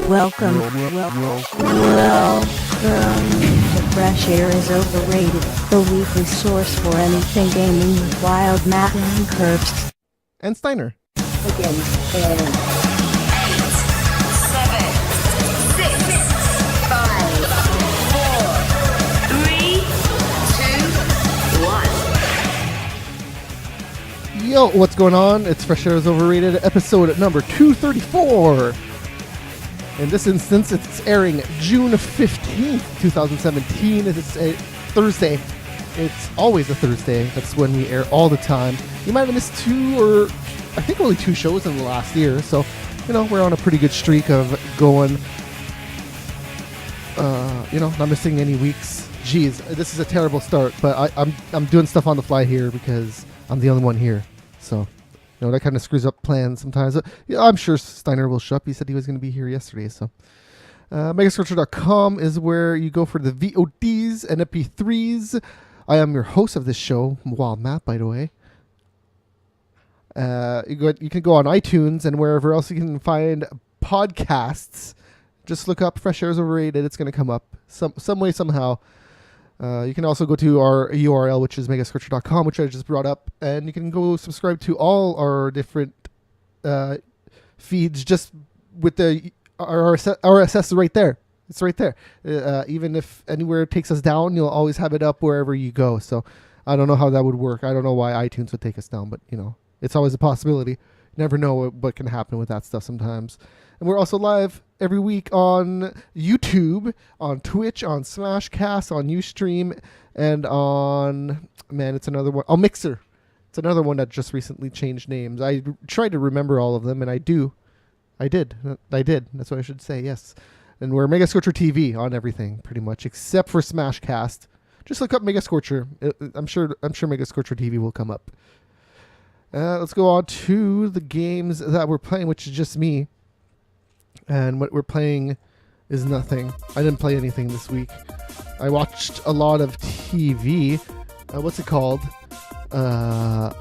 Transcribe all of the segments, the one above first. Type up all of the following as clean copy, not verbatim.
Welcome to Fresh Air is Overrated, the weekly source for anything gaming with Wild Matt and Curbs. And Steiner. Again, 8, 7, 6, 5, 4, 3, 2, 1. Yo, what's going on? It's Fresh Air is Overrated, episode number 234. In this instance, it's airing June 15th, 2017. It's a Thursday. It's always a Thursday. That's when we air all the time. You might have missed I think only 2 shows in the last year. So, we're on a pretty good streak of going, not missing any weeks. Jeez, this is a terrible start, but I'm doing stuff on the fly here because I'm the only one here. So, that kind of screws up plans sometimes. I'm sure Steiner will show up. He said he was going to be here yesterday. So, megasculpture.com is where you go for the VODs and MP3s. I am your host of this show, Wild Matt, by the way. You can go on iTunes and wherever else you can find podcasts. Just look up Fresh Air is Overrated. It's going to come up some way, somehow. You can also go to our URL, which is megasculpture.com, which I just brought up, and you can go subscribe to all our different feeds just with the RSS right there. It's right there. Even if anywhere it takes us down, you'll always have it up wherever you go. So I don't know how that would work. I don't know why iTunes would take us down, but it's always a possibility. You never know what can happen with that stuff sometimes. And we're also live every week on YouTube, on Twitch, on Smashcast, on Ustream, and on, it's another one, on Mixer. It's another one that just recently changed names. I tried to remember all of them, and I did. That's what I should say, yes. And we're Mega Scorcher TV on everything, pretty much, except for Smashcast. Just look up Mega Scorcher. I'm sure Mega Scorcher TV will come up. Let's go on to the games that we're playing, which is just me. And what we're playing is nothing. I didn't play anything this week. I watched a lot of TV. What's it called? A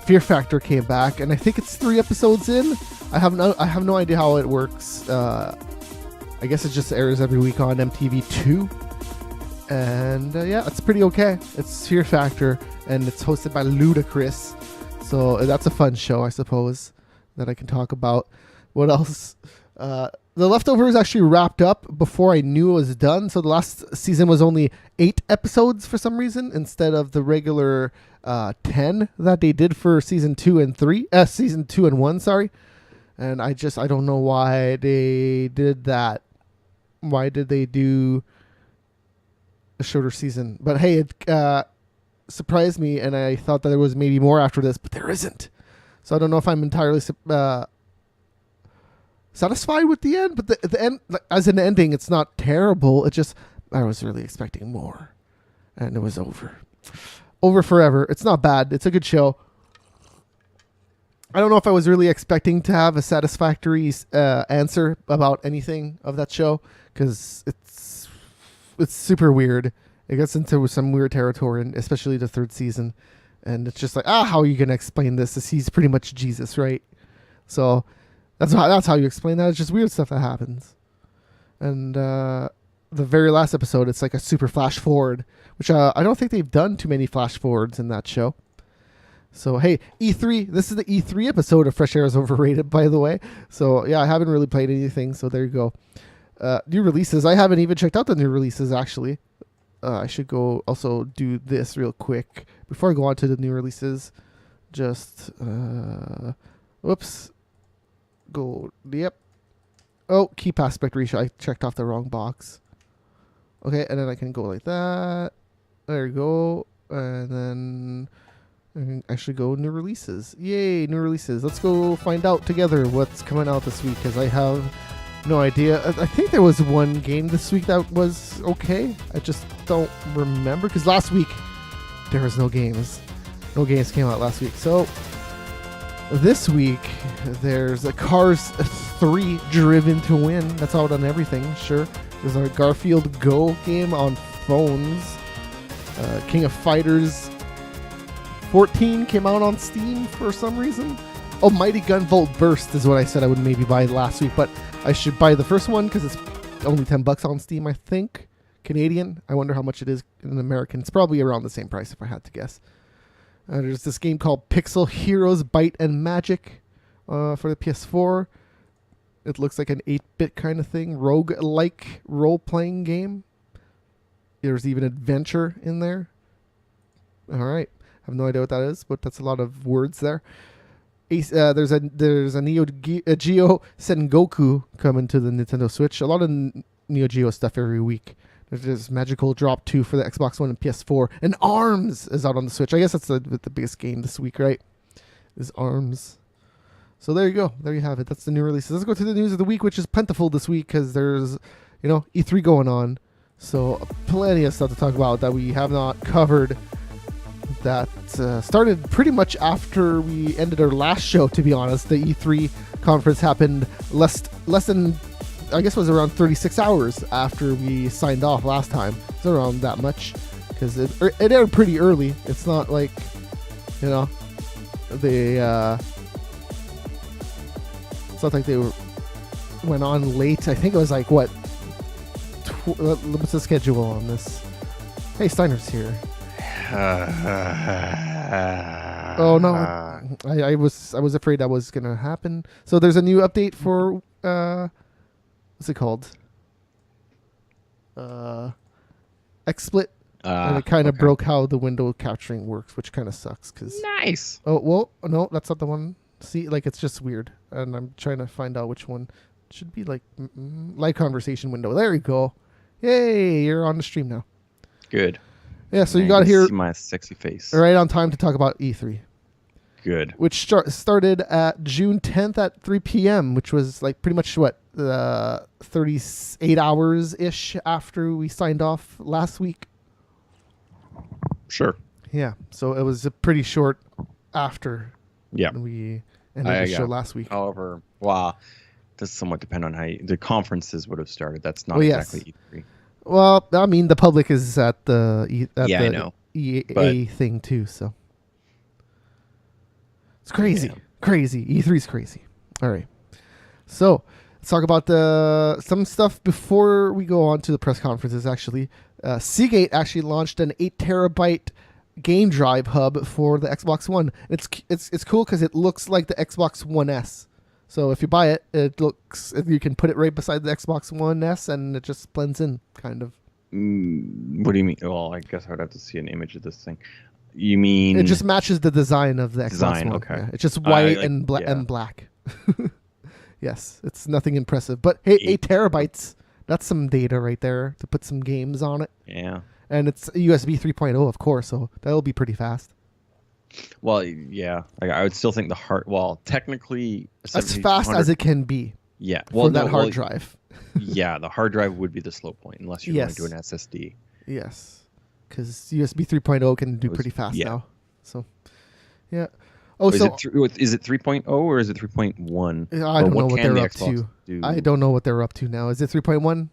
Fear Factor came back, and I think it's 3 episodes in. I have no idea how it works. I guess it just airs every week on MTV2. And it's pretty okay. It's Fear Factor, and it's hosted by Ludacris. So that's a fun show, I suppose, that I can talk about. What else? The Leftovers actually wrapped up before I knew it was done. So the last season was only 8 episodes for some reason, instead of the regular 10 that they did for season 2 and 1, sorry. And I don't know why they did that. Why did they do a shorter season? But hey, it surprised me, and I thought that there was maybe more after this, but there isn't. So I don't know if I'm entirely satisfied with the end, but the end, as an ending, it's not terrible. It just, I was really expecting more, and it was over forever. It's not bad. It's a good show. I don't know if I was really expecting to have a satisfactory answer about anything of that show, because it's super weird. It gets into some weird territory, and especially the 3rd season, and it's just like, how are you gonna explain this? He's pretty much Jesus, right? So that's how you explain that. It's just weird stuff that happens. And the very last episode, it's like a super flash forward, which I don't think they've done too many flash forwards in that show. So, hey, E3, this is the E3 episode of Fresh Air is Overrated, by the way. So, yeah, I haven't really played anything, so there you go. New releases. I haven't even checked out the new releases, actually. I should go also do this real quick before I go on to the new releases. Just, whoops. Yep. Oh, keep aspect ratio. I checked off the wrong box. Okay, and then I can go like that. There you go. And then I can actually go new releases. Yay, new releases. Let's go find out together what's coming out this week, because I have no idea. I think there was one game this week that was okay. I just don't remember, because last week there was no games. No games came out last week. So this week, there's a Cars 3 Driven to Win. That's out on everything, sure. There's a Garfield Go game on phones. King of Fighters 14 came out on Steam for some reason. Oh, Mighty Gun Volt Burst is what I said I would maybe buy last week, but I should buy the first one because it's only $10 on Steam, I think. Canadian. I wonder how much it is in American. It's probably around the same price if I had to guess. There's this game called Pixel Heroes Bite and Magic for the PS4. It looks like an 8-bit kind of thing. Rogue-like role-playing game. There's even adventure in there. All right. I have no idea what that is, but that's a lot of words there. There's a Neo Geo Sengoku coming to the Nintendo Switch. A lot of Neo Geo stuff every week. There's Magical Drop 2 for the Xbox One and PS4. And ARMS is out on the Switch. I guess that's the biggest game this week, right? Is ARMS. So there you go. There you have it. That's the new releases. Let's go to the news of the week, which is plentiful this week because there's, E3 going on. So plenty of stuff to talk about that we have not covered. That started pretty much after we ended our last show, to be honest. The E3 conference happened less than, I guess it was around 36 hours after we signed off last time. It's around that much because it aired pretty early. It's not like, they... it's not like they went on late. I think it was like, what? What's the schedule on this? Hey, Steiner's here. Oh no, I was afraid that was gonna happen. So there's a new update for what's it called? XSplit, and it kind of broke how the window capturing works, which kind of sucks. Cause Nice. oh well, no, that's not the one. See, like it's just weird, and I'm trying to find out which one. It should be like live conversation window. There you go. Yay, you're on the stream now. Good. Yeah, so you got here see my sexy face. right on time to talk about E3. Good. Which started at June 10th at 3 p.m., which was like pretty much 38 hours-ish after we signed off last week. Sure. Yeah, so it was a pretty short after Yeah. we ended the show last week. However, does somewhat depend on how the conferences would have started. That's not yes. exactly E3. Well, I mean, the public is at the I know. EA thing too, so it's crazy. Yeah. Crazy. E3's crazy. All right. So let's talk about some stuff before we go on to the press conferences. Actually, Seagate actually launched an 8 terabyte game drive hub for the Xbox One. It's cool because it looks like the Xbox One S. So if you buy it, you can put it right beside the Xbox One S, and it just blends in, kind of. What do you mean? Well, I guess I would have to see an image of this thing. You mean it just matches the design of the Xbox One? Okay. Yeah, it's just white and black. Yes, it's nothing impressive. But hey, 8 terabytes. That's some data right there to put some games on it. Yeah. And it's USB 3.0, of course, so that'll be pretty fast. Well, yeah. Like, I would still think technically... As fast as it can be. Yeah. For that hard drive. Yeah, the hard drive would be the slow point, unless you're going to do an SSD. Yes. Because USB 3.0 can do pretty fast now. So, yeah. Oh, is it 3.0 or is it 3.1? I don't know what they're up to. I don't know what they're up to now. Is it 3.1?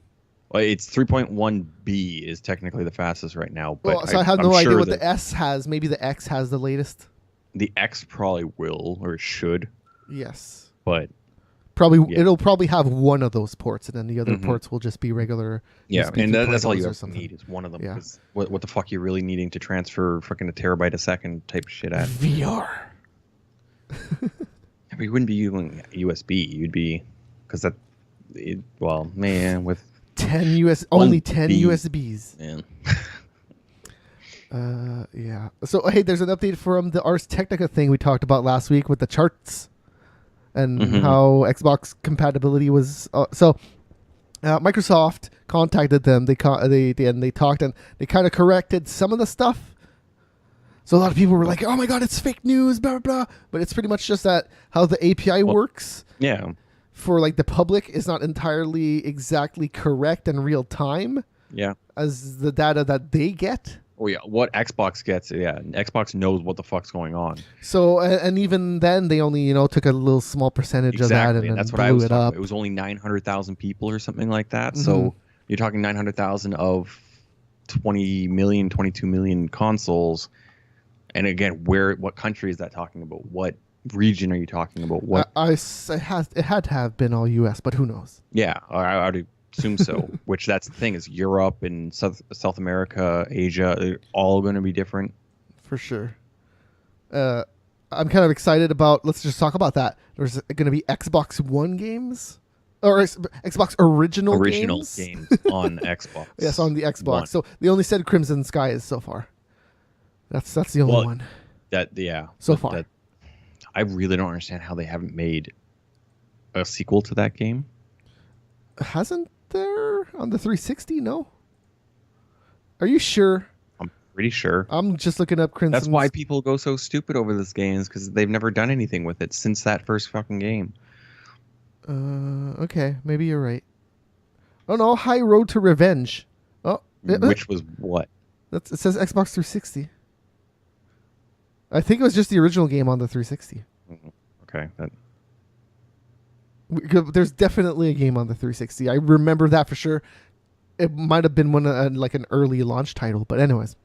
Well, it's 3.1B is technically the fastest right now. But well, so I have no idea what the S has. Maybe the X has the latest. The X probably will or should. Yes. But it'll probably have one of those ports, and then the other ports will just be regular. Yeah, USB and that's all you have need is one of them. Yeah. Because what the fuck are you really needing to transfer fucking a terabyte a second type shit at? VR. But you wouldn't be using USB. You'd be with 10 only 10 USBs. Man. Yeah. So hey, there's an update from the Ars Technica thing we talked about last week with the charts and how Xbox compatibility was. Microsoft contacted them. They talked and they kind of corrected some of the stuff. So a lot of people were like, "Oh my god, it's fake news," blah blah blah. But it's pretty much just that how the API works. Yeah. For like the public is not entirely exactly correct and real time. Yeah. As the data that they get. Oh yeah, what Xbox gets, Xbox knows what the fuck's going on. So and even then they only took a little small percentage of that and that's what blew I was it talking up. about. It was only 900,000 people or something like that. So you're talking 900,000 of 20 million, 22 million consoles. And again, what country is that talking about? What region are you talking about? What? It had to have been all U.S., but who knows? Yeah, I would assume so. Which that's the thing is Europe and South America, Asia, they're all going to be different. For sure. I'm kind of excited about. Let's just talk about that. There's going to be Xbox One games, or Xbox original games on Xbox. Yes, on the Xbox. One. So they only said Crimson Skies so far. That's the only one. So far. I really don't understand how they haven't made a sequel to that game. Hasn't there on the 360? No. Are you sure? I'm pretty sure. I'm just looking up Crimson. That's why people go so stupid over this game, is because they've never done anything with it since that first fucking game. Okay, maybe you're right. Oh no, High Road to Revenge. Oh, which was what? It says Xbox 360. I think it was just the original game on the 360. Okay. There's definitely a game on the 360. I remember that for sure. It might have been like an early launch title, but anyways.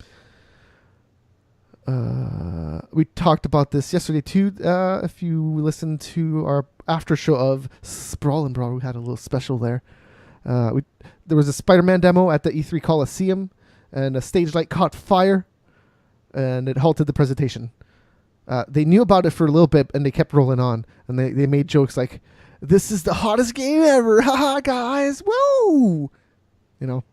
We talked about this yesterday too. If you listened to our after show of Sprawl and Brawl, we had a little special there. There was a Spider-Man demo at the E3 Coliseum, and a stage light caught fire, and it halted the presentation. They knew about it for a little bit, and they kept rolling on, and they made jokes like, "This is the hottest game ever, haha, guys, woo!" You know,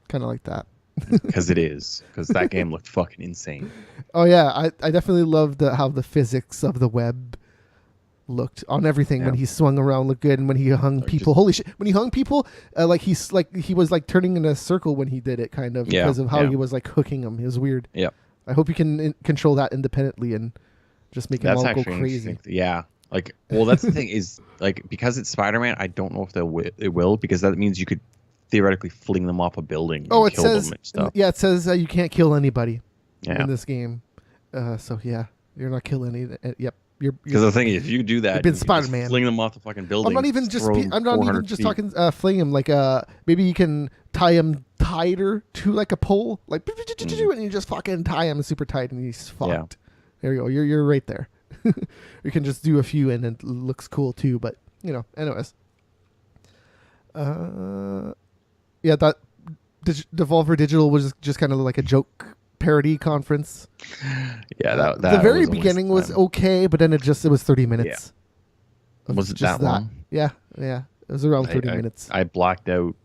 kind of like that. Because it is. Because that game looked fucking insane. Oh yeah, I definitely loved how the physics of the web looked on everything. Yeah. When he swung around looked good, and when he hung people, holy shit! When he hung people, he was like turning in a circle when he did it, kind of because of how he was like hooking them. It was weird. Yeah. I hope you can control that independently and just make them all go crazy. Yeah. Like, well, that's the thing is, like, because it's Spider-Man, I don't know if it will, because that means you could theoretically fling them off a building and it kill says, them and stuff. Yeah, it says you can't kill anybody in this game. So yeah, you're not killing any. Yep. Because the thing is, if you do that, you've been Spider-Man. Fling them off the fucking building. I'm not even just talking fling him. Like maybe you can tie him tighter to like a pole, like and you just fucking tie him super tight, and he's fucked. Yeah. There you go. You're right there. You can just do a few, and it looks cool too. But anyways. Yeah, that Devolver Digital was just kind of like a joke parody conference. Yeah, that the very beginning was okay, but then it was 30 minutes. Yeah. Was it that long? Yeah. It was around 30 minutes. I blocked out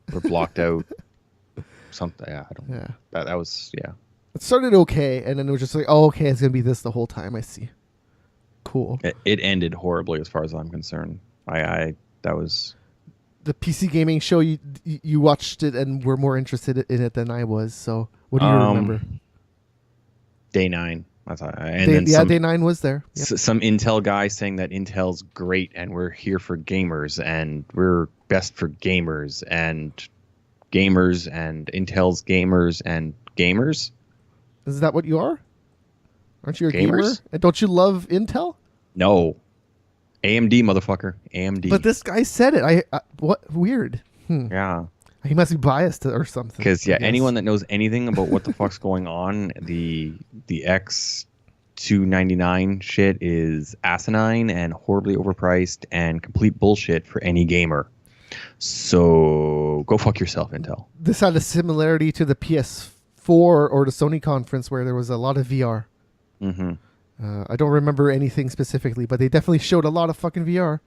something. Yeah, I don't know. Yeah. That was, yeah. It started okay, and then it was just like, oh, okay, it's going to be this the whole time. I see. Cool. It ended horribly as far as I'm concerned. That was... The PC gaming show, you watched it and were more interested in it than I was. So what do you remember? Day 9. Day 9 was there. Yep. Some Intel guy saying that Intel's great and we're here for gamers and we're best for gamers and Intel's gamers and gamers. Is that what you are? Aren't you a gamers? Gamer? And don't you love Intel? No. AMD, motherfucker. AMD. But this guy said it. What? Weird. Yeah. He must be biased or something. Because, anyone that knows anything about what the fuck's going on, the X299 shit is asinine and horribly overpriced and complete bullshit for any gamer. So go fuck yourself, Intel. This had a similarity to the PS4 or the Sony conference where there was a lot of VR. Mm-hmm. I don't remember anything specifically, but they definitely showed a lot of fucking VR.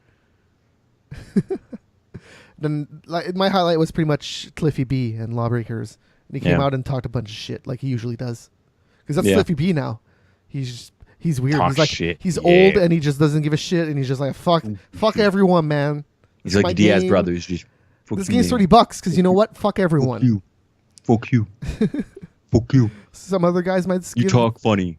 Then my highlight was pretty much Cliffy B and Lawbreakers. And he came out and talked a bunch of shit like he usually does. Because that's Cliffy B now. He's weird. Talk he's like shit. He's old and he just doesn't give a shit, and he's just like fuck everyone, man. He's like the Diaz brothers. Just this game's $30 because you know what? Fuck everyone. Fuck you. Fuck you. Some other guys might. You talk funny.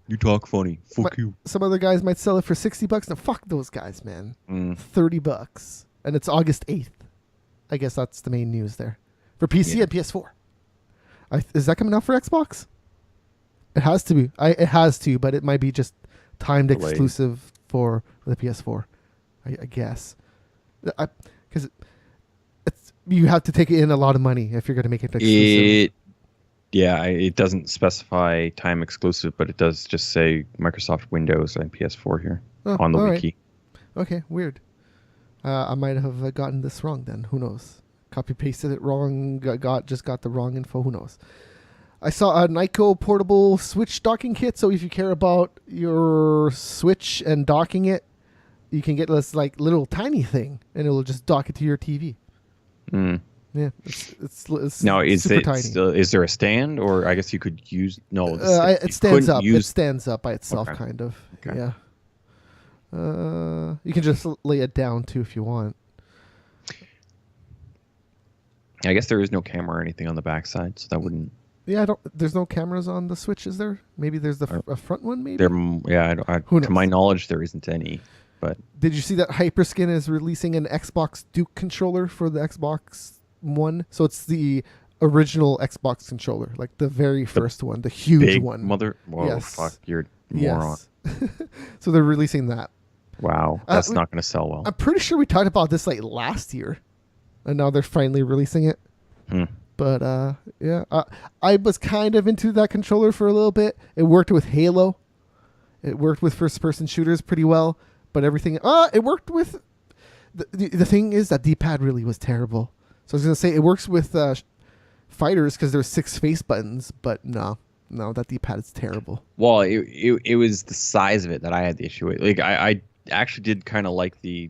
Fuck you. Some other guys might sell it for $60. No, fuck those guys, man. $30, and it's August 8th. I guess that's the main news there for PC and PS4. Is that coming out for Xbox? It has to be. It has to, but it might be just timed exclusive for the PS4. I guess. Because you have to take in a lot of money if you're going to make it exclusive. Yeah, it doesn't specify time exclusive, but it does just say Microsoft Windows and PS4 here Oh, on the all wiki. right. Okay, weird. I might have gotten this wrong then. Who knows? Copy pasted it wrong. Just got the wrong info. Who knows? I saw a Nyko portable Switch docking kit. So if you care about your Switch and docking it, you can get this like little tiny thing, and it'll just dock it to your TV. Mm. Yeah, it's Now, is super it tiny. still, is there a stand, or I guess you could use It stands up. It stands up by itself, Okay. kind of. Okay. Yeah. You can just lay it down too if you want. I guess there is no camera or anything on the backside, so that wouldn't. Yeah, I don't. There's no cameras on the Switch, is there? Maybe there's a front one. Maybe. Who To my knows? knowledge, there isn't any. But Did you see that Hyperskin is releasing an Xbox Duke controller for the Xbox One? So it's the original Xbox controller, like the very first one, the huge big one. Whoa, Yes. fuck, you're a moron. Yes. So they're releasing that. Wow, that's not going to sell well. I'm pretty sure we talked about this like last year, and now they're finally releasing it. Hmm. But yeah, I was kind of into that controller for a little bit. It worked with Halo. It worked with first-person shooters pretty well. But everything, it worked with. The thing is that D-pad really was terrible. So I was gonna say it works with fighters because there's 6 face buttons, but no, that D-pad is terrible. Well, it was the size of it that I had the issue with. Like I actually did kind of like the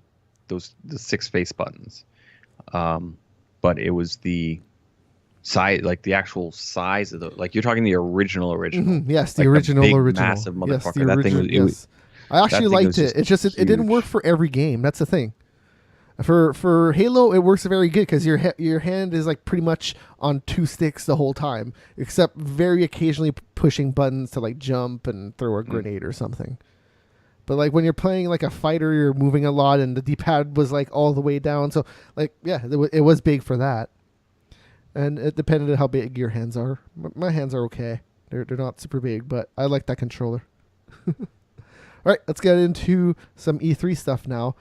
6 face buttons, but it was the size, like the actual size of the, like you're talking the original. Mhm, yes, the Like original, big, massive Yes, motherfucker. the That thing original. was. Yes. I actually that thing liked was it. just It didn't work huge. for every game. That's the thing. For Halo, it works very good because your hand is like pretty much on 2 sticks the whole time, except very occasionally pushing buttons to like jump and throw a grenade or something. But like when you're playing like a fighter, you're moving a lot, and the D-pad was like all the way down. So like yeah, it was big for that, and it depended on how big your hands are. My hands are okay. They're not super big, but I like that controller. All right, let's get into some E3 stuff now.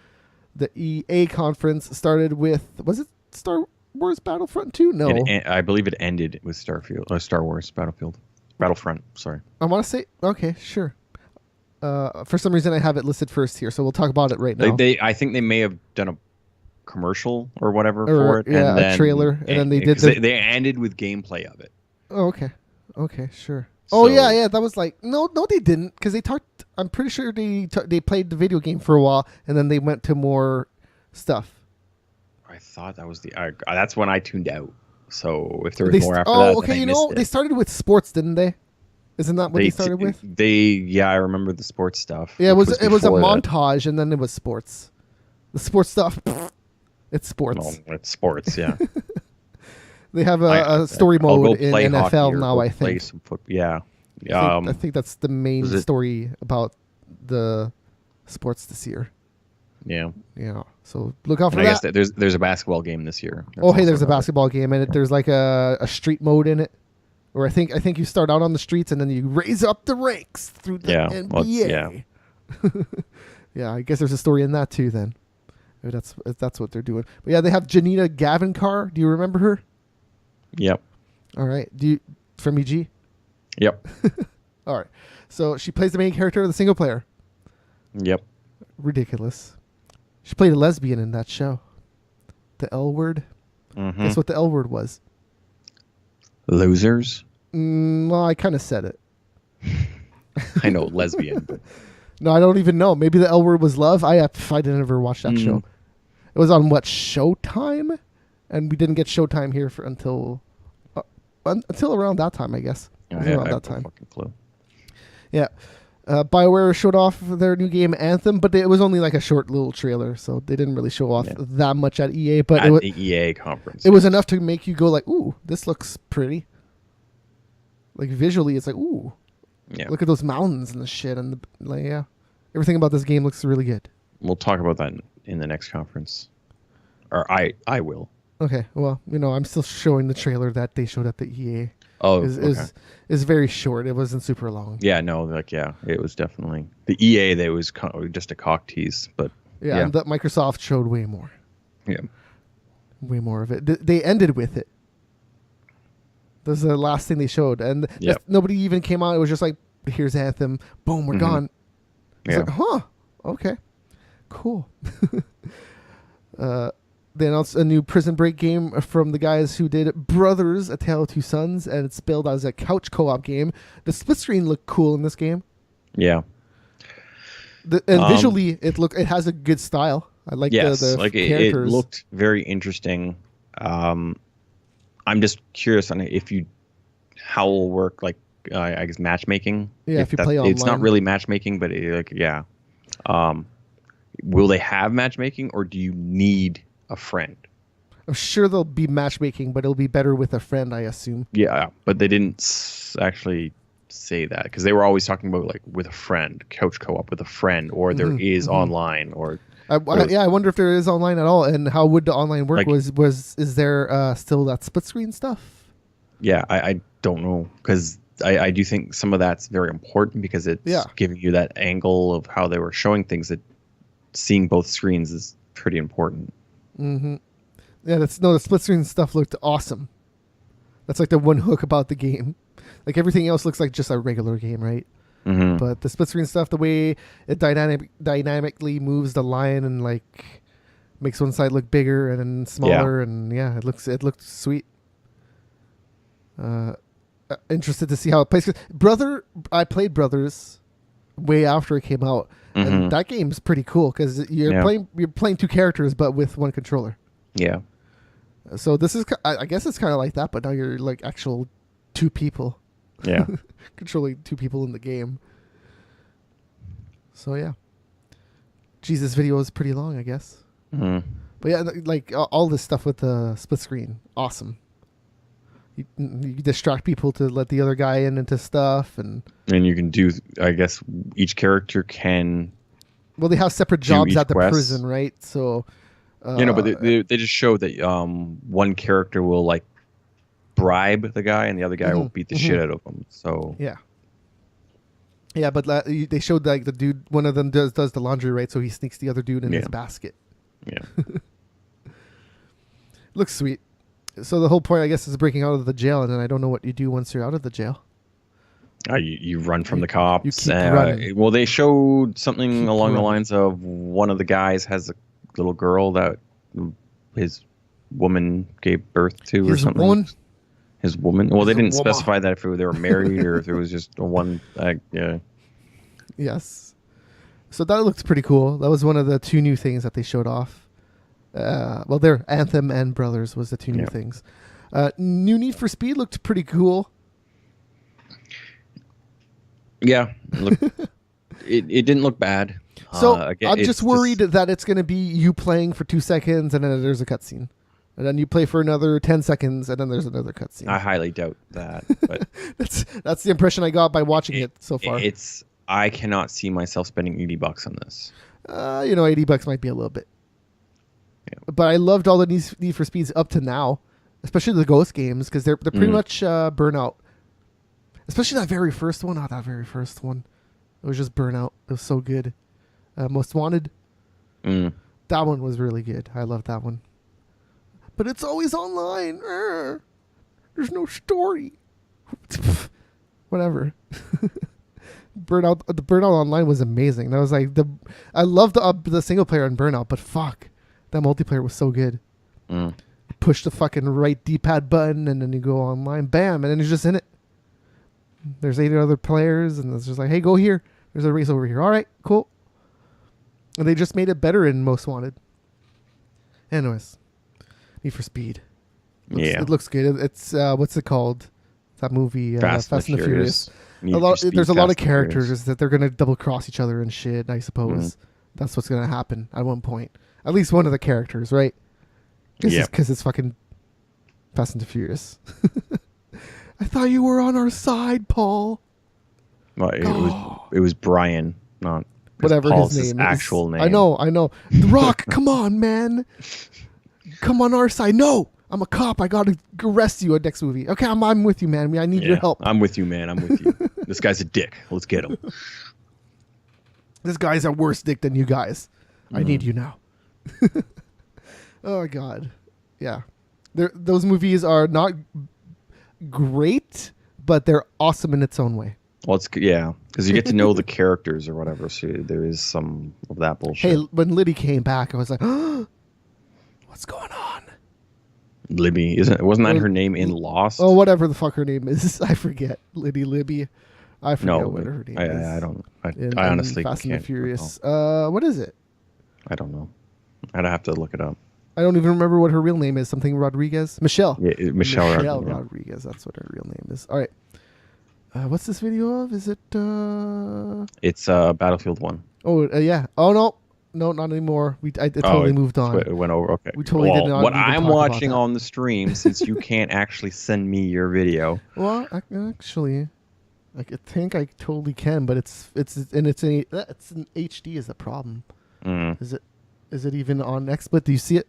The EA conference started with, was it Star Wars Battlefront 2? No. I believe it ended with Star Wars Battlefront. Sorry. I want to say, okay, sure. For some reason, I have it listed first here, so we'll talk about it right now. I think they may have done a commercial or whatever Or, for it. yeah, and a then, trailer, and then they did 'cause the- they ended with gameplay of it. Oh, okay. Okay, sure. Oh, So- yeah, that was like, no, they didn't, because they talked, I'm pretty sure they played the video game for a while, and then they went to more stuff. I thought that was that's when I tuned out. So if there was They more st- after oh, that, okay, then I missed they it. started with sports, didn't they? Isn't that what they started with? I remember the sports stuff. Yeah, it which was a before that. montage, and then it was sports. The sports stuff, it's sports. No, it's sports, yeah. They have a story I'll go mode in play hockey NFL or now, go I play think. some yeah. I think that's the main was it- story about the sports this year. Yeah. Yeah, so look out for And I that. guess that there's a basketball game this year. Oh, hey, there's a also basketball game in it. There's like a street mode in it, or I think you start out on the streets and then you raise up the ranks through the Yeah, NBA. well, yeah. Yeah, I guess there's a story in that too. Then, if that's what they're doing. But yeah, they have Janina Gavankar. Do you remember her? Yep. All right. Do you from EG? Yep. All right. So she plays the main character of the single player. Yep. Ridiculous. She played a lesbian in that show. The L word. Mm-hmm. Guess what the L word was? Losers. Well, I kind of said it. I know lesbian, but No, I don't even know. Maybe the L word was love. I didn't ever watch that show. It was on what, Showtime? And we didn't get Showtime here until around that time, I guess. It was around I that have no time. fucking clue. Yeah. BioWare showed off their new game Anthem, but it was only like a short little trailer, so they didn't really show off that much at EA. But At the EA conference, it was enough to make you go like, "Ooh, this looks pretty." Like visually, it's like, "Ooh, yeah. look at those mountains and the shit," and everything about this game looks really good. We'll talk about that in the next conference, or I will. Okay, well, I'm still showing the trailer that they showed at the EA. Oh, is very short. It wasn't super long. Yeah, no, it was definitely the EA. That was just a cock tease, but Yeah, and that Microsoft showed way more. yeah. Way more of it. They ended with it. That was the last thing they showed, and Yep. nobody even came out. It was just like, here's Anthem, boom, we're gone. It's Yeah. like, huh, okay, cool. They announced a new Prison Break game from the guys who did Brothers: A Tale of Two Sons, and it's billed as a couch co-op game. The split screen looked cool in this game. Yeah. And visually, it has a good style. I like Yes, the like it characters. looked very interesting. I'm just curious on how it will work. Like I guess matchmaking. Yeah, if you play it's not online. really matchmaking, but will they have matchmaking, or do you need a friend? I'm sure there'll be matchmaking, but it'll be better with a friend, I assume. Yeah, but they didn't actually say that, because they were always talking about like with a friend, couch co-op with a friend, or there is online, or I wonder if there is online at all, and how would the online work? Like- Is there still that split screen stuff? yeah, I don't know, because I do think some of that's very important, because it's giving you that angle of how they were showing things, that seeing both screens is pretty important. Mm-hmm. Yeah, the split screen stuff looked awesome. That's like the one hook about the game. Like everything else looks like just a regular game, right? Mm-hmm. But the split screen stuff, the way it dynamically moves the line and like makes one side look bigger and then smaller, and it looked sweet. Interested to see how it plays. I played Brothers way after it came out, and that game's pretty cool because you're playing two characters but with one controller. Yeah. So this is, I guess it's kind of like that, but now you're like actual two people. Yeah. Controlling two people in the game. So yeah. Jesus, video is pretty long, I guess. Mm-hmm. But yeah, like all this stuff with the split screen, awesome. You distract people to let the other guy into stuff, and you can do, I guess, each character can. Well, they have separate jobs each at the quest. prison, right? So. But they just show that one character will like bribe the guy, and the other guy will beat the shit out of him. So yeah, but they showed like the dude, one of them does the laundry, right? So he sneaks the other dude in his basket. Yeah. Looks sweet. So the whole point, I guess, is breaking out of the jail, and then I don't know what you do once you're out of the jail. You run from the cops. You keep running. Well, they showed something along the lines of one of the guys has a little girl that his woman gave birth to, or something. Woman? His woman. Well, they didn't woman. specify that if they were married or if it was just a one. Yeah. Yes. So that looked pretty cool. That was one of the two new things that they showed off. Their Anthem and Brothers was the two new things. New Need for Speed looked pretty cool. Yeah. It didn't look bad. So again, I'm just worried that it's going to be you playing for 2 seconds and then there's a cutscene. And then you play for another 10 seconds and then there's another cutscene. I highly doubt that. But that's the impression I got by watching it so far. I cannot see myself spending $80 on this. $80 might be a little bit. Yeah. But I loved all the Need for Speeds up to now, especially the Ghost games, because they're pretty much Burnout. Especially that very first one. It was just Burnout. It was so good. Most Wanted. That one was really good. I loved that one. But it's always online. There's no story. Whatever. Burnout. The Burnout Online was amazing. That was like I loved the single player on Burnout, but fuck, that multiplayer was so good. Push the fucking right D-pad button and then you go online, bam, and then you're just in it. There's 8 other players, and it's just like, hey, go here. There's a race over here. All right, cool. And they just made it better in Most Wanted. Anyways, Need for Speed. It looks good. It's what's it called? That movie, Fast and the Furious. There's a lot of characters that they're gonna double cross each other and shit. I suppose that's what's gonna happen at one point. At least one of the characters, right? Because it's fucking Fast and the Furious. I thought you were on our side, Paul. Well, it was Brian, not whatever Paul's his name actual is. name. I know. The Rock, come on, man. Come on our side. No, I'm a cop. I gotta arrest you at next movie. Okay, I'm with you, man. I need your help. I'm with you, man. I'm with you. This guy's a dick. Let's get him. This guy's a worse dick than you guys. I need you now. Oh, God. Yeah. Those movies are not great, but they're awesome in its own way. Well, it's because you get to know the characters or whatever. So there is some of that bullshit. Hey, when Liddy came back, I was like, what's going on? Libby wasn't that her name in Lost? Oh, whatever the fuck her name is. I forget. Libby. I forget No, what her name is. I don't. In I honestly Fast and can't the Furious. recall. What is it? I don't know. I'd have to look it up. I don't even remember what her real name is. Something Rodriguez? Michelle. Yeah, Michelle Rodriguez. That's what her real name is. All right. What's this video of? Is it? It's Battlefield 1. Oh, yeah. Oh, no. No, not anymore. I totally moved on. It went over. Okay. We totally did not What even I'm talk about watching that. on the stream, since you can't actually send me your video. Well, actually, I think I totally can, but it's in HD is the problem. Mm. Is it even on XSplit? Do you see it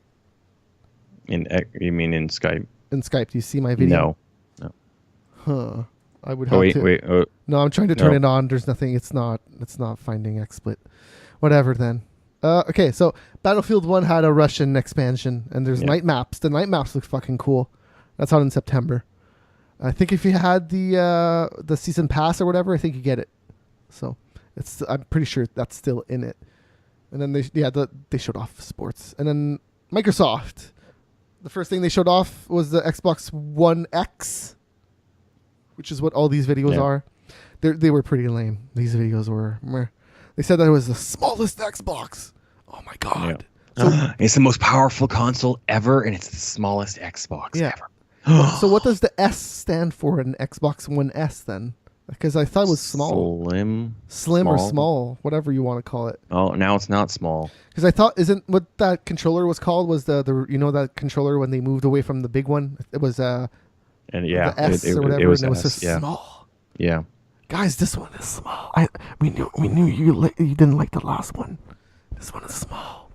You mean in Skype? in Skype? Do you see my video? No. Huh. I would have Wait. to. No, I'm trying to turn No. it on. There's nothing. It's not finding XSplit. Whatever then. Okay, so Battlefield 1 had a Russian expansion, and there's night maps. The night maps look fucking cool. That's out in September. I think if you had the season pass or whatever, I think you get it. So I'm pretty sure that's still in it. And then they showed off sports, and then Microsoft. The first thing they showed off was the Xbox One X, which is what all these videos are. They were pretty lame. These videos were meh. They said that it was the smallest Xbox. Oh my god. Yeah. So, it's the most powerful console ever, and it's the smallest Xbox ever. So what does the S stand for in Xbox One S then? Because I thought it was small. Slim or small, whatever you want to call it. Oh, now it's not small. Because I thought, isn't what that controller was called was the that controller when they moved away from the big one? It was the S or whatever, and it was just small. Yeah. Guys, this one is small. We knew you didn't like the last one. This one is small.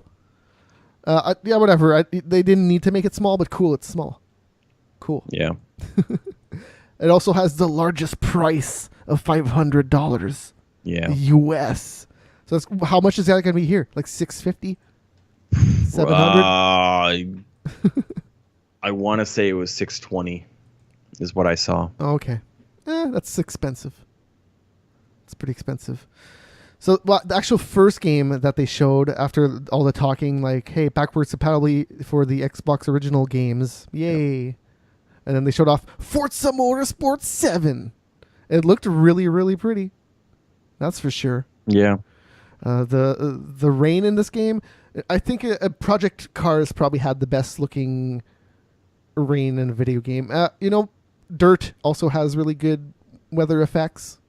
Whatever. They didn't need to make it small, but cool, it's small. Cool. Yeah. It also has the largest price of $500. Yeah. US. So how much is that going to be here? Like $650? $700? I want to say it was $620 is what I saw. Oh, okay. That's expensive. It's pretty expensive. So the actual first game that they showed after all the talking, like, hey, backwards compatibility for the Xbox original games. Yay. Yep. And then they showed off Forza Motorsport 7. It looked really, really pretty. That's for sure. Yeah. The rain in this game, I think Project Cars probably had the best looking rain in a video game. Dirt also has really good weather effects.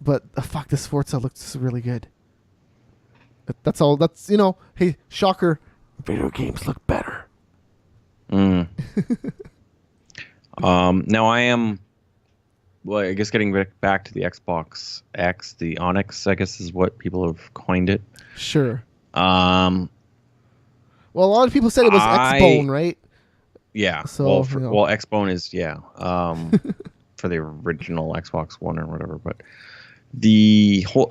But fuck, this Forza looks really good. That's all. That's, hey, shocker. Video games look better. Now I am, I guess getting back to the Xbox X, the Onyx, I guess is what people have coined it. Sure. Well, a lot of people said it was X-Bone, right? Yeah. So, X-Bone is, for the original Xbox One or whatever. But the whole,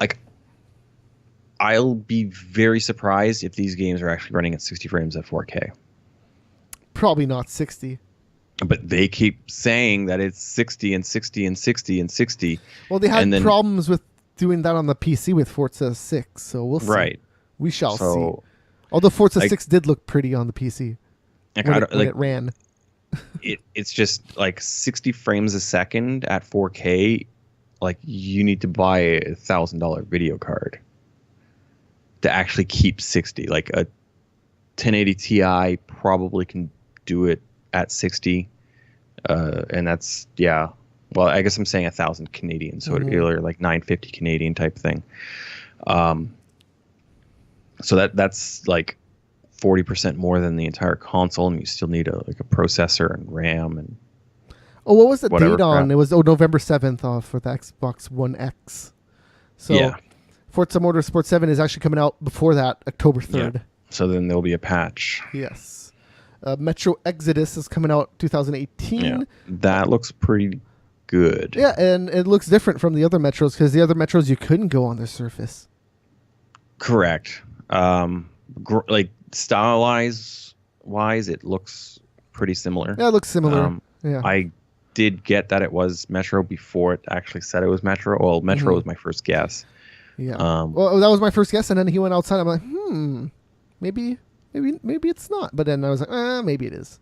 I'll be very surprised if these games are actually running at 60 frames at 4K. Probably not 60. But they keep saying that it's 60 and 60 and 60 and 60. Well, they had problems with doing that on the PC with Forza 6, so we'll see. Right. We shall see. Although Forza 6 did look pretty on the PC when it ran. It's just 60 frames a second at 4K. You need to buy a $1,000 video card to actually keep 60. A 1080 Ti probably can do it at 60, and that's well, I guess I'm saying 1,000 Canadian, so it'd be like 950 Canadian type thing. So that's 40% more than the entire console, and you still need a processor and RAM and what was the date on? crap. It was November 7th for the Xbox One X. So Forza Motorsport 7 is actually coming out before that, October 3rd. Yeah. So then there'll be a patch. Yes. Metro Exodus is coming out 2018. Yeah, that looks pretty good. Yeah, and it looks different from the other Metros because the other Metros you couldn't go on the surface. Correct. Stylized wise, it looks pretty similar. Yeah, it looks similar. Yeah. did get that it was Metro before it actually said it was Metro. Well, Metro was my first guess. Yeah. Um, Well, that was my first guess, and then he went outside. I'm like, maybe it's not. But then I was like, maybe it is.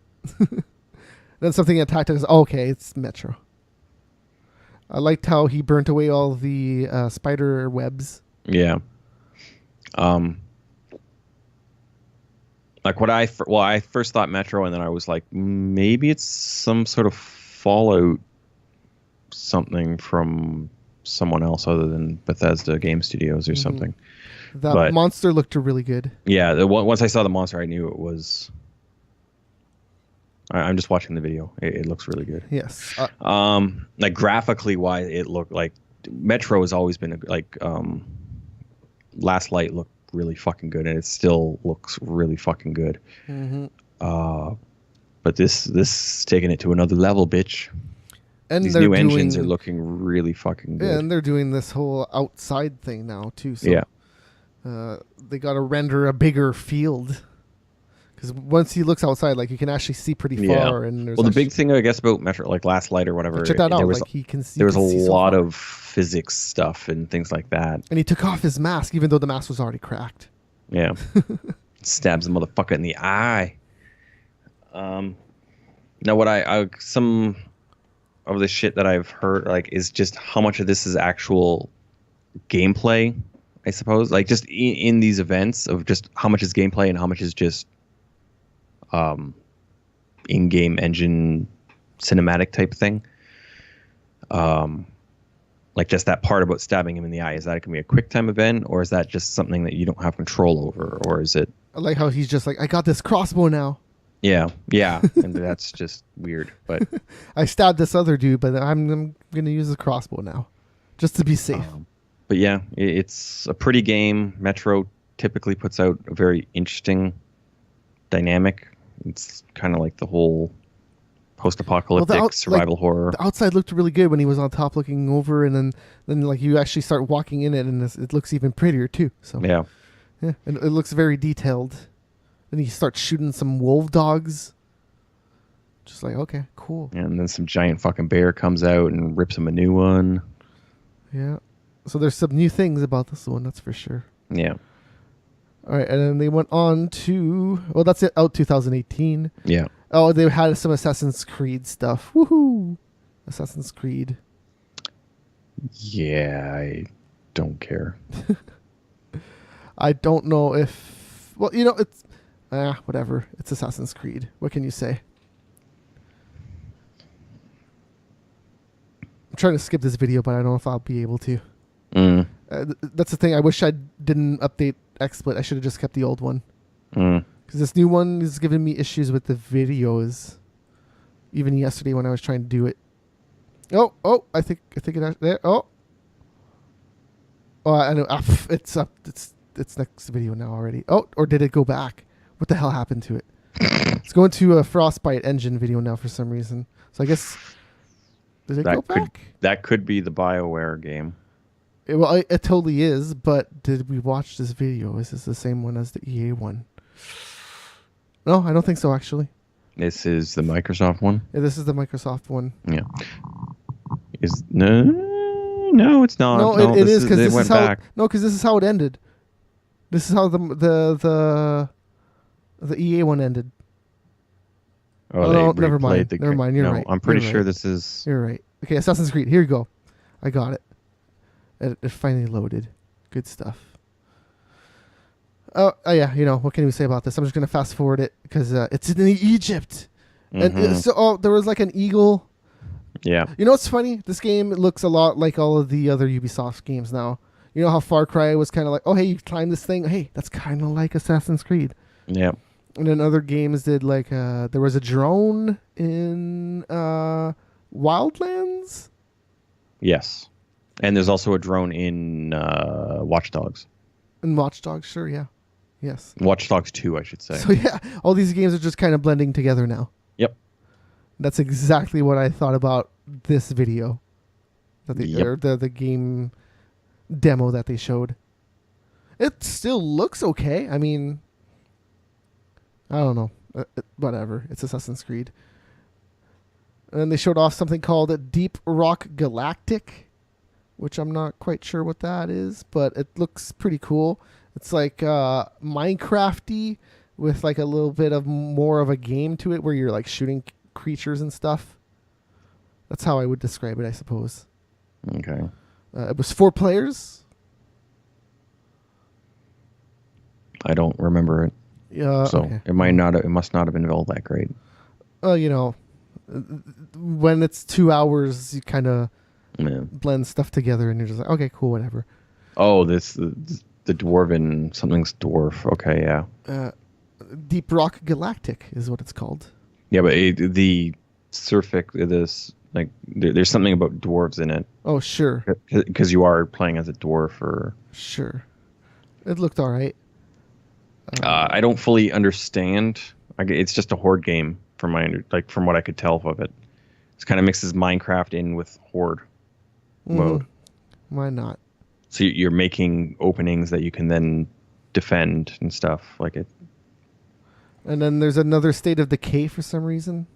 Then something attacked us. Okay, it's Metro. I liked how he burnt away all the spider webs. Yeah. Like I first thought Metro, and then I was like, maybe it's some sort of Fallout something from someone else other than Bethesda Game Studios or something. That monster looked really good. Yeah, once I saw the monster, I knew it was. I'm just watching the video. It looks really good. Yes. Like graphically wise, it looked like Metro has always been like Last Light looked really fucking good, and it still looks really fucking good. But this is taking it to another level, bitch. And these new engines are looking really fucking good. Yeah, and they're doing this whole outside thing now too. So they got to render a bigger field. Because once he looks outside, like you can actually see pretty far. And there's the big thing I guess about Metro, like Last Light or whatever, check that out. There was, like he can see. There was a lot so of physics stuff and things like that. And he took off his mask, even though the mask was already cracked. Yeah, stabs the motherfucker in the eye. Now what I some of the shit that I've heard like is just how much of this is actual gameplay. I suppose like just in these events of just how much is gameplay and how much is just in-game engine cinematic type thing. Like just that part about stabbing him in the eye, is that going to be a quick time event, or is that just something that you don't have control over, or is it? I like how he's just like, I got this crossbow now. Yeah, and that's just weird. But I stabbed this other dude, but I'm going to use the crossbow now, just to be safe. But yeah, it's a pretty game. Metro typically puts out a very interesting dynamic. It's kind of like the whole post-apocalyptic survival horror. The outside looked really good when he was on top looking over, and then like you actually start walking in it, and it looks even prettier too. So yeah, and it looks very detailed. And he starts shooting some wolf dogs. Just like, okay, cool. And then some giant fucking bear comes out and rips him a new one. Yeah. So there's some new things about this one, that's for sure. Yeah. All right, and then they went on to... Well, that's it, out 2018. Yeah. Oh, they had some Assassin's Creed stuff. Woohoo! Assassin's Creed. Yeah, I don't care. I don't know if... Well, you know, it's... whatever. It's Assassin's Creed. What can you say? I'm trying to skip this video, but I don't know if I'll be able to. That's the thing. I wish I didn't update XSplit. I should have just kept the old one. Because this new one is giving me issues with the videos. Even yesterday when I was trying to do it. Oh! I think it there. Oh, I know. It's up. It's next video now already. Oh, or did it go back? What the hell happened to it? It's going to a Frostbite engine video now for some reason. So I guess did it go back? That could be the BioWare game. It totally is, but did we watch this video? Is this the same one as the EA one? No, I don't think so, actually. This is the Microsoft one? Yeah, this is the Microsoft one. Yeah. No, it's not. No, it is, because this went is how back. No, because this is how it ended. This is how the EA one ended. Oh, no, never mind. Never mind. You're right. I'm pretty You're sure right. this is... You're right. Okay, Assassin's Creed. Here you go. I got it. It finally loaded. Good stuff. Oh, yeah. You know, what can we say about this? I'm just going to fast forward it because it's in Egypt. And so there was like an eagle. Yeah. You know what's funny? This game looks a lot like all of the other Ubisoft games now. You know how Far Cry was kind of like, oh, hey, you climb this thing. Hey, that's kind of like Assassin's Creed. Yeah. And then other games did like, there was a drone in Wildlands. Yes. And there's also a drone in Watch Dogs. In Watch Dogs, sure, yeah. Yes. Watch Dogs 2, I should say. So yeah, all these games are just kind of blending together now. Yep. That's exactly what I thought about this video. Or the game demo that they showed. It still looks okay. I mean, I don't know. Whatever. It's Assassin's Creed. And then they showed off something called Deep Rock Galactic, which I'm not quite sure what that is, but it looks pretty cool. It's like Minecrafty with like a little bit of more of a game to it where you're like shooting creatures and stuff. That's how I would describe it, I suppose. Okay. It was 4 players. I don't remember it. So okay. it must not have been all that great. You know, when it's 2 hours, you kind of Yeah. blend stuff together, and you're just like, okay, cool, whatever. Oh, the dwarven something's dwarf. Okay, yeah. Deep Rock Galactic is what it's called. Yeah, but the there's something about dwarves in it. Oh, sure. Because you are playing as a dwarf, or Sure. It looked all right. I don't fully understand. It's just a horde game from what I could tell of it. It kind of mixes Minecraft in with horde mode. Why not? So you're making openings that you can then defend and stuff like it. And then there's another State of Decay for some reason,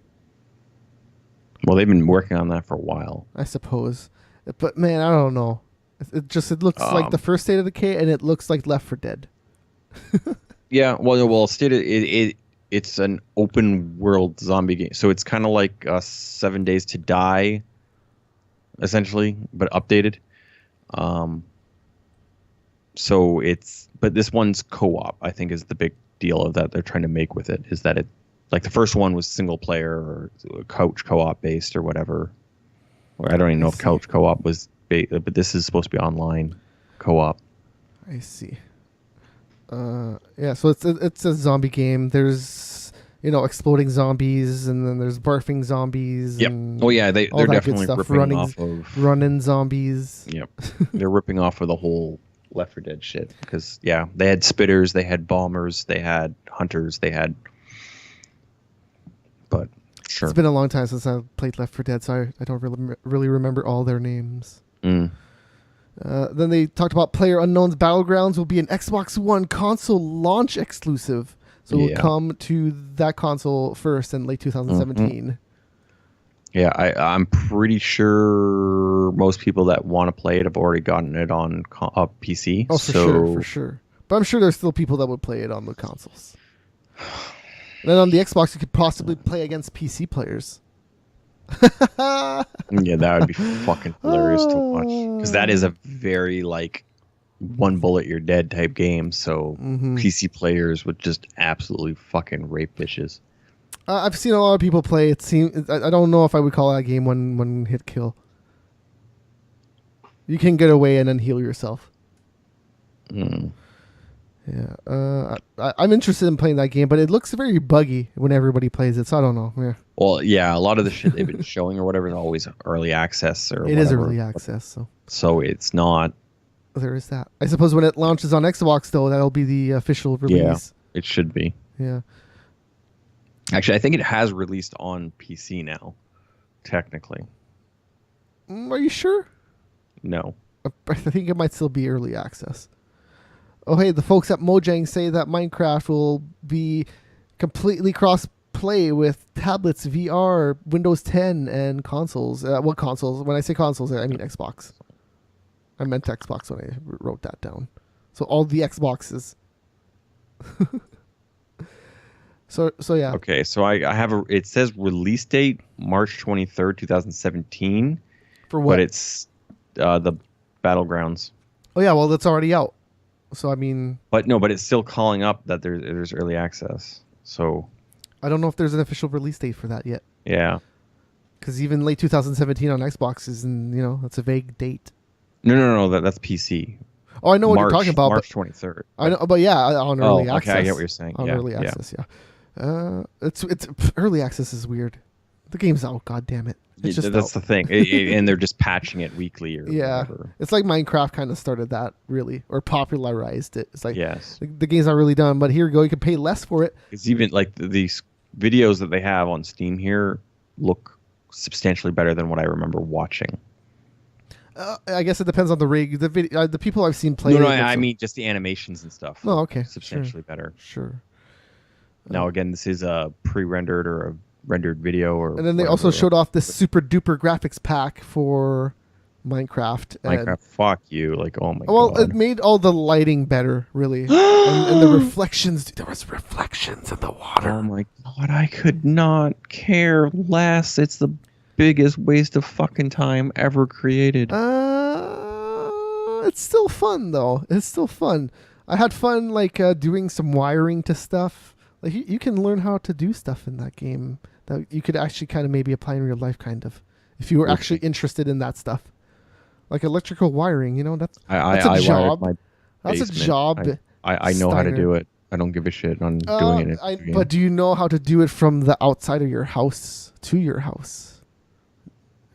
Well, they've been working on that for a while. I suppose. But man, I don't know. It looks like the first State of Decay, and it looks like Left 4 Dead. Yeah, well, it's an open world zombie game, so it's kind of like 7 Days to Die, essentially, but updated. But this one's co-op, I think, is the big deal of that they're trying to make with it. Is that it, like the first one was single player or couch co-op based or whatever. Or I don't even know if couch co-op was, but this is supposed to be online co-op. I see. Yeah, so it's a zombie game. There's exploding zombies, and then there's barfing zombies. Yep. And Oh yeah, they're definitely ripping off of running zombies. Yep. They're ripping off of the whole Left 4 Dead shit because they had spitters, they had bombers, they had hunters, but sure. It's been a long time since I played Left 4 Dead, so I don't really remember all their names. Then they talked about PlayerUnknown's Battlegrounds will be an Xbox One console launch exclusive. So it will come to that console first in late 2017. Yeah, I'm pretty sure most people that want to play it have already gotten it on PC. Oh, for sure. But I'm sure there's still people that would play it on the consoles. And then on the Xbox, you could possibly play against PC players. Yeah, that would be fucking hilarious to watch. Because that is a very, one bullet you're dead type game. So PC players would just absolutely fucking rape bitches. I've seen a lot of people play. It seems I don't know if I would call that game one hit kill. You can get away and then heal yourself. Yeah, I'm interested in playing that game, but it looks very buggy when everybody plays it. So I don't know. Yeah. Well, yeah, a lot of the shit they've been showing or whatever is always early access or. It is early access, so it's not. There is that. I suppose when it launches on Xbox, though, that'll be the official release. Yeah, it should be. Yeah. Actually, I think it has released on PC now, technically. Are you sure? No. I think it might still be early access. Oh, hey, the folks at Mojang say that Minecraft will be completely cross-play with tablets, VR, Windows 10, and consoles. What consoles? When I say consoles, I mean Xbox. I meant Xbox when I wrote that down. So all the Xboxes. So yeah. Okay, so I have it says release date March 23rd, 2017. For what? But it's the Battlegrounds. Oh yeah, well that's already out. So I mean. But it's still calling up that there's early access. So. I don't know if there's an official release date for that yet. Yeah. Because even late 2017 on Xbox is, that's a vague date. No, that's PC. Oh, I know what you're talking about. March 23rd. I know, but yeah, on early access. Okay, I get what you're saying. On early access, yeah. It's early access is weird. The game's out. God damn it! It's just that's out. the thing, and they're just patching it weekly or whatever. It's like Minecraft kind of started that really, or popularized it. It's like yes, the game's not really done, but here you go. You can pay less for it. It's even like these videos that they have on Steam here look substantially better than what I remember watching. I guess it depends on the rig. The people I've seen play. No, I mean just the animations and stuff. Oh, okay, substantially better. Sure. Now again, this is a pre-rendered or a rendered video or. And then they also showed off this super duper graphics pack for Minecraft. Minecraft, fuck you! Like, oh my god. Well, it made all the lighting better, really, and the reflections. There was reflections in the water. Oh my god! I could not care less. It's the biggest waste of fucking time ever created. It's still fun though. It's still fun. I had fun doing some wiring to stuff. Like you can learn how to do stuff in that game that you could actually kind of maybe apply in real life, kind of, if you were actually interested in that stuff. Like electrical wiring, that's a job. That's a job. I know how to do it. I don't give a shit on doing it. But do you know how to do it from the outside of your house to your house?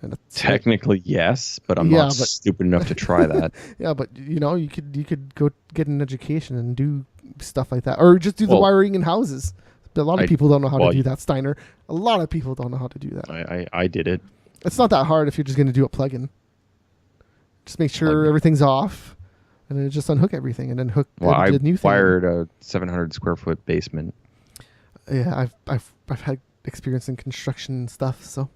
And technically, yes, but I'm not stupid enough to try that. Yeah, but you could go get an education and do stuff like that, or just do the wiring in houses. A lot of people don't know how to do that, Steiner. A lot of people don't know how to do that. I did it. It's not that hard if you're just going to do a plugin. Just make sure everything's off, and then just unhook everything, and then hook the new thing. I wired a 700 square foot basement. Yeah, I've had experience in construction and stuff, so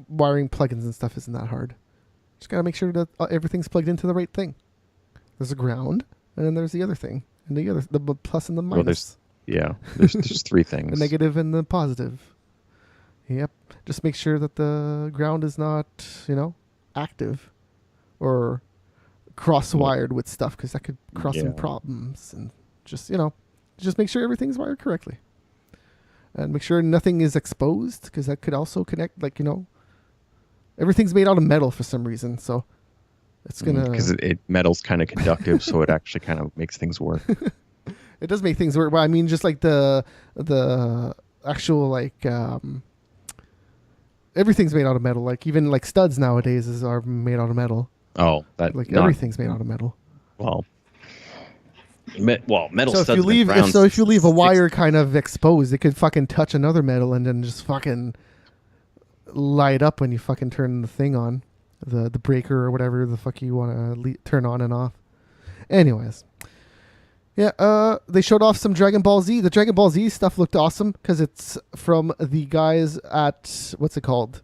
wiring plugins and stuff isn't that hard. Just gotta make sure that everything's plugged into the right thing. There's a ground, and then there's the other thing, and the plus and the minus. Well, there's three things: the negative and the positive. Yep. Just make sure that the ground is not, active or cross-wired with stuff, because that could cause some problems. And just make sure everything's wired correctly, and make sure nothing is exposed, because that could also connect. Everything's made out of metal for some reason, so it's gonna because metal's kind of conductive, so it actually kind of makes things work. It does make things work, but I mean, just like the actual everything's made out of metal. Like even studs nowadays are made out of metal. Oh, everything's made out of metal. Well, metal. So if you leave a wire kind of exposed, it could fucking touch another metal and then just fucking light up when you fucking turn the thing on, the breaker or whatever the fuck you want to turn on and off. Anyways. Yeah, they showed off some Dragon Ball Z. The Dragon Ball Z stuff looked awesome because it's from the guys at, what's it called?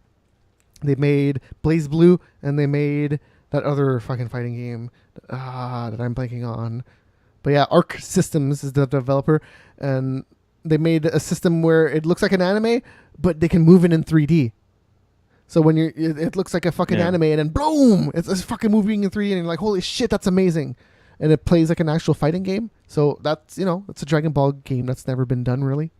They made Blaze Blue, and they made that other fucking fighting game that I'm blanking on. But yeah, Arc Systems is the developer, and they made a system where it looks like an anime, but they can move it in 3D. So when it looks like a fucking anime, and then boom, it's fucking moving in 3D, and you're like, holy shit, that's amazing. And it plays like an actual fighting game. So that's, it's a Dragon Ball game that's never been done, really.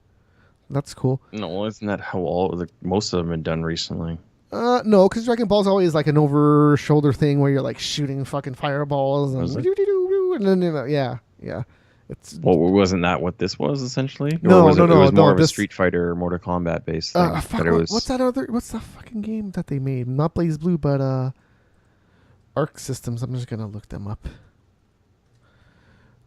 That's cool. No, isn't that how most of them have been done recently? No, because Dragon Ball's always like an over-shoulder thing where you're like shooting fucking fireballs. And then, yeah. Wasn't that what this was, essentially? No, It was more of a this Street Fighter, Mortal Kombat based thing. What's that fucking game that they made? Not Blaze Blue, but Arc Systems. I'm just going to look them up.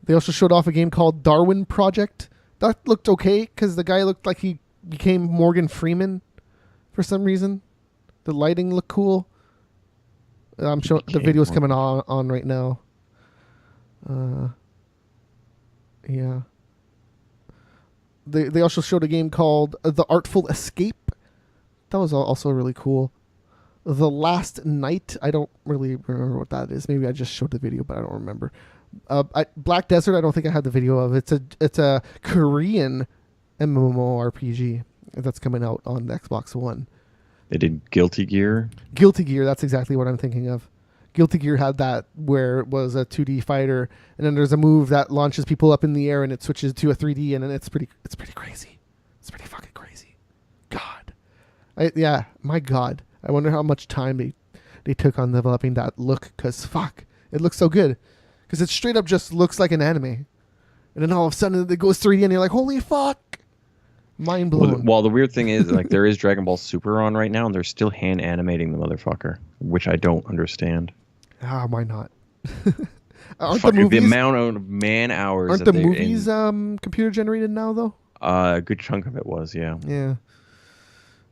They also showed off a game called Darwin Project. That looked okay because the guy looked like he became Morgan Freeman for some reason. The lighting looked cool. I'm showing the video's coming on right now. Yeah. They also showed a game called The Artful Escape. That was also really cool. The Last Night. I don't really remember what that is. Maybe I just showed the video, but I don't remember. Black Desert, I don't think I had the video of. It's a Korean MMORPG that's coming out on the Xbox One. They did Guilty Gear. Guilty Gear, that's exactly what I'm thinking of. Guilty Gear had that where it was a 2D fighter, and then there's a move that launches people up in the air, and it switches to a 3D, and then it's pretty crazy. It's pretty fucking crazy. God, my God. I wonder how much time they took on developing that look, because fuck, it looks so good. Because it straight up just looks like an anime. And then all of a sudden it goes 3D and you're like, holy fuck. Mind blown. Well, the weird thing is, there is Dragon Ball Super on right now, and they're still hand animating the motherfucker, which I don't understand. Why not? The amount of man hours. Aren't the movies computer generated now, though? A good chunk of it was, yeah. Yeah.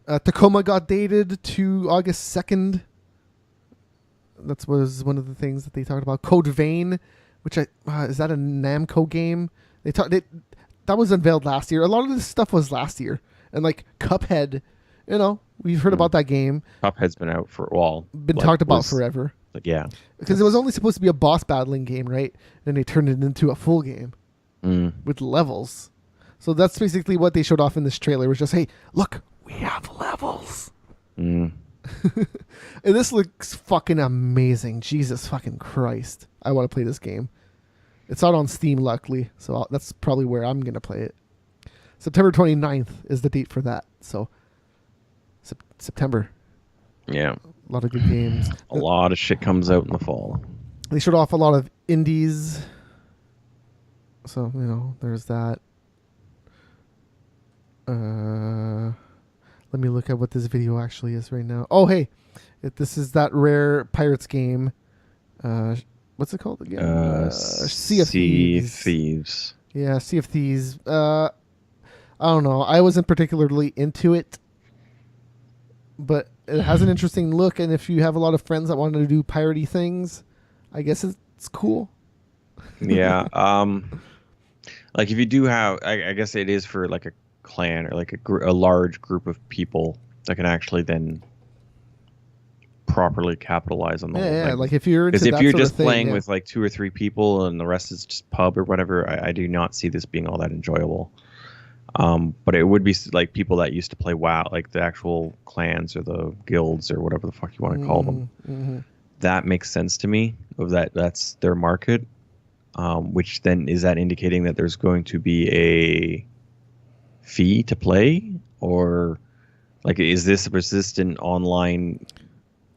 Tacoma got dated to August 2nd. That was one of the things that they talked about. Code Vein, which is that a Namco game? That was unveiled last year. A lot of this stuff was last year, And like Cuphead, we've heard about that game. Cuphead's been out for a while. Been talked about forever. Like, yeah. Because it was only supposed to be a boss battling game, right? And they turned it into a full game with levels. So that's basically what they showed off in this trailer. Was just, hey, look, we have levels. And this looks fucking amazing. Jesus fucking Christ. I want to play this game. It's out on Steam, luckily. So that's probably where I'm going to play it. September 29th is the date for that. So September. Yeah. A lot of good games. A lot of shit comes out in the fall. They showed off a lot of indies. So, there's that. Let me look at what this video actually is right now. Oh, hey. This is that rare Pirates game. What's it called again? Sea of Thieves. Yeah, Sea of Thieves. I don't know. I wasn't particularly into it. But it has an interesting look, and if you have a lot of friends that want to do piratey things, I guess it's cool. Yeah. Like if you do have, I guess it is for like a clan or like a large group of people that can actually then properly capitalize on the whole thing. Yeah, like if you're into because if that you're sort just of thing, playing with like 2 or 3 people and the rest is just pub or whatever, I do not see this being all that enjoyable. But it would be like people that used to play WoW, like the actual clans or the guilds or whatever the fuck you want to call them. Mm-hmm. That makes sense to me. That's their market. Which then is that indicating that there's going to be a fee to play, or like is this a persistent online?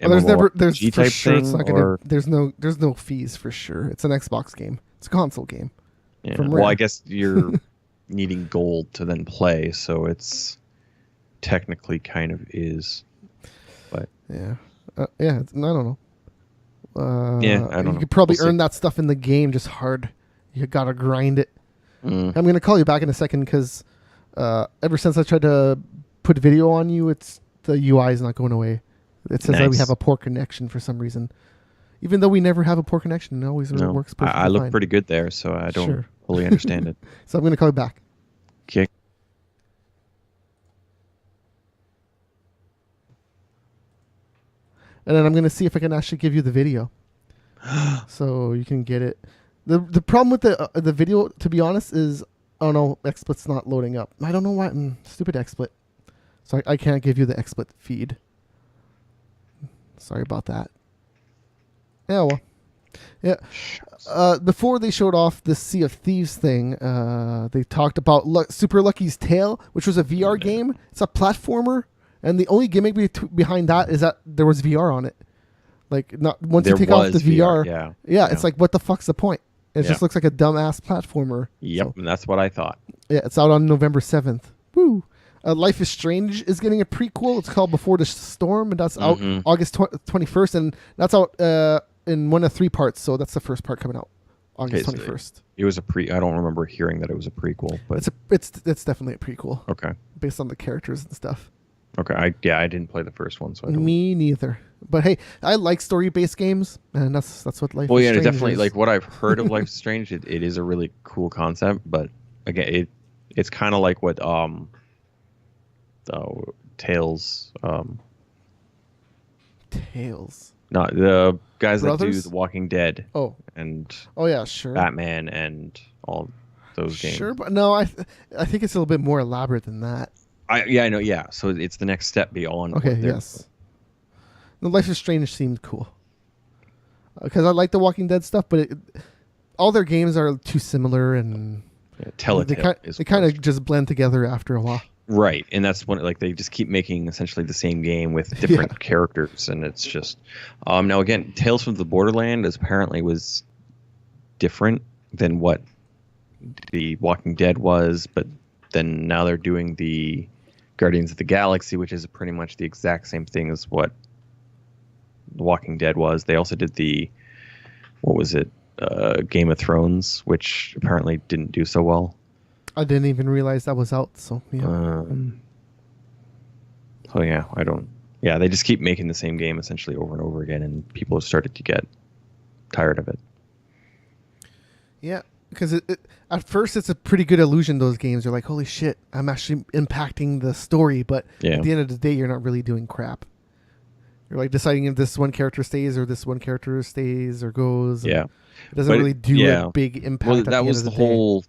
There's MMORPG for type sure thing, it's not gonna. There's no fees for sure. It's an Xbox game. It's a console game. Yeah. Well, I guess you're needing gold to then play, so it's technically kind of is. But yeah, I don't know. I don't know. You could probably earn that stuff in the game just hard. You gotta grind it. I'm gonna call you back in a second because ever since I tried to put video on you, the UI is not going away. It says that we have a poor connection for some reason. Even though we never have a poor connection, it always works perfectly I look fine. pretty good there, so I don't fully understand it. So I'm going to call you back. Okay. And then I'm going to see if I can actually give you the video, so you can get it. The problem with the video, to be honest, is XSplit's not loading up. I don't know why. Stupid XSplit. So I can't give you the XSplit feed. Sorry about that. Yeah, well. Yeah. Before they showed off the Sea of Thieves thing, they talked about Super Lucky's Tale, which was a VR game. It's a platformer, and the only gimmick behind that is that there was VR on it. Like, not once you take off the VR, it's like, what the fuck's the point? It just looks like a dumbass platformer. Yep, so, and that's what I thought. Yeah, it's out on November 7th. Woo! Life is Strange is getting a prequel. It's called Before the Storm, and that's out August 21st, and that's out in one of 3 parts. So that's the first part coming out August 21st. So it was I don't remember hearing that it was a prequel, but it's definitely a prequel. Okay. Based on the characters and stuff. Okay. I didn't play the first one, so I don't. Me neither. But hey, I like story-based games, and that's what Life is Strange definitely is. like what I've heard of Life is Strange. It is a really cool concept, but again, it's kind of like what Tales. Tales. No, the guys Brothers? that do The Walking Dead. Oh. And yeah, sure. Batman and all those games. Sure, but no, I think it's a little bit more elaborate than that. I know. Yeah, so it's the next step beyond. Okay. Yes. The Life is Strange seemed cool because I like the Walking Dead stuff, but all their games are too similar and they kind of just blend together after a while. Right, and that's when they just keep making essentially the same game with different characters, and it's just now again, Tales from the Borderland apparently was different than what the Walking Dead was, but then now they're doing the Guardians of the Galaxy, which is pretty much the exact same thing as what The Walking Dead was. They also did Game of Thrones, which apparently didn't do so well. I didn't even realize that was out. So yeah. They just keep making the same game essentially over and over again, and people have started to get tired of it. Yeah, because at first it's a pretty good illusion. Those games are like, holy shit, I'm actually impacting the story, but Yeah. at the end of the day, you're not really doing crap. You're like deciding if this one character stays or this one character stays or goes. Yeah. It doesn't But really do yeah. a big impact. Well, at the that end was of the day. whole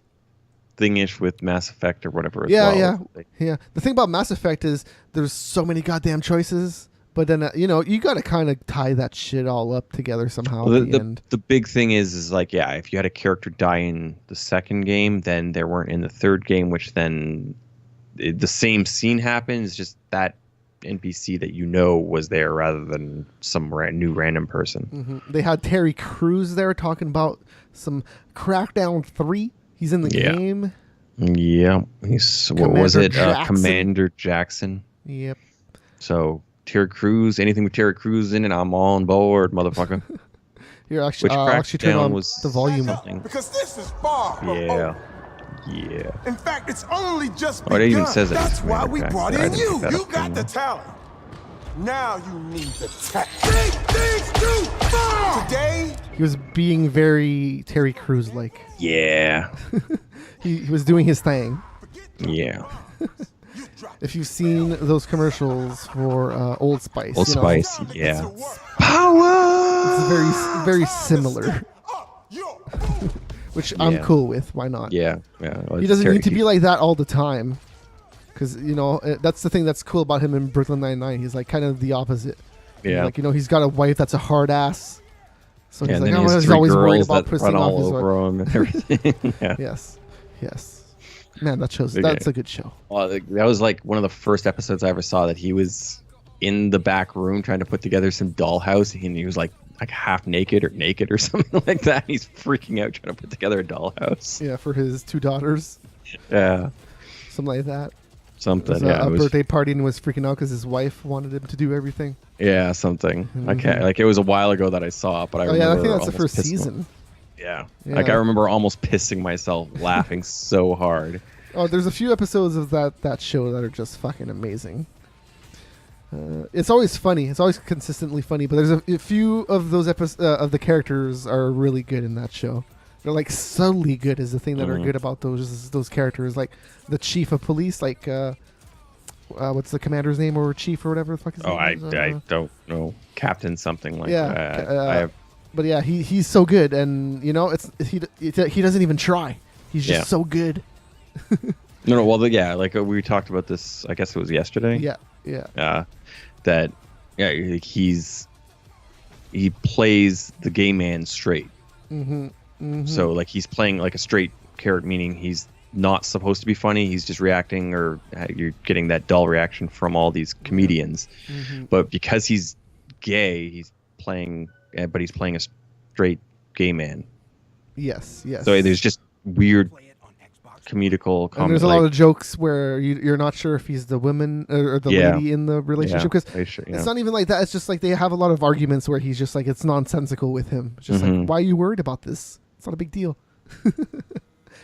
thingish with Mass Effect or whatever. As Yeah, well. yeah, Like, yeah. The thing about Mass Effect is there's so many goddamn choices, but then you got to kind of tie that shit all up together somehow well, at the end. the big thing is like, yeah, if you had a character die in the second game, then they weren't in the third game, which then the same scene happens, just that NPC that was there rather than some new random person. They had Terry Crews there talking about some Crackdown 3. He's in the Yeah. game. Yeah, what was Commander it? Jackson. Commander Jackson. Yep. So Terry Crews, anything with Terry Crews in it, I'm on board, motherfucker. Here, actually, Which I'll actually turn Crackdown on was the volume. something. Because this is far from Yeah, over. yeah. In fact, it's only just Oh, it even begun. says it. That's why we Commander brought Jackson. in I didn't you. pick that You up got the anymore. talent. Now you need the tech. Big things too far. Today, He was being very Terry Crews like. Yeah, He was doing his thing. yeah. If you've seen those commercials for Old Spice, Old you know, Spice, yeah. it's Power. very similar, up your which I'm Yeah. cool with. Why not? Yeah, yeah. Well, He it's doesn't Terry need to be Crews. like that all the time, because that's the thing that's cool about him in Brooklyn Nine-Nine. He's like kind of the opposite. Yeah. Like he's got a wife that's a hard ass, so Yeah, he's and like, then oh, he has he's three always worried girls about that pissing run off all his wife. over him and everything. Yeah. Yes. Man, that's Okay. a good show. Well, that was like one of the first episodes I ever saw that he was in the back room trying to put together some dollhouse, and he was like half naked or something like that. He's freaking out trying to put together a dollhouse. Yeah, for his 2 daughters, Yeah, something like that. something. It was Yeah, a it was- birthday party and was freaking out because his wife wanted him to do everything. yeah, something. I can't. Like, it was a while ago that I saw it, but I Oh remember. yeah, I think that's the almost first pissing- season. Yeah. Yeah. Like I remember almost pissing myself laughing so hard. Oh, there's a few episodes of that show that are just fucking amazing. It's always funny. It's always consistently funny, but there's a few of those of the characters are really good in that show. They're like subtly good is the thing that are good about those characters. Like the chief of police, like what's the commander's name or chief or whatever the fuck his Oh, name is? I don't know. Captain something like Yeah, that. uh, I have. But yeah, he's so good, and he doesn't even try. He's just Yeah. so good. No. Well, yeah. Like we talked about this. I guess it was yesterday. Yeah. That he plays the gay man straight. So like he's playing like a straight character, meaning he's not supposed to be funny. He's just reacting, or you're getting that dull reaction from all these comedians. But because he's gay, he's playing a straight gay man. Yes. So there's just weird comedical And comedy. there's a lot of jokes where you're not sure if he's the woman or the Yeah. lady in the relationship, because Yeah. it's not even like that. It's just like they have a lot of arguments where he's just like, it's nonsensical with him. It's just like, why are you worried about this? It's not a big deal.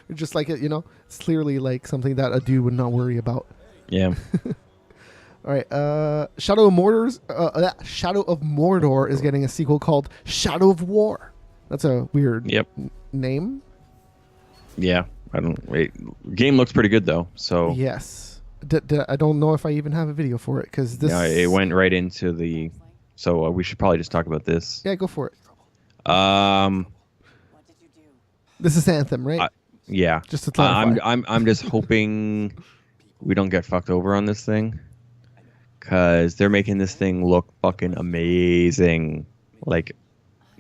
It's just like it's clearly like something that a dude would not worry about. Yeah. All right, Shadow of Mordor is getting a sequel called Shadow of War. That's a weird Yep. name. Yeah. I don't wait. Game looks pretty good though. So Yes. I don't know if I even have a video for it because this. yeah, it went right into the. So we should probably just talk about this. Yeah, go for it. This is Anthem, right? Yeah. Just to clarify. I'm just hoping we don't get fucked over on this thing, because they're making this thing look fucking amazing. Like,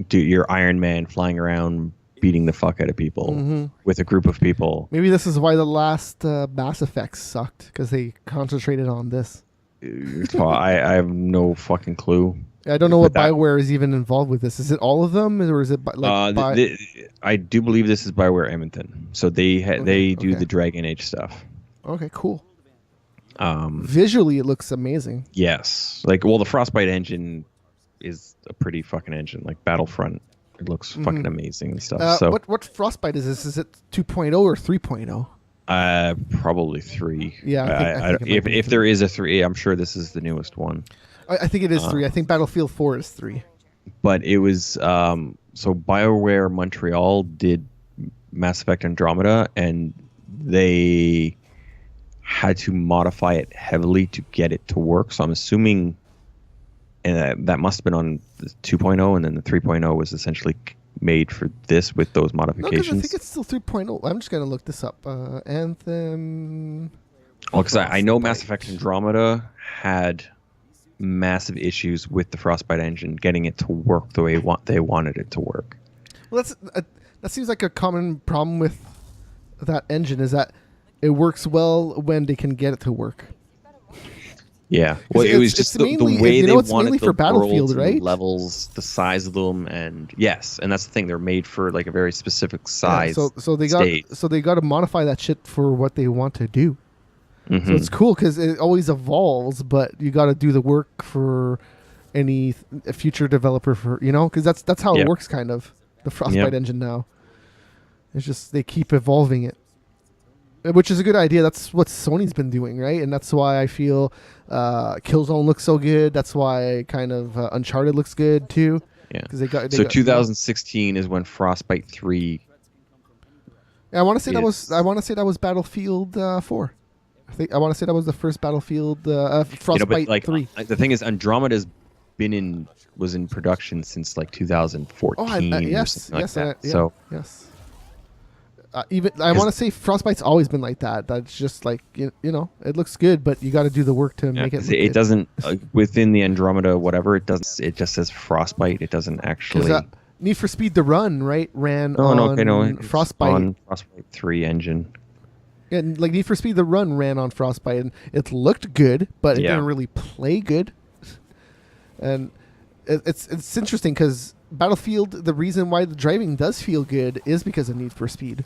dude, you're Iron Man flying around beating the fuck out of people with a group of people. Maybe this is why the last Mass Effect sucked, because they concentrated on this. So I have no fucking clue. I don't know what But that- Bioware is even involved with this. Is it all of them, or is it I do believe this is Bioware Edmonton. So they do okay. the Dragon Age stuff. Okay, cool. Visually, it looks amazing. Yes. Like, well, the Frostbite engine is a pretty fucking engine. Like Battlefront, it looks fucking amazing and stuff. So what Frostbite is this? Is it 2.0 or 3.0? probably 3. Yeah, I think it might be if there is a 3, I'm sure this is the newest one. I think it is 3. I think Battlefield 4 is 3. But it was so BioWare Montreal did Mass Effect Andromeda, and they had to modify it heavily to get it to work. So I'm assuming, and that must have been on the 2.0, and then the 3.0 was essentially made for this with those No, because modifications. I think it's still 3.0. I'm just gonna look this up. Anthem. Well, because I know Mass Effect Andromeda had massive issues with the Frostbite engine getting it to work the way they wanted it to work. Well, that seems like a common problem with that engine, is that it works well when they can get it to work. Yeah, well, it was just the way they wanted the for Battlefield, worlds and right? the levels, the size of them, and yes, and that's the thing. They're made for like a very specific size. Yeah, so they got to modify that shit for what they want to do. Mm-hmm. So it's cool because it always evolves, but you got to do the work for any future developer for because that's how it works, kind of. The Frostbite engine now. It's just they keep evolving it, which is a good idea. That's what Sony's been doing, right? And that's why I feel Killzone looks so good. That's why kind of Uncharted looks good too. Yeah, because they got 2016 is when Frostbite 3. Yeah, I want to say that was Battlefield 4. I want to say that was the first Battlefield Frostbite 3. The thing is, Andromeda's was in production since like 2014 or something like that. Yes. Even I want to say Frostbite's always been like that. That's just like it looks good, but you got to do the work to make it. It doesn't within the Andromeda whatever it does. It just says Frostbite. It doesn't actually. Need for Speed the Run ran on Frostbite. On Frostbite 3 engine. Yeah, like Need for Speed the Run ran on Frostbite, and it looked good, but it didn't really play good. And it's interesting because Battlefield, the reason why the driving does feel good is because of Need for Speed.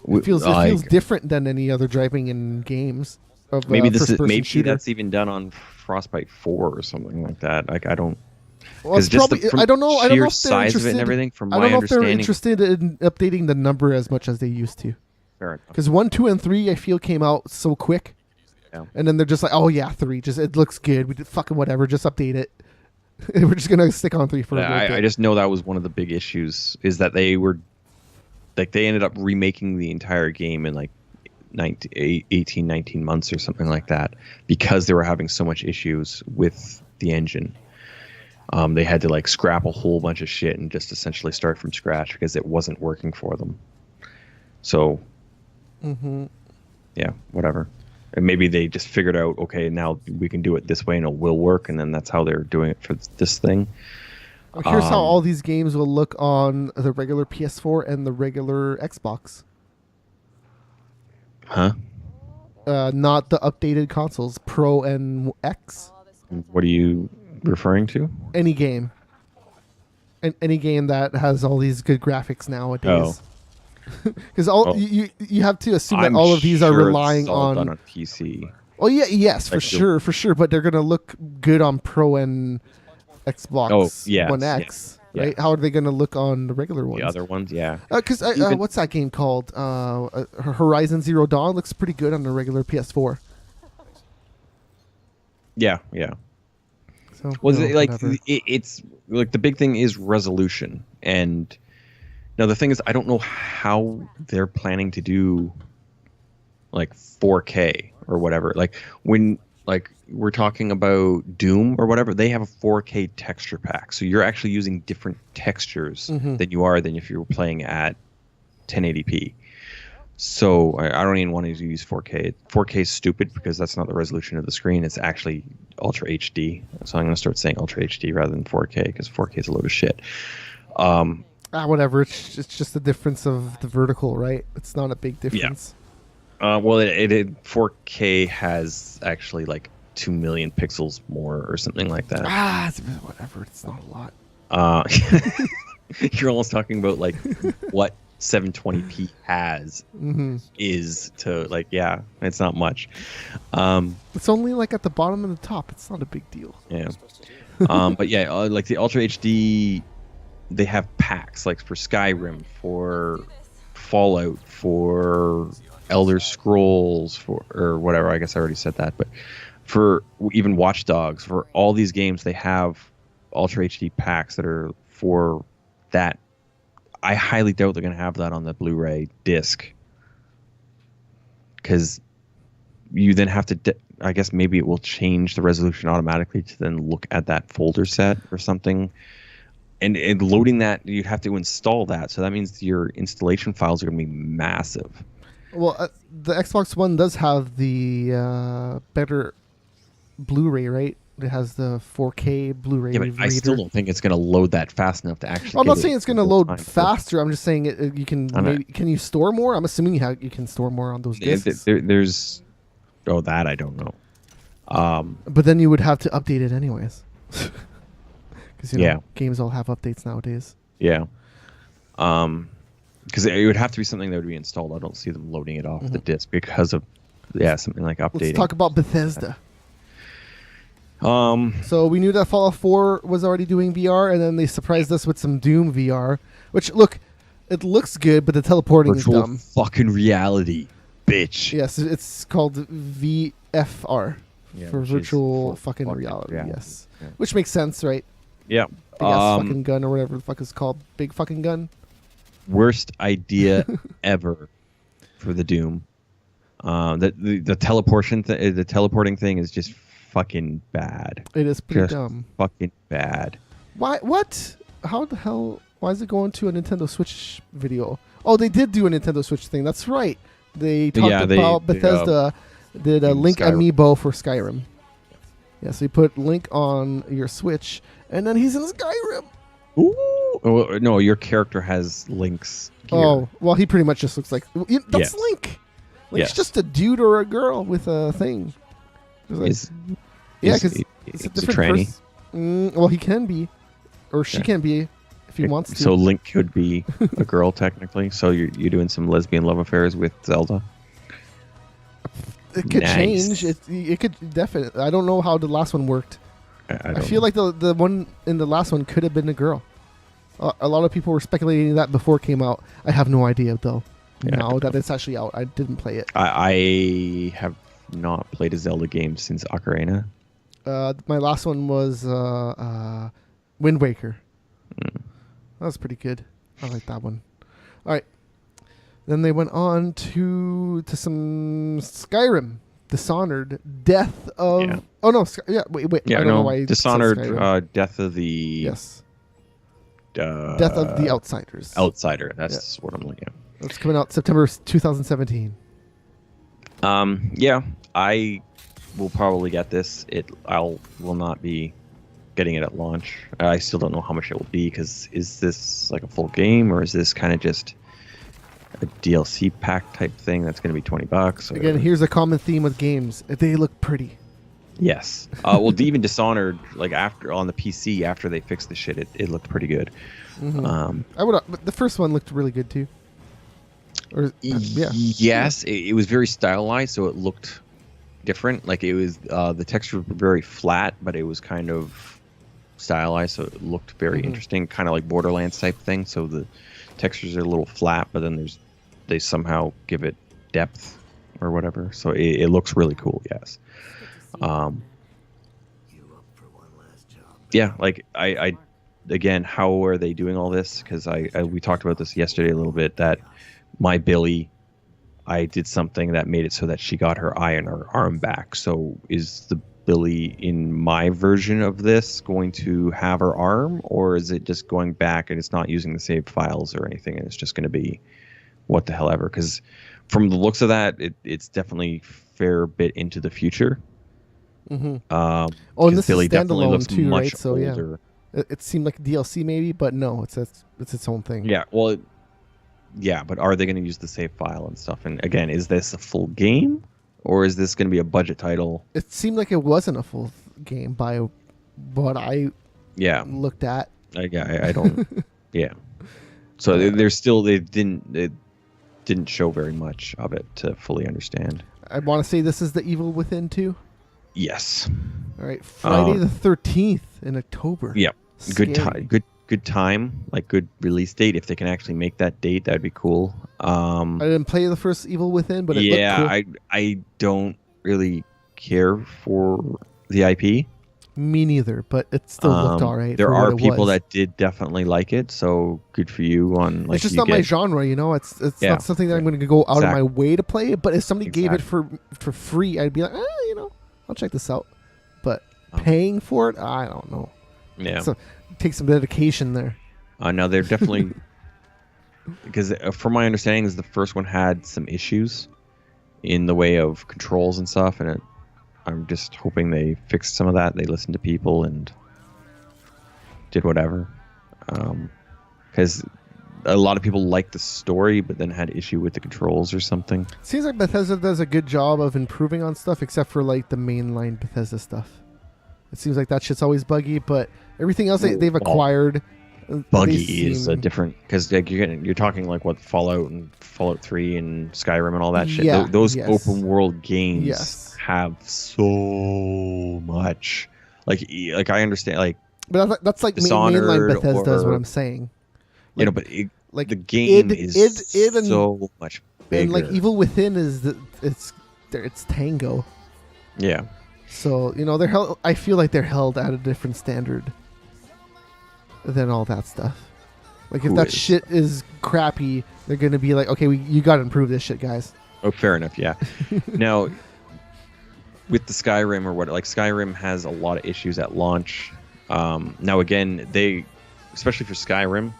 It feels different than any other driving in games. Maybe that's even done on Frostbite 4 or something like that. Like I don't. Well, it's probably, I don't know. I don't know if they're size interested. Of it and everything. From I my don't know if they're understanding, interested in updating the number as much as they used to. Fair enough. Because 1, 2, and 3, I feel came out so quick, and then they're just like, "Oh yeah, 3, just it looks good. We did fucking whatever. Just update it. We're just gonna stick on 3 for a little bit." I just know that was one of the big issues is that they ended up remaking the entire game in like 18, 19 months or something like that because they were having so much issues with the engine. They had to like scrap a whole bunch of shit and just essentially start from scratch because it wasn't working for them. So, yeah, whatever. And maybe they just figured out, okay, now we can do it this way and it will work, and then that's how they're doing it for this thing. Well, here's how all these games will look on the regular PS4 and the regular Xbox. Huh? Not the updated consoles, Pro and X. What are you referring to? Any game. Any game that has all these good graphics nowadays. Because you have to assume that all of these are relying it's all on done on PC. Oh yeah, yes, for sure. But they're gonna look good on Pro and Xbox One X, right? How are they gonna look on the regular ones? The other ones, yeah. Because what's that game called? Horizon Zero Dawn looks pretty good on the regular PS4. Yeah. So, it's like the big thing is resolution, and now the thing is I don't know how they're planning to do like 4K or whatever. Like when we're talking about Doom or whatever, they have a 4K texture pack, so you're actually using different textures than if you were playing at 1080p. So I don't even want to use 4K. 4K is stupid because that's not the resolution of the screen. It's actually Ultra HD. So I'm going to start saying Ultra HD rather than 4K because 4K is a load of shit. Whatever. It's just the difference of the vertical, right? It's not a big difference. Yeah. Well, it 4K has actually like 2 million pixels more or something like that. Whatever. It's not a lot. You're almost talking about like what 720p has is to like, it's not much. It's only like at the bottom and the top. It's not a big deal. Yeah. But like the Ultra HD, they have packs like for Skyrim, for Fallout, for Elder Scrolls, or whatever. I guess I already said that, but for even Watch Dogs, for all these games, they have Ultra HD packs that are for that I highly doubt they're going to have that on the Blu-ray disc, because you then have to. I guess maybe it will change the resolution automatically to then look at that folder set or something. And loading that, you'd have to install that. So that means your installation files are going to be massive. Well, the Xbox One does have the better Blu-ray, right? It has the 4K Blu-ray Yeah, but reader. I still don't think it's going to load that fast enough to actually. I'm not saying it's going to load time. faster. I'm just saying you can. Can you store more? I'm assuming you can store more on those discs. There's. Oh, that I don't know. But then you would have to update it anyways. Because games all have updates nowadays. Yeah. Because it would have to be something that would be installed. I don't see them loading it off the disc because of something like updating. Let's talk about Bethesda. So we knew that Fallout 4 was already doing VR, and then they surprised us with some Doom VR, which it looks good, but the teleporting virtual is dumb. Fucking reality, bitch. Yes, it's called VFR for virtual fucking reality. Yes, which makes sense, right? Yeah. Big ass fucking gun or whatever the fuck is called. Big fucking gun. Worst idea ever for the Doom. The teleporting thing is just fucking bad. It is pretty just dumb. Fucking bad. Why? What? How the hell? Why is it going to a Nintendo Switch video? Oh, they did do a Nintendo Switch thing. That's right. They talked about Bethesda did a Link Skyrim. amiibo for Skyrim. Yeah, so you put Link on your Switch, and then he's in Skyrim. Ooh. Oh, no, your character has Link's gear. Oh, well, he pretty much just looks like... That's Yes. Link. Link's Yes. just a dude or a girl with a thing. Like, because it's a different tranny. well, he can be. Or she can be, if he wants to. So Link could be a girl, technically. So you're doing some lesbian love affairs with Zelda? It could Nice. change. It could definitely. I don't know how the last one worked. I feel like the one in the last one could have been a girl. A lot of people were speculating that before it came out. I have no idea though. Now that it's actually out, I didn't play it. I have not played a Zelda game since Ocarina. My last one was Wind Waker. That was pretty good. I like that one. All right. Then they went on to some Skyrim, Dishonored, Death of. Yeah. Oh no! Wait. Yeah, I don't know why Dishonored, Skyrim. Death of the. Yes. Death of the Outsiders. Outsider. That's what I'm looking at. It's coming out September 2017. Yeah, I will probably get this. Will not be getting it at launch. I still don't know how much it will be, because is this like a full game, or is this kind of just a DLC pack type thing that's going to be $20? Again, here's a common theme with games: they look pretty. Yes. Well, even Dishonored, like after on the PC, after they fixed the shit, it looked pretty good. But the first one looked really good too. Yes, it was very stylized, so it looked different. Like it was the texture was very flat, but it was kind of stylized, so it looked very interesting, kind of like Borderlands type thing. So the textures are a little flat, but then they somehow give it depth or whatever. So it looks really cool. Yes. Yeah, like I again, how are they doing all this? Because we talked about this yesterday a little bit, that my Billy, I did something that made it so that she got her eye and her arm back. So is the Billy in my version of this going to have her arm, or is it just going back and it's not using the saved files or anything, and it's just going to be what the hell ever? Because from the looks of that, it's definitely a fair bit into the future. And this Billy is definitely standalone looks too, much right? So older. it seemed like DLC maybe, but no, it's its own thing. Yeah, well, yeah, but are they going to use the save file and stuff? And again, is this a full game, or is this going to be a budget title? It seemed like it wasn't a full game by what I looked at. I don't. Yeah. So they didn't show very much of it to fully understand. I want to say this is the Evil Within 2. Yes. All right, Friday the 13th in October. Yep. Scary. Good time, like good release date. If they can actually make that date, that'd be cool. I didn't play the first Evil Within, but it looked cool. I don't really care for the IP. Me neither, but it still looked all right. There for are what it people was. that did definitely like it, so good for you. On like, It's just you not my get- genre, you know. It's Yeah. not something that I'm going to go out of my Exactly. way to play. But if somebody gave it Exactly. for free, I'd be like, you know, I'll check this out. But Oh. paying for it, I don't know. Yeah. So take some dedication there. No, they're definitely because from my understanding, is the first one had some issues in the way of controls and stuff, and I'm just hoping they fixed some of that. They listened to people and did whatever. Because a lot of people liked the story, but then had issue with the controls or something. Seems like Bethesda does a good job of improving on stuff, except for like the mainline Bethesda stuff. It seems like that shit's always buggy, but everything else they've acquired. Buggy is a different, because like you're talking like what Fallout and Fallout 3 and Skyrim and all that shit. Yeah, Those yes. open world games Yes. have so much. Like I understand, like But that's like Dishonored mainline Bethesda is what or- I'm saying. you know, Like- but like the game is id and- so much bigger. And like Evil Within is it's Tango. Yeah, So, you know, they're held, I feel like they're held at a different standard than all that stuff. Like, if Who that is? shit is crappy, they're going to be like, okay, you got to improve this shit, guys. oh, fair enough. Yeah. Now, with the Skyrim or what, like Skyrim has a lot of issues at launch. Now, again, they, especially for Skyrim,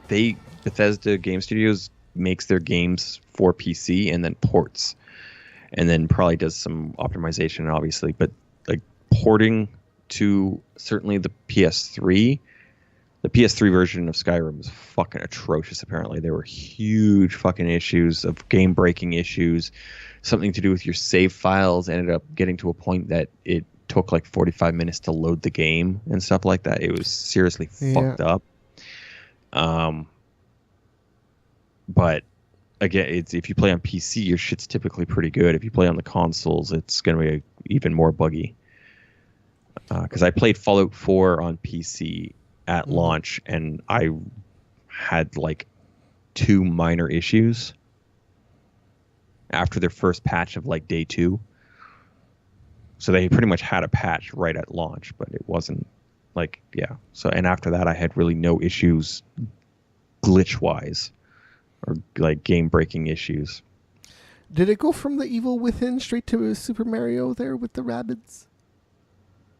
Bethesda Game Studios makes their games for PC and then ports, and then probably does some optimization, obviously. But like porting to certainly the PS3 version of Skyrim was fucking atrocious. Apparently, there were huge fucking issues of game-breaking issues. Something to do with your save files ended up getting to a point that it took like 45 minutes to load the game and stuff like that. It was seriously fucked up. But again, if you play on PC, your shit's typically pretty good. If you play on the consoles, it's going to be even more buggy. Because I played Fallout 4 on PC at launch, and I had like 2 minor issues after their first patch of like day 2. So they pretty much had a patch right at launch, but it wasn't like, yeah. So, and after that, I had really no issues glitch-wise or like game-breaking issues. Did it go from the Evil Within straight to Super Mario there with the rabbits?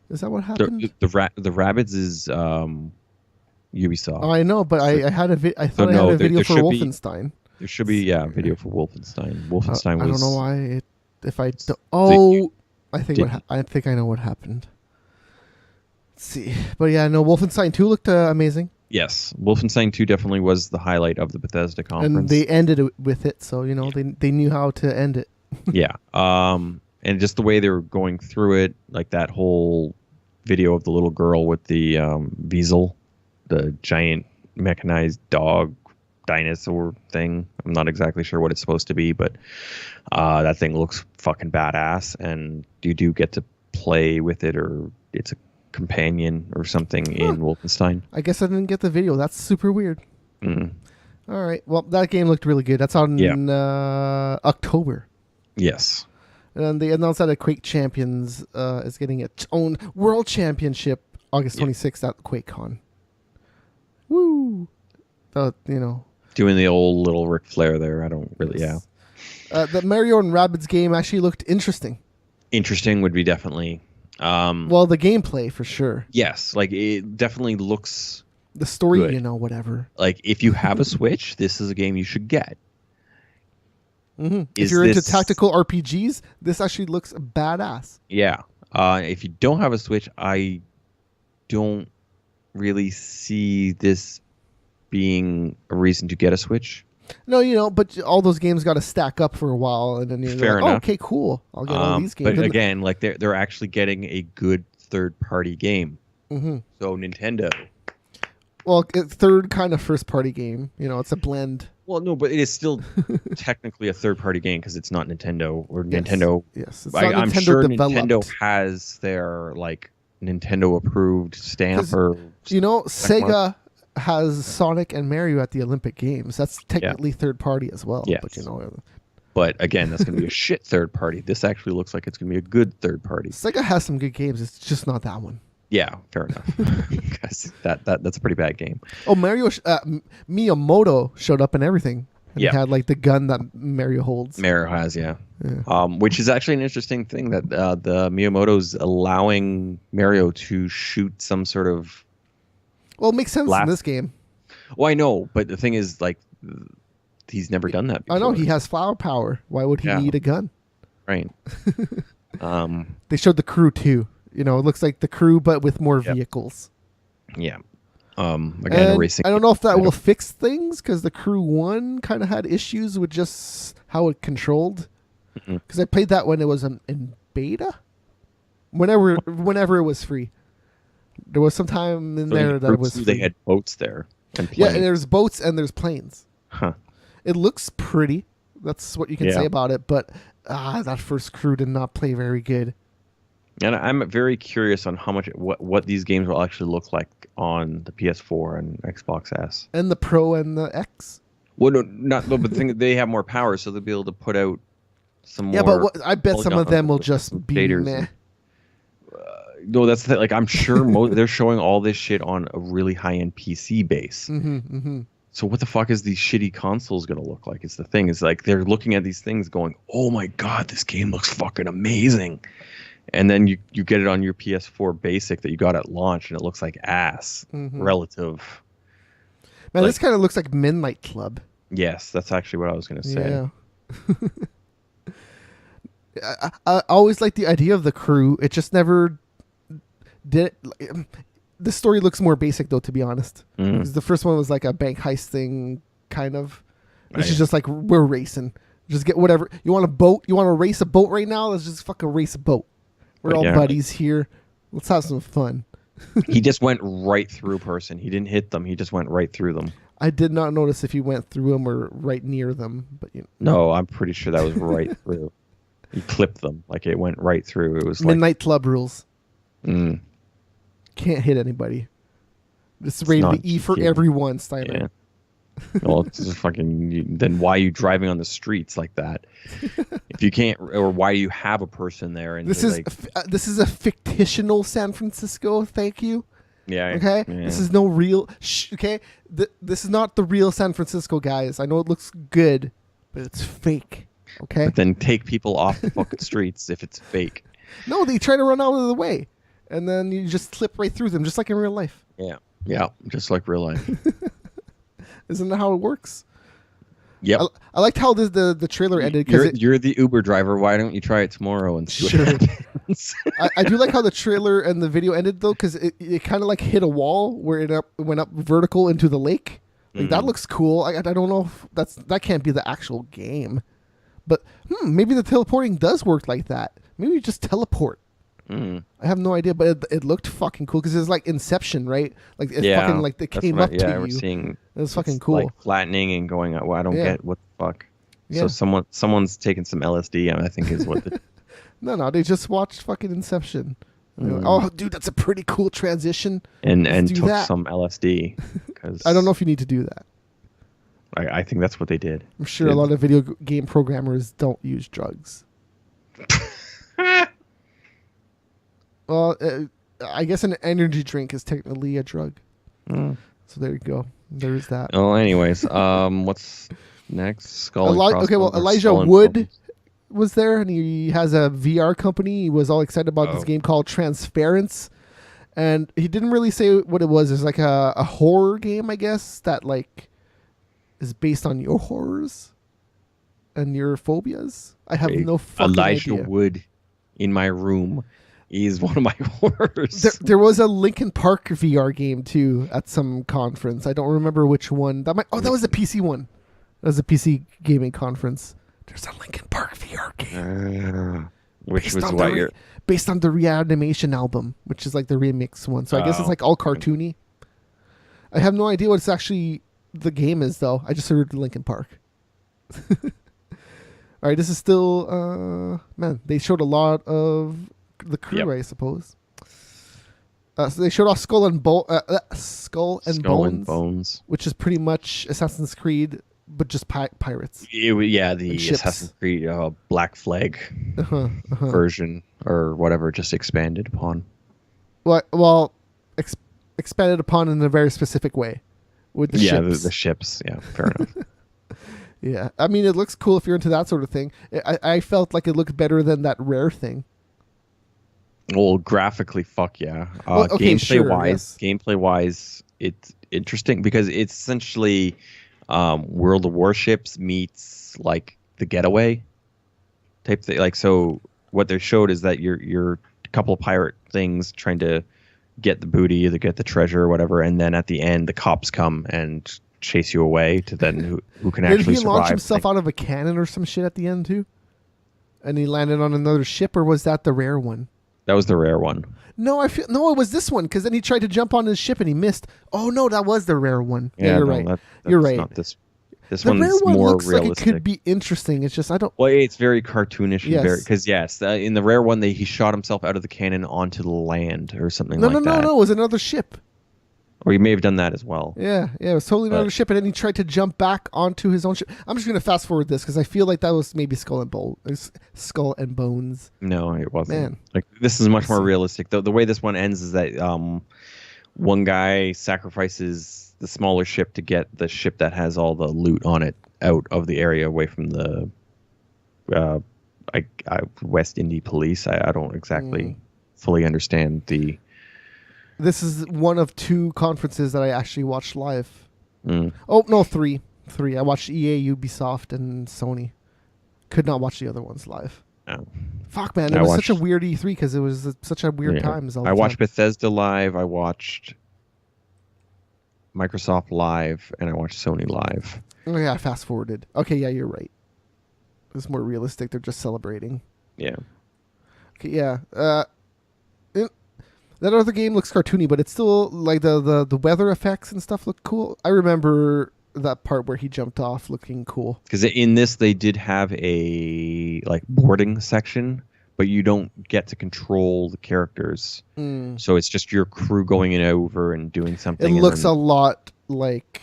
Is that what happened? The Rabbids is Ubisoft. Oh, I know, but I had I thought I had a video for Wolfenstein. There should be a video for Wolfenstein. Wolfenstein I was. don't know why. I think I know what happened. Let's see, but yeah, no, Wolfenstein 2 looked amazing, Yes, Wolfenstein 2 definitely was the highlight of the Bethesda conference. and they ended it with it. So you know they knew how to end it. Yeah. And just the way they were going through it, like that whole video of the little girl with the Weasel, the giant mechanized dog dinosaur thing. I'm not exactly sure what it's supposed to be, but that thing looks fucking badass, and you do get to play with it, or it's a companion or something in Wolfenstein. I guess I didn't get the video. That's super weird. Mm. All right, well that game looked really good. That's on October. Yes. And they announced that Quake Champions is getting its own World Championship August 26th at QuakeCon. Woo! Doing the old little Ric Flair there. I don't really, The Mario and Rabbids game actually looked interesting. Interesting would be definitely. Well, the gameplay for sure. Yes, like it definitely looks The story, good. Whatever. like if you have a Switch, this is a game you should get. Mm-hmm. If Is you're into this- tactical RPGs, this actually looks badass. Yeah. If you don't have a Switch, I don't really see this being a reason to get a Switch. No, but all those games got to stack up for a while, and then you're Fair like, enough. okay, cool. I'll get all these games. But again, like they're actually getting a good third-party game. Mm-hmm. So Nintendo. Well, third kind of first-party game. It's a blend. Well, no, but it is still technically a third-party game because it's not Nintendo or Yes. Nintendo. Yes, it's not I'm Nintendo sure developed. Nintendo has their like Nintendo-approved stamp or. Sega has Sonic and Mario at the Olympic Games. That's technically third party as well. Yes. But But again, that's going to be a shit third party. This actually looks like it's going to be a good third party. Sega has some good games. It's just not that one. Yeah, fair enough. Because that's a pretty bad game. Oh, Miyamoto showed up and everything. And Yeah. he had like the gun that Mario holds. Mario has, yeah. Which is actually an interesting thing that the Miyamoto's allowing Mario to shoot some sort of. Well, it makes sense in this game. Well, I know, but the thing is, like, he's never done that before. I know, he has flower power. Why would he need a gun? Right. They showed the crew too. You know, it looks like the crew, but with more vehicles. Yeah. Again, racing. I don't know if that will fix things, because the Crew 1 kind of had issues with just how it controlled. Because I played that when it was in beta. Whenever it was free. There was some time in there that it was free. They had boats there. And yeah, and there's boats and there's planes. Huh. It looks pretty. That's what you can say about it. But that first Crew did not play very good. And I'm very curious on how much what these games will actually look like on the PS4 and Xbox S. And the Pro and the X. Well, but the thing they have more power, so they'll be able to put out some more. Yeah, but I bet some of them will just be meh. No, that's the thing. Like, I'm sure they're showing all this shit on a really high-end PC base. So what the fuck is these shitty consoles going to look like? It's the thing. It's like they're looking at these things going, oh my God, this game looks fucking amazing. And then you get it on your PS4 basic that you got at launch, and it looks like ass relative. Man, this kind of looks like Midnight Club. Yes, that's actually what I was going to say. Yeah. I always liked the idea of the Crew. It just never did. The story looks more basic, though, to be honest. Because the first one was like a bank heist thing, kind of. This is just like, we're racing. Just get whatever. You want a boat? You want to race a boat right now? Let's just fucking race a boat. We're all buddies here. Let's have some fun. He just went right through a person. He didn't hit them. He just went right through them. I did not notice if he went through them or right near them. But No, I'm pretty sure that was right through. He clipped them. Like, it went right through. It was Midnight Club rules. Mm. Can't hit anybody. This is rated E for everyone, Steiner. Yeah. Well, it's just fucking. Then why are you driving on the streets like that? If you can't, or why do you have a person there? And this is a fictional San Francisco. Thank you. Yeah. Okay. Yeah. This is no real. Okay. This is not the real San Francisco, guys. I know it looks good, but it's fake. Okay. But then take people off the fucking streets if it's fake. No, they try to run out of the way, and then you just slip right through them, just like in real life. Yeah. Yeah. Just like real life. Isn't that how it works? Yeah. I liked how the trailer ended. Because you're the Uber driver. Why don't you try it tomorrow and see what happens? I do like how the trailer and the video ended, though, because it kind of like hit a wall where it went up vertical into the lake. Like, that looks cool. I don't know if that can't be the actual game. But maybe the teleporting does work like that. Maybe you just teleport. I have no idea, but it looked fucking cool because it's like Inception, right? Like it fucking like they came up to you. We're seeing it was fucking cool. Like flattening and going up. Well, I don't get what the fuck. Yeah. So someone's taking some LSD. I think is what. No, they just watched fucking Inception. Like, oh, dude, that's a pretty cool transition. And took some LSD. Cause I don't know if you need to do that. I think that's what they did. I'm sure a lot of video game programmers don't use drugs. Well, I guess an energy drink is technically a drug. So there you go. There's that. Oh, anyways, what's next? Elijah Wood was there, and he has a VR company. He was all excited about this game called Transference, and he didn't really say what it was. It's like a horror game, I guess, that like is based on your horrors and your phobias. I have no fucking Elijah idea. Wood in my room. He's one of my horrors. There was a Linkin Park VR game too at some conference. I don't remember which one. That was a PC one. That was a PC gaming conference. There's a Linkin Park VR game. Which was what you're based on the Reanimation album, which is like the remix one. So I guess it's like all cartoony. I have no idea what it's actually the game is though. I just heard Linkin Park. All right, this is still man. They showed a lot of the Crew, I suppose. So they showed off Skull and Bones, Bones, which is pretty much Assassin's Creed but just pirates. Yeah, the And ships. Assassin's Creed Black Flag Uh-huh, version or whatever, just expanded upon. Well, expanded upon in a very specific way with the ships. The ships. Yeah, fair enough. Yeah, I mean, it looks cool if you're into that sort of thing. I felt like it looked better than that Rare thing. Well, graphically, fuck yeah. Well, okay, Gameplay wise, it's interesting because it's essentially World of Warships meets like the Getaway type thing. Like, so what they showed is that you're a couple of pirate things trying to get the booty, to get the treasure or whatever, and then at the end the cops come and chase you away to then who can actually survive. Did he launch himself out of a cannon or some shit at the end too? And he landed on another ship, or was that the Rare one? That was the Rare one. No, it was this one, because then he tried to jump on his ship and he missed. Oh no, that was the Rare one. Yeah, you're right. That's you're right. Not this. This the one's Rare one more looks realistic. like it could be interesting. It's just I don't. Well, it's very cartoonish and Yes. very because in the Rare one he shot himself out of the cannon onto the land or something No, like that. no, it was another ship. Or he may have done that as well. Yeah, it was totally another ship, and then he tried to jump back onto his own ship. I'm just gonna fast forward this because I feel like that was maybe Skull and Bones. No, it wasn't. Man. Like this is much more realistic. The way this one ends is that one guy sacrifices the smaller ship to get the ship that has all the loot on it out of the area, away from the West Indy police. I don't exactly fully understand the. This is one of 2 conferences that I actually watched live. Mm. Oh, no, 3. I watched EA, Ubisoft, and Sony. Could not watch the other ones live. No. Fuck, man. It was such a weird E3 because it was such a weird time. I watched Bethesda live. I watched Microsoft live. And I watched Sony live. Oh, yeah, I fast forwarded. Okay, yeah, you're right. It's more realistic. They're just celebrating. Yeah. Okay, yeah. That other game looks cartoony, but it's still like the weather effects and stuff look cool. I remember that part where he jumped off looking cool. Because in this they did have a like boarding section, but you don't get to control the characters. So it's just your crew going in over and doing something. It looks a lot like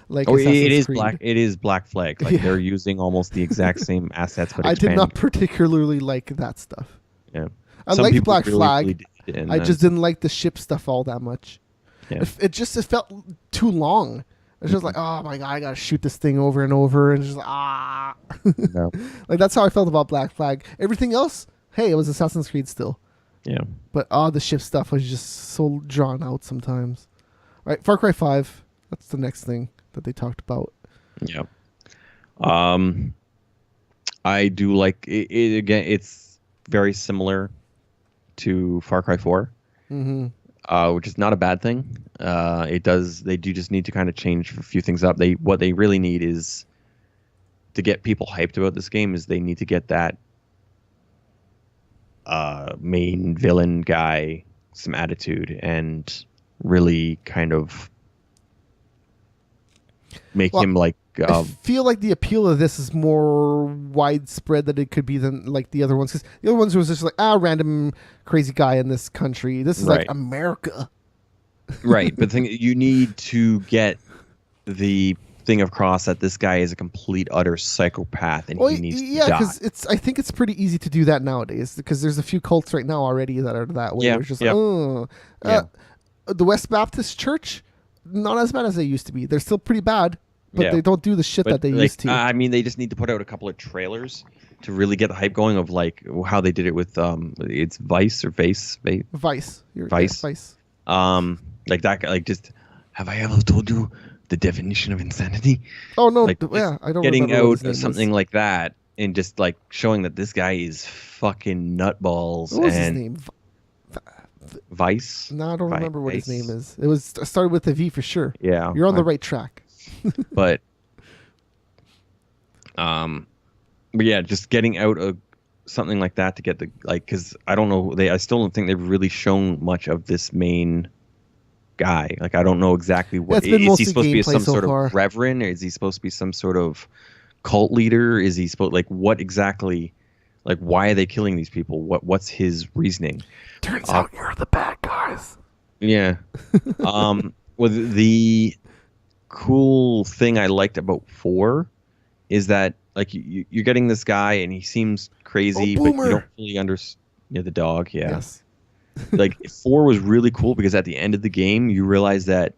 like it Assassin's is Creed. It is Black Flag. Like they're using almost the exact same assets, but I did expanded. not particularly like that stuff. Yeah. I Some liked people Black really, Flag. really did, and I just didn't like the ship stuff all that much. Yeah. It felt too long. It's just like, oh my god, I gotta shoot this thing over and over, and just No. like that's how I felt about Black Flag. Everything else, hey, it was Assassin's Creed still, Yeah. but the ship stuff was just so drawn out sometimes. All right, Far Cry 5. That's the next thing that they talked about. Yeah. I do like it again. It's very similar to Far Cry 4, which is not a bad thing. They do just need to kind of change a few things up. What they really need is to get people hyped about this game is they need to get that main villain guy some attitude and really kind of make him like. I feel like the appeal of this is more widespread than it could be than like the other ones. Because the other ones was just like, random crazy guy in this country. This is like America. Right. But the thing, you need to get the thing across that this guy is a complete, utter psychopath and he needs to die. Yeah, because I think it's pretty easy to do that nowadays because there's a few cults right now already that are that way. Yeah. It's just the West Baptist Church, not as bad as they used to be. They're still pretty bad. But they don't do the shit that they used to. I mean, they just need to put out a couple of trailers to really get the hype going of like how they did it with it's Vice or Vice. Vice. Vice. Like that. Like just have I ever told you the definition of insanity? Oh no, like, I don't. Getting out something like that and just like showing that this guy is fucking nutballs. What was his name? Vice. No, I don't remember what his name is. It started with a V for sure. Yeah, you're on the right track. but yeah, just getting out of something like that to get the because I don't know I still don't think they've really shown much of this main guy. Like I don't know exactly what is he supposed to be some sort of reverend, or is he supposed to be some sort of cult leader? Is he supposed what exactly? Like why are they killing these people? What's his reasoning? Turns out you're the bad guys. Yeah. With the cool thing I liked about 4 is that like you're getting this guy and he seems crazy, but you don't fully understand. Yeah, the dog. Yeah. Yes. Like 4 was really cool because at the end of the game you realize that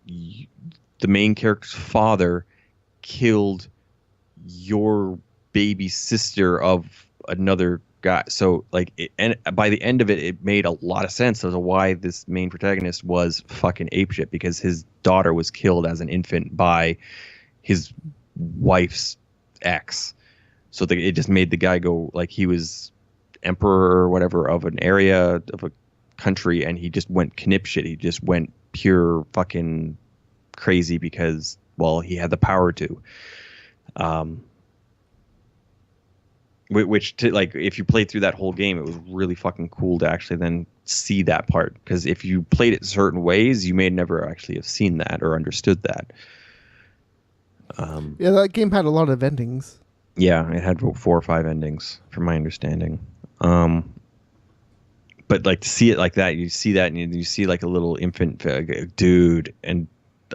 the main character's father killed your baby sister of another guy. So like and by the end of it, it made a lot of sense as to why this main protagonist was fucking apeshit, because his daughter was killed as an infant by his wife's ex. So it just made the guy go like he was emperor or whatever of an area of a country, and he just went knipshit. He just went pure fucking crazy because, well, he had the power to. Which like if you played through that whole game, it was really fucking cool to actually then see that part, because if you played it certain ways, you may never actually have seen that or understood that. Yeah, that game had a lot of endings. Yeah, it had 4 or 5 endings, from my understanding. But like to see it like that, you see that and you see like a little infant dude. And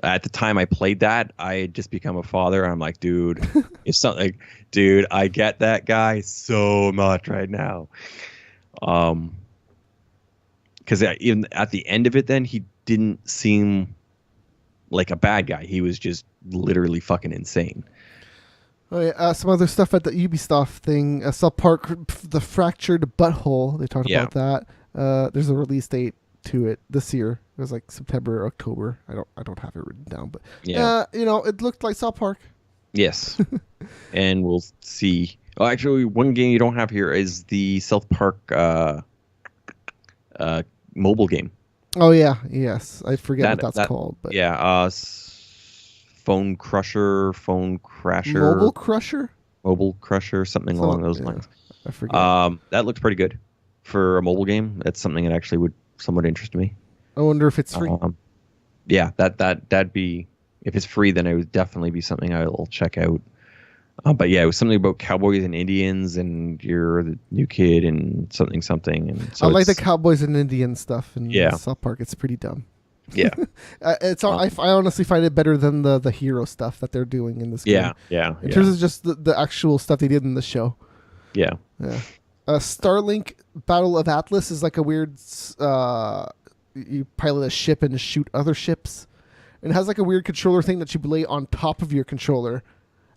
at the time I played that, I had just become a father. I'm like, dude, it's something like, dude, I get that guy so much right now. Because even at the end of it, then he didn't seem like a bad guy. He was just literally fucking insane. Oh yeah, some other stuff at the Ubisoft thing. South Park, the Fractured Butthole. They talked about that. There's a release date to it this year. It was like September or October. I don't have it written down, but it looked like South Park. Yes. And we'll see. Oh, actually, one game you don't have here is the South Park mobile game. Oh yeah, yes. I forget what that's called, but Phone Crusher, Mobile Crusher, something along those lines. I forget. That looks pretty good for a mobile game. That's something that actually would somewhat interest me. I wonder if it's free. Yeah, that'd be, if it's free, then it would definitely be something I'll check out. But yeah, it was something about cowboys and Indians, and you're the new kid and something. And so I like the cowboys and Indian stuff in South Park. It's pretty dumb. Yeah, I honestly find it better than the hero stuff that they're doing in this game. In terms of just the actual stuff they did in the show. Yeah. Starlink Battle of Atlas is like a weird. You pilot a ship and shoot other ships, and it has like a weird controller thing that you lay on top of your controller,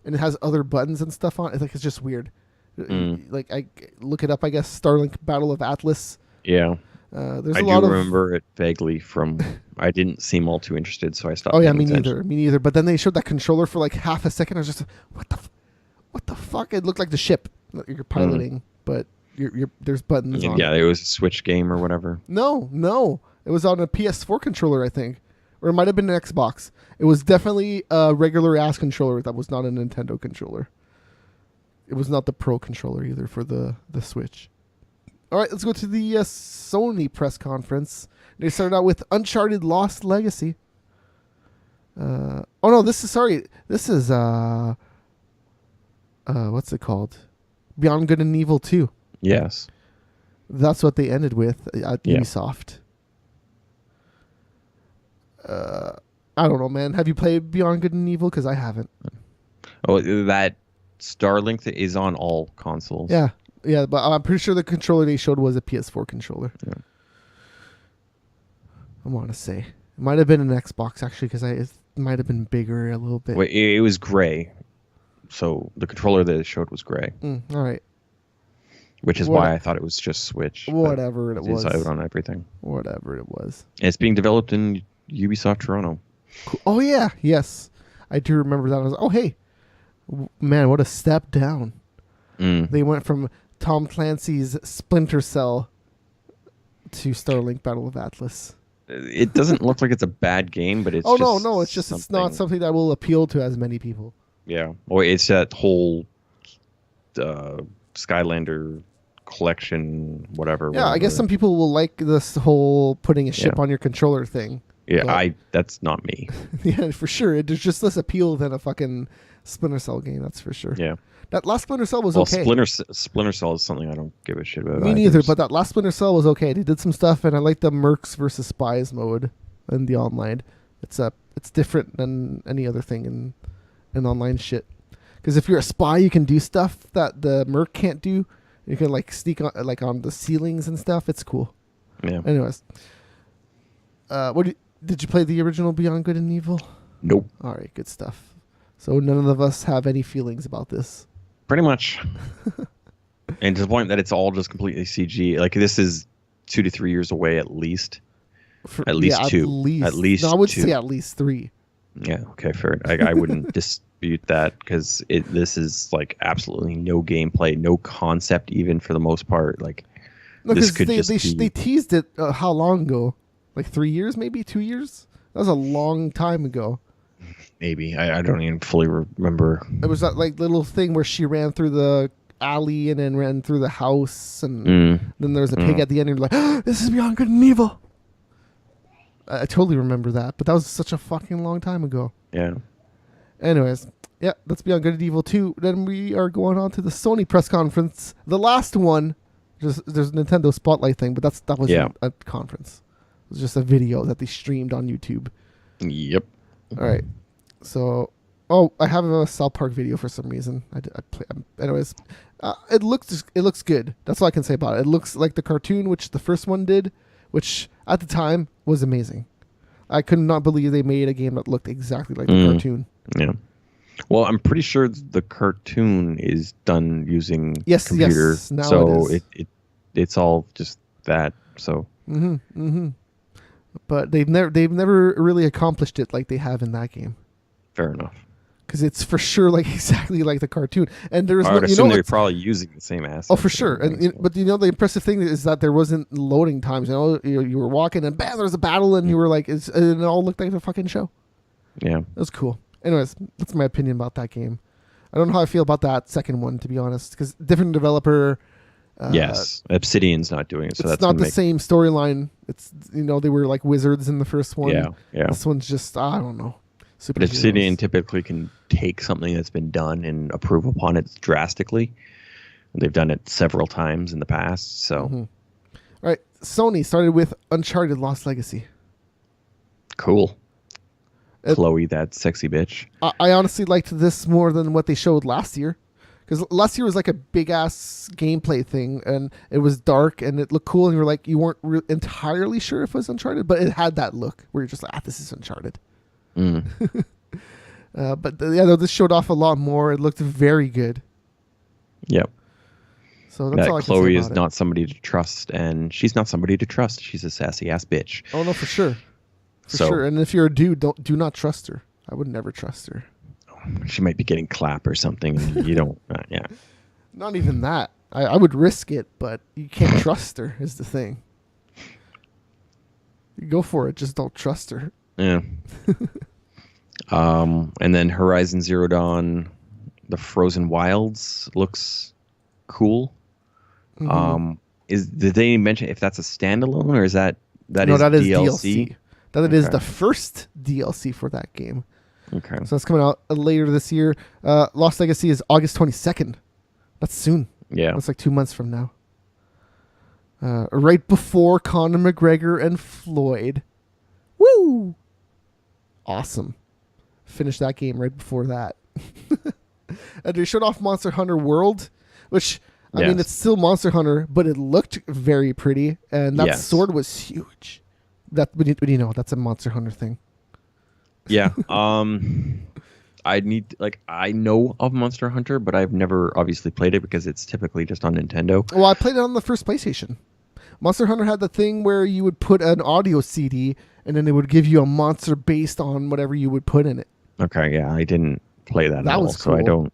and it has other buttons and stuff on it. It's just weird. Like I look it up. I guess Starlink Battle of Atlas. Yeah. There's I a lot do remember it vaguely from. I didn't seem all too interested, so I stopped. Oh yeah, me neither. But then they showed that controller for like half a second. I was just, what the fuck? It looked like the ship that you're piloting, but there's buttons on it. Yeah, it was a Switch game or whatever. No, it was on a PS4 controller, I think, or it might have been an Xbox. It was definitely a regular ass controller that was not a Nintendo controller. It was not the Pro controller either for the Switch. All right, let's go to the Sony press conference. They started out with Uncharted Lost Legacy. This is what's it called? Beyond Good and Evil 2. Yes. That's what they ended with at Ubisoft. I don't know, man. Have you played Beyond Good and Evil? Because I haven't. Oh, that Starlink is on all consoles. Yeah, but I'm pretty sure the controller they showed was a PS4 controller. Yeah. I want to say. It might have been an Xbox, actually, because it might have been bigger a little bit. Wait, it was gray. So the controller they showed was gray. All right. Which is why I thought it was just Switch. Whatever it was. It's out on everything. Whatever it was. And it's being developed in Ubisoft Toronto. Cool. Oh, yeah. Yes. I do remember that. I was like, oh, hey. Man, what a step down. They went from Tom Clancy's Splinter Cell to Starlink Battle of Atlas. It doesn't look like it's a bad game, but it's no, it's just it's not something that will appeal to as many people. Yeah. Well, it's that whole Skylander collection, whatever. Yeah, I guess some people will like this whole putting a ship on your controller thing. Yeah, that's not me. Yeah, for sure. There's just less appeal than a fucking Splinter Cell game, that's for sure. Yeah. That last Splinter Cell was okay. Splinter Cell is something I don't give a shit about. Me neither, but that last Splinter Cell was okay. They did some stuff, and I like the Mercs versus Spies mode in the online. It's it's different than any other thing in online shit. Because if you're a spy, you can do stuff that the merc can't do. You can like sneak on like on the ceilings and stuff. It's cool. Yeah. Anyways, did you play the original Beyond Good and Evil? Nope. All right, good stuff. So none of us have any feelings about this. Pretty much. And to the point that it's all just completely CG. Like this is 2 to 3 years away at least. At least two. At least no, I would two. say at least 3. Yeah. Okay. Fair. I wouldn't dispute that because this is like absolutely no gameplay, no concept even for the most part. Like No, this because could they teased it how long ago? Like 3 years, maybe 2 years. That was a long time ago. Maybe I don't even fully remember. It was that like little thing where she ran through the alley and then ran through the house, and then there was a pig at the end, and you're like, oh, "This is Beyond Good and Evil." I totally remember that, but that was such a fucking long time ago. Yeah. Anyways, yeah, that's Beyond Good and Evil 2. Then we are going on to the Sony press conference. The last one, there's a Nintendo Spotlight thing, but that wasn't a conference. It was just a video that they streamed on YouTube. Yep. All right. So, I have a South Park video for some reason. Anyways, it looks good. That's all I can say about it. It looks like the cartoon, which the first one did, which at the time was amazing. I could not believe they made a game that looked exactly like the cartoon. Yeah. Well, I'm pretty sure the cartoon is done using computer. Yes, now so it is. it's all just that. So. But they've never really accomplished it like they have in that game. Fair enough. Because it's for sure like exactly like the cartoon, and there's I would assume they're probably using the same assets. Oh, for sure. But the impressive thing is that there wasn't loading times. You were walking and bam, there's a battle, and you were like, and it all looked like a fucking show. Yeah, it was cool. Anyways, that's my opinion about that game. I don't know how I feel about that second one, to be honest, because different developer. Yes, Obsidian's not doing it, so it's that's not the same storyline. It's they were like wizards in the first one. Yeah. This one's just I don't know. But Obsidian typically can take something that's been done and improve upon it drastically. They've done it several times in the past. So, All right, Sony started with Uncharted: Lost Legacy. Cool. Chloe, that sexy bitch. I honestly liked this more than what they showed last year. Because last year was like a big ass gameplay thing, and it was dark and it looked cool, and you were like, you weren't entirely sure if it was Uncharted, but it had that look where you're just like, this is Uncharted. But this showed off a lot more. It looked very good. Yep. So that's all I can say Chloe about is it. not somebody to trust, and she's not somebody to trust. She's a sassy ass bitch. Oh no, for sure, for sure. And if you're a dude, do not trust her. I would never trust her. She might be getting clap or something. And you don't. Yeah. Not even that. I would risk it, but you can't trust her. Is the thing. You go for it, just don't trust her. Yeah. And then Horizon Zero Dawn, the Frozen Wilds looks cool. Did they mention if that's a standalone or is that is DLC? That is the first DLC for that game. Okay. So that's coming out later this year. Lost Legacy is August 22nd. That's soon. Yeah. That's like 2 months from now. Right before Conor McGregor and Floyd. Woo! Awesome. Finished that game right before that. And they showed off Monster Hunter World, which, I mean, it's still Monster Hunter, but it looked very pretty. And that sword was huge. That's a Monster Hunter thing. Yeah. I know of Monster Hunter, but I've never obviously played it because it's typically just on Nintendo. Well, I played it on the first PlayStation. Monster Hunter had the thing where you would put an audio CD and then it would give you a monster based on whatever you would put in it. Okay, yeah, I didn't play that at all, was cool. so I don't.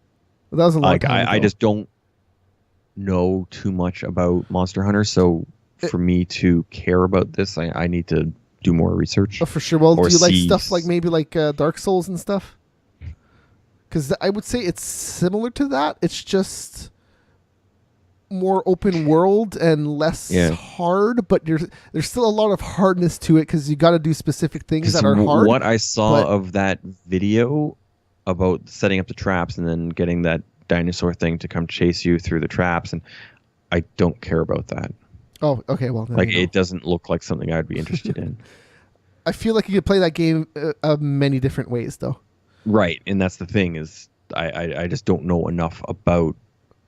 That was a long time ago. I just don't know too much about Monster Hunter, so for me to care about this, I need to do more research. Oh, for sure. Well, do you like stuff like maybe like Dark Souls and stuff? Because I would say it's similar to that. It's just more open world and less hard, but there's still a lot of hardness to it because you got to do specific things that are hard. What I saw of that video about setting up the traps and then getting that dinosaur thing to come chase you through the traps, and I don't care about that. Oh, okay. Well, then it doesn't look like something I'd be interested in. I feel like you could play that game many different ways, though. Right, and that's the thing is, I just don't know enough about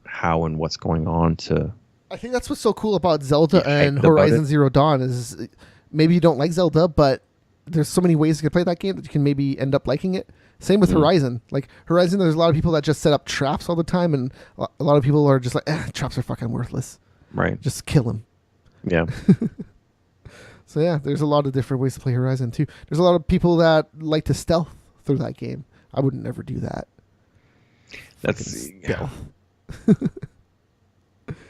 how and what's going on to. I think that's what's so cool about Zelda Get hyped and about Horizon it. Zero Dawn is maybe you don't like Zelda, but there's so many ways you can play that game that you can maybe end up liking it. Same with Horizon. Like Horizon, there's a lot of people that just set up traps all the time, and a lot of people are just like, traps are fucking worthless. Right. Just kill them. Yeah. So yeah, there's a lot of different ways to play Horizon too. There's a lot of people that like to stealth through that game. I would never do that. That's Stealth.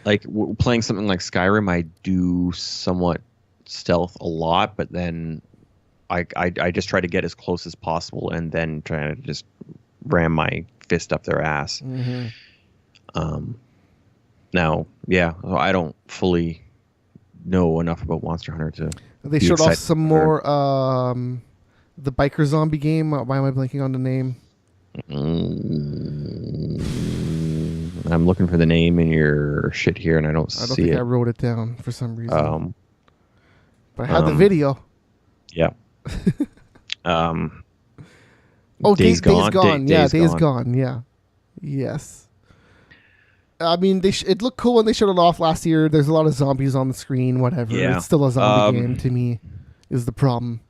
like playing something like Skyrim. I do somewhat stealth a lot, but then I just try to get as close as possible and then try to just ram my fist up their ass. Now, yeah, I don't fully know enough about Monster Hunter to. They be showed off excited some for- more the biker zombie game. Why am I blanking on the name? I'm looking for the name in your shit here, and I don't I don't see think it. I wrote it down for some reason. But I had the um, video. Yeah. Oh, Days Gone. Yeah, Days Gone. Yeah. Yes. I mean, it looked cool when they showed it off last year. There's a lot of zombies on the screen, whatever. Yeah. It's still a zombie game to me, is the problem.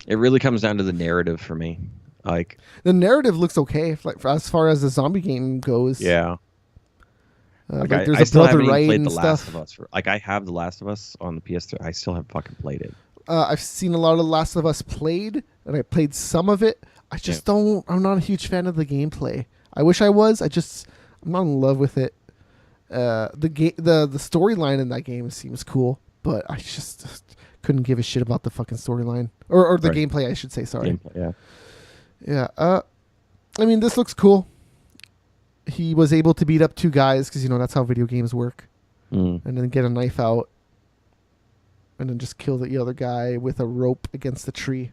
It really comes down to the narrative for me. Like, The narrative looks okay, as far as the zombie game goes. yeah. Like, I there's a still brother haven't even right played and The Last stuff. of Us. Like, I have The Last of Us on the PS3. I still haven't fucking played it. I've seen a lot of Last of Us played, and I played some of it. I just don't. I'm not a huge fan of the gameplay. I wish I was. I'm not in love with it. The storyline in that game seems cool, but I just couldn't give a shit about the fucking storyline or the Right. gameplay. I should say. Sorry. Gameplay, yeah. Yeah. I mean, this looks cool. He was able to beat up two guys because that's how video games work, and then get a knife out, and then just kill the other guy with a rope against the tree.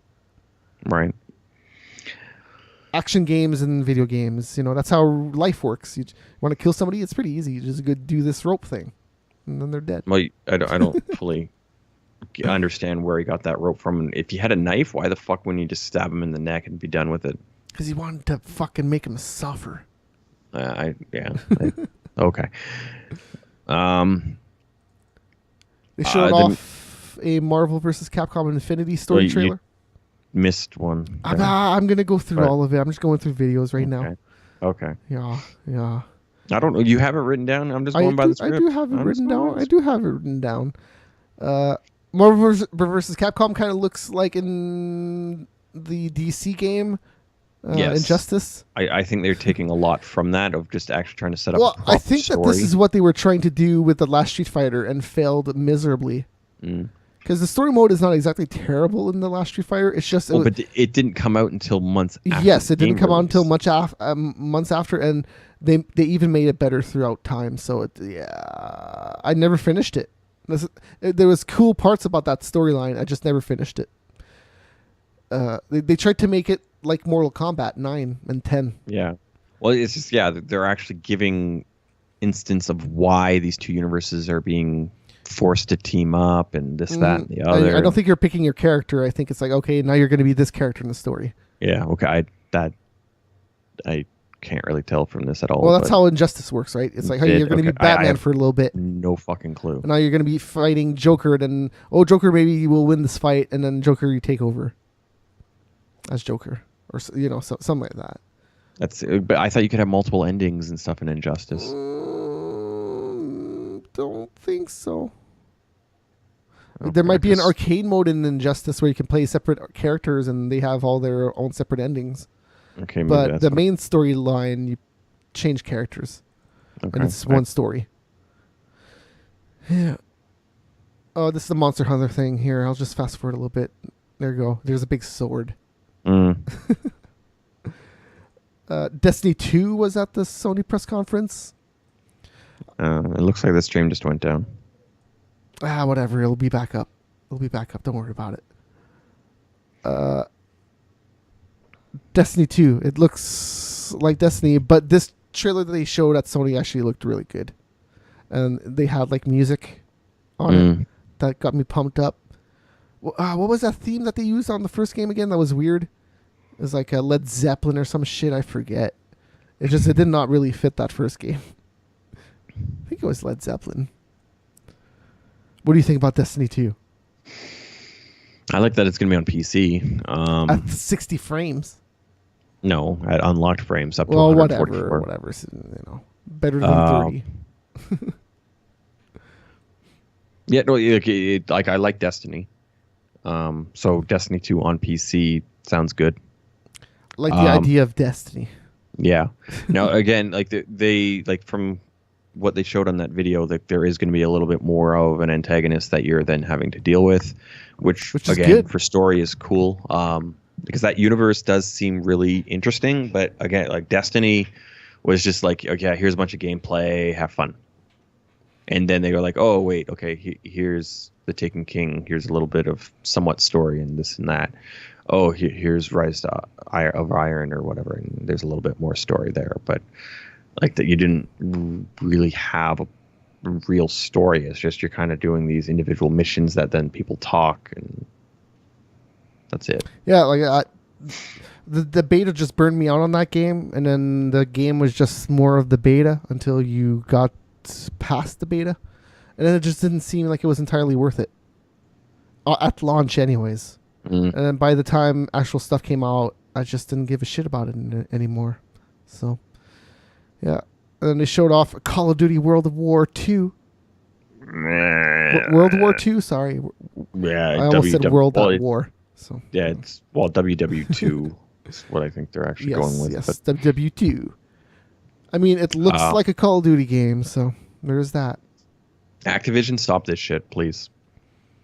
Right. Action games and video games, that's how life works. You want to kill somebody, it's pretty easy. You just go do this rope thing, and then they're dead. Well, I don't fully understand where he got that rope from. And if you had a knife, why the fuck wouldn't you just stab him in the neck and be done with it? Because he wanted to fucking make him suffer. Okay. They showed off a Marvel vs. Capcom Infinity story you trailer. Missed one. I'm going to go through Right. all of it. I'm just going through videos right now. Okay. Yeah. I don't know. You have it written down? I'm just going by the script. I do have it written down. Marvel vs. Capcom kind of looks like in the DC game, Yes. Injustice. I think they're taking a lot from that of just actually trying to set up a proper I think story. that this is what they were trying to do with the last Street Fighter and failed miserably. Because the story mode is not exactly terrible in the last Street Fighter. It's just... but it didn't come out until months after. Yes, it the didn't game come out until release. months after, and they even made it better throughout time. So I never finished it. There was cool parts about that storyline. I just never finished it. They tried to make it like Mortal Kombat 9 and 10. Yeah. Well, it's just, they're actually giving instance of why these two universes are being forced to team up and this, that, and the other. I don't think you're picking your character. I think it's like, okay, now you're going to be this character in the story. Yeah, okay. I can't really tell from this at all. Well, that's how Injustice works, right? It's like, hey, you're going to be I Batman have for a little bit. no fucking clue. And now you're going to be fighting Joker, and then, Joker, maybe you will win this fight, and then Joker, you take over as Joker, or something like that. But I thought you could have multiple endings and stuff in Injustice. Don't think so. There might be an arcade mode in Injustice where you can play separate characters and they have all their own separate endings. Okay, maybe But that's the main storyline, you change characters, and it's one story. Yeah. Oh, this is the Monster Hunter thing here. I'll just fast forward a little bit. There you go. There's a big sword. Destiny 2 was at the Sony press conference. It looks like the stream just went down. Whatever. It'll be back up. Don't worry about it. Destiny 2. It looks like Destiny, but this trailer that they showed at Sony actually looked really good. And they had like music on it that got me pumped up. What was that theme that they used on the first game again? That was weird. It was like a Led Zeppelin or some shit. I forget. It did not really fit that first game. I think it was Led Zeppelin. What do you think about Destiny 2? I like that it's going to be on PC. At 60 frames. No, at unlocked frames up to Well, 144. whatever. Better than 30. Yeah, no, like I like Destiny. So Destiny 2 on PC sounds good. Like the idea of Destiny. Yeah. Now again, like they like from what they showed on that video, that there is going to be a little bit more of an antagonist that you're then having to deal with, which is again good. for story is cool. Because that universe does seem really interesting, but again, like Destiny was just like, okay, here's a bunch of gameplay, have fun. And then they go like, oh wait, okay, here's the Taken King. Here's a little bit of somewhat story and this and that. Oh, here's Rise of Iron or whatever, and there's a little bit more story there. But like that, you didn't really have a real story. It's just you're kind of doing these individual missions that then people talk, and that's it. Yeah, like the beta just burned me out on that game, and then the game was just more of the beta until you got past the beta, and then it just didn't seem like it was entirely worth it at launch anyways. And then by the time actual stuff came out, I just didn't give a shit about it anymore. So yeah, and then they showed off Call of Duty World of War 2. World War 2, sorry. Yeah, I almost said World at War. So yeah, it's WW2 is what I think they're actually going with. Yes, WW2. I mean, it looks like a Call of Duty game, so there's that. Activision, stop this shit, please.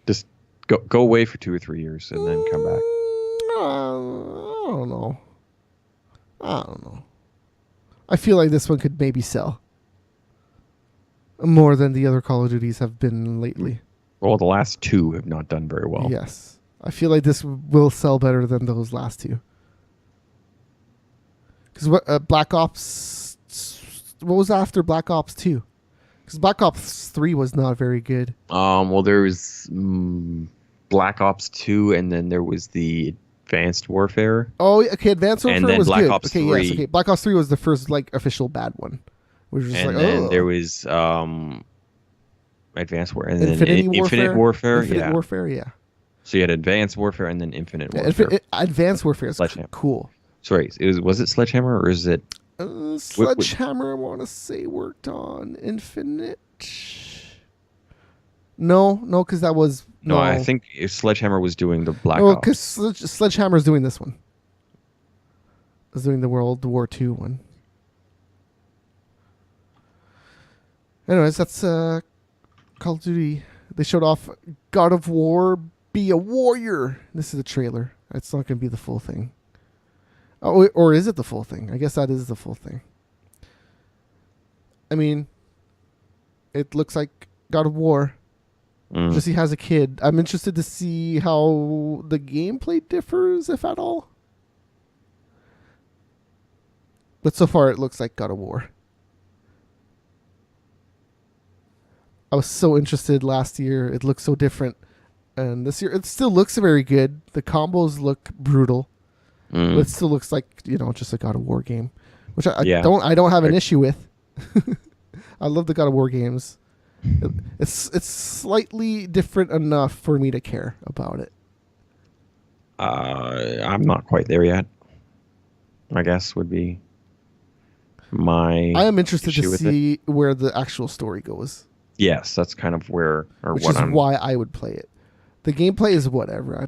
Just go away for 2 or 3 years and then come back. I don't know. I feel like this one could maybe sell more than the other Call of Duties have been lately. Well, the last 2 have not done very well. Yes. I feel like this will sell better than those last 2. Because Black Ops... What was after Black Ops 2? Because Black Ops 3 was not very good. Well, there was Black Ops 2, and then there was the Advanced Warfare. Oh, okay, Advanced Warfare and then was Black good. Ops okay, 3. yes, okay. Black Ops 3 was the first like official bad one. Which was And like, then there was Advanced Warfare, and then Infinite Warfare. Infinite Warfare, yeah. So you had Advanced Warfare and then Infinite Yeah, Warfare. Advanced Warfare is cool. Sorry, was it Sledgehammer or is it... Sledgehammer, I want to say, worked on Infinite. No, because that was... No, I think Sledgehammer was doing the Black Ops. Oh, because Sledgehammer is doing this one. Is doing the World War II one. Anyways, that's Call of Duty. They showed off God of War, Be a Warrior. This is a trailer. It's not going to be the full thing. Oh, or is it the full thing? I guess that is the full thing. I mean, it looks like God of War. Just he has a kid. I'm interested to see how the gameplay differs, if at all. But so far, it looks like God of War. I was so interested last year. It looked so different. And this year, it still looks very good. The combos look brutal. But it still looks like, just a God of War game. Which I don't have an issue with. I love the God of War games. It's slightly different enough for me to care about it. I'm not quite there yet, I guess would be my... I am interested to see where the actual story goes. Yes, that's kind of where... Which is why I would play it. The gameplay is whatever.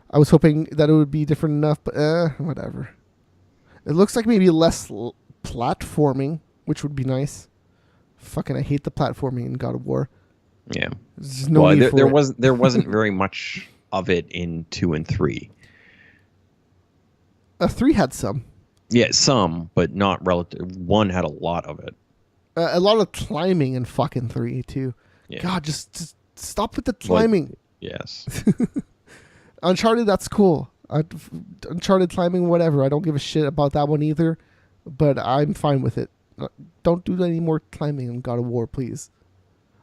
I was hoping that it would be different enough, but whatever. It looks like maybe less platforming, which would be nice. Fucking, I hate the platforming in God of War. Yeah. There's no need for it. There wasn't very much of it in 2 and 3. 3 had some. Yeah, some, but not relative. 1 had a lot of it. A lot of climbing in fucking 3 too. Yeah. God, just stop with the climbing. Yes. Uncharted, that's cool. Uncharted climbing, whatever. I don't give a shit about that one either, but I'm fine with it. Don't do any more climbing in God of War, please.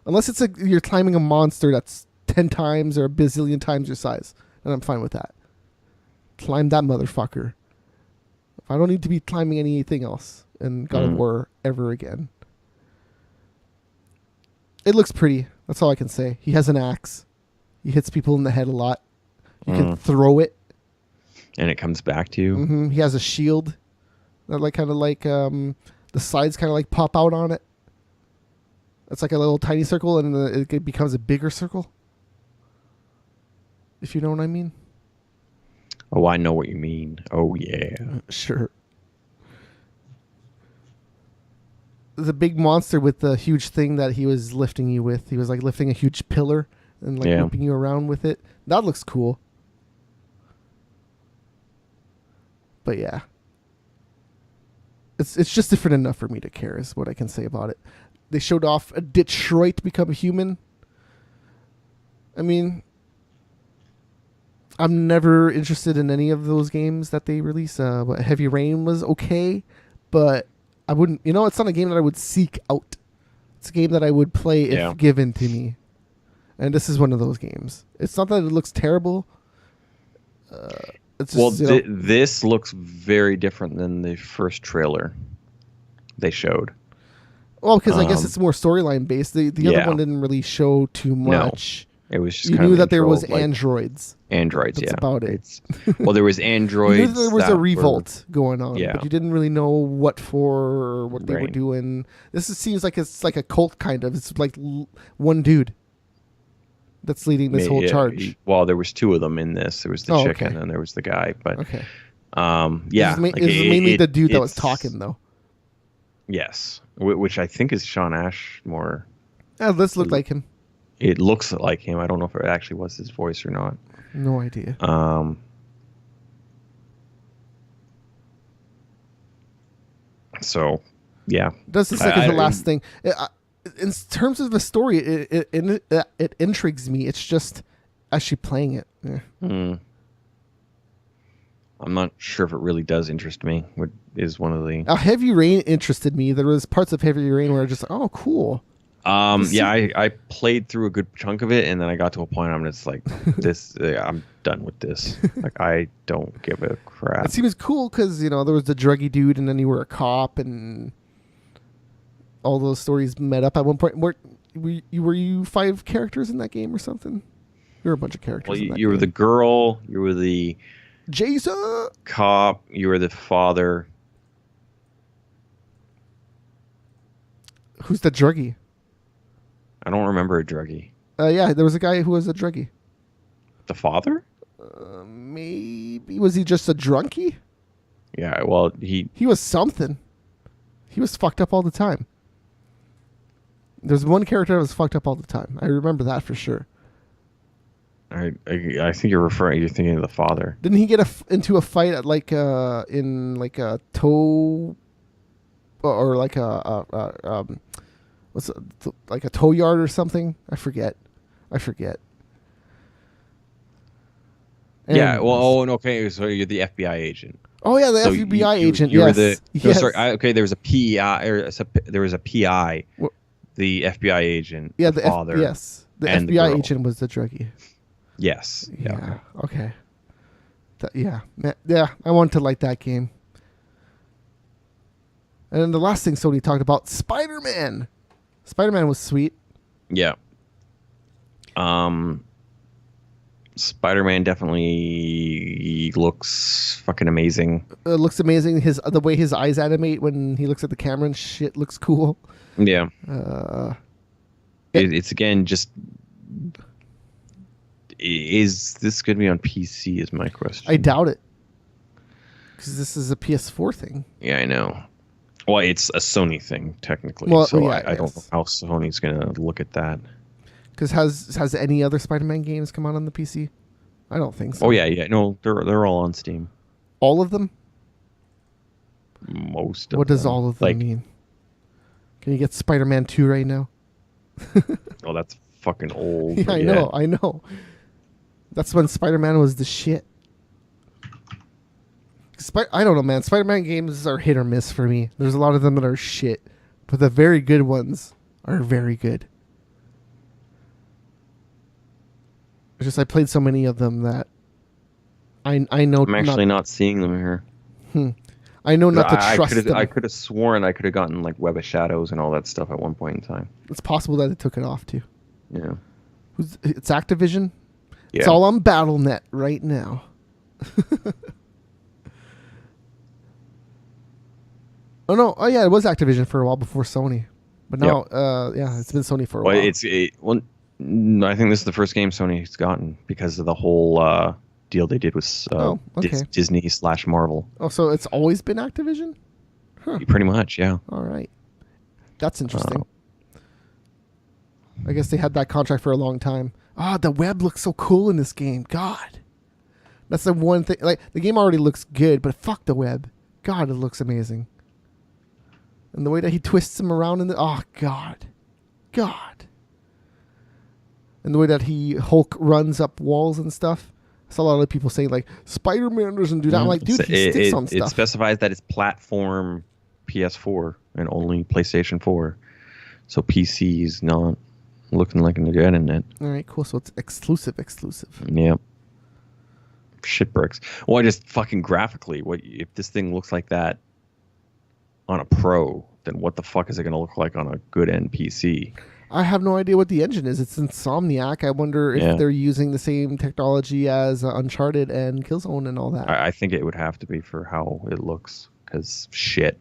Unless you're climbing a monster that's 10 times or a bazillion times your size. And I'm fine with that. Climb that motherfucker. I don't need to be climbing anything else in God of War ever again. It looks pretty. That's all I can say. He has an axe. He hits people in the head a lot. You can throw it. And it comes back to you. Mm-hmm. He has a shield that the sides kind of like pop out on it. It's like a little tiny circle, and it becomes a bigger circle. If you know what I mean. Oh, I know what you mean. Oh, yeah. Sure. The big monster with the huge thing that he was lifting you with. He was like lifting a huge pillar and like whipping you around with it. That looks cool. But yeah. It's just different enough for me to care is what I can say about it. They showed off a Detroit become a human. I mean, I'm never interested in any of those games that they release. But Heavy Rain was okay, but I wouldn't. It's not a game that I would seek out. It's a game that I would play if given to me. And this is one of those games. It's not that it looks terrible. It's just, this looks very different than the first trailer they showed. Well, because I guess it's more storyline based. The other one didn't really show too much. No, it was just you knew that there was androids. That's about it. Well, there was androids. You knew there was a revolt going on, but you didn't really know what for or what they were doing. Seems like it's like a cult kind of. It's like one dude that's leading this whole charge. Well, there was two of them in this. There was the chicken and there was the guy. But okay, yeah, it was mainly the dude that was talking though. Yes, which I think is Sean Ashmore. This looked like him. It looks like him. I don't know if it actually was his voice or not. No idea. So, yeah. That's the second to last thing. In terms of the story, it intrigues me. It's just actually playing it. I'm not sure if it really does interest me. What is one of the Heavy Rain interested me. There was parts of Heavy Rain where I just cool. I played through a good chunk of it, and then I got to a point I'm just like, this. I'm done with this. Like, I don't give a crap. It seems cool because there was the druggy dude, and then you were a cop, and all those stories met up at one point. Were you 5 characters in that game or something? You were a bunch of characters. Well, in that you were the girl. You were the Jason cop. You were the father. Who's the druggie? I don't remember a druggie. Yeah, there was a guy who was a druggie. The father? Maybe. Was he just a drunkie? Yeah, well, he was something. He was fucked up all the time. There's one character that was fucked up all the time. I remember that for sure. I think you're thinking of the father. Didn't he get into a fight at in a tow or like what's it, like a tow yard or something? I forget. Yeah. Well. Okay. So you're the FBI agent. Oh yeah, the FBI agent. You yes. were the. Yes. No, sorry. There was a PI. There was a PI. The FBI agent. Yeah. The father. Yes. The FBI agent was the druggie. Yes. Yeah. Okay. Yeah. I wanted to like that game. And then the last thing Sony talked about, Spider-Man. Spider-Man was sweet. Yeah. Spider-Man definitely looks fucking amazing. Looks amazing. The way his eyes animate when he looks at the camera and shit looks cool. Yeah. It's again just. Is this going to be on PC? Is my question. I doubt it, because this is a PS4 thing. Yeah, I know. Well, it's a Sony thing technically, so yeah, I don't know how Sony's going to look at that. Because has any other Spider-Man games come out on the PC? I don't think so. Oh yeah. No, they're all on Steam. All of them? Most of them. What does all of them mean? Can you get Spider-Man 2 right now? Oh, that's fucking old. Yeah, I know. That's when Spider-Man was the shit. I don't know, man. Spider-Man games are hit or miss for me. There's a lot of them that are shit, but the very good ones are very good. It's just I played so many of them that I know. I'm actually not seeing them here. I know not to trust them. I could have sworn I could have gotten like Web of Shadows and all that stuff at one point in time. It's possible that they took it off too. Yeah. It's Activision. Yeah. It's all on BattleNet right now. Oh no! Oh yeah, it was Activision for a while before Sony, but now, yeah, it's been Sony for a while. I think this is the first game Sony's gotten because of the whole deal they did with Disney/Marvel. Oh, so it's always been Activision? Huh. Pretty much, yeah. All right, that's interesting. I guess they had that contract for a long time. The web looks so cool in this game. God, that's the one thing. Like the game already looks good, but fuck the web. God, it looks amazing. And the way that he twists him around in the... Oh, God. God. And the way that Hulk runs up walls and stuff. I saw a lot of people saying, like, Spider-Man doesn't do that. I'm like, dude, he sticks on stuff. It specifies that it's platform PS4 and only PlayStation 4. So PC's not looking like they're getting it. All right, cool. So it's exclusive. Yep. Shit bricks. Well, just fucking graphically, if this thing looks like that on a Pro, then what the fuck is it going to look like on a good end PC? I have no idea what the engine is. It's Insomniac. I wonder if they're using the same technology as Uncharted and Killzone and all that. I think it would have to be for how it looks, because shit.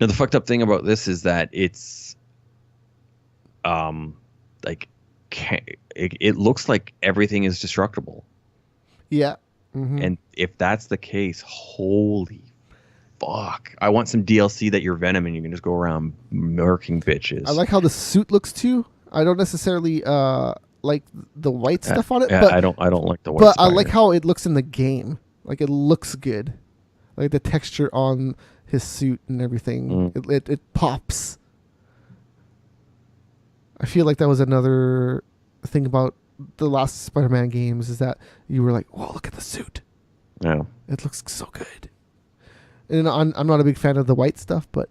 Now, the fucked up thing about this is that it's, like, it looks like everything is destructible. Yeah. Mm-hmm. And if that's the case, holy fuck. I want some DLC that you're Venom and you can just go around murking bitches. I like how the suit looks too. I don't necessarily like the white stuff on it. Yeah, but I don't like the white But spider. I like how it looks in the game. Like it looks good. Like the texture on his suit and everything. It pops. I feel like that was another thing about the last Spider-Man games is that you were like, "Whoa, look at the suit." Yeah. It looks so good. And I'm not a big fan of the white stuff, but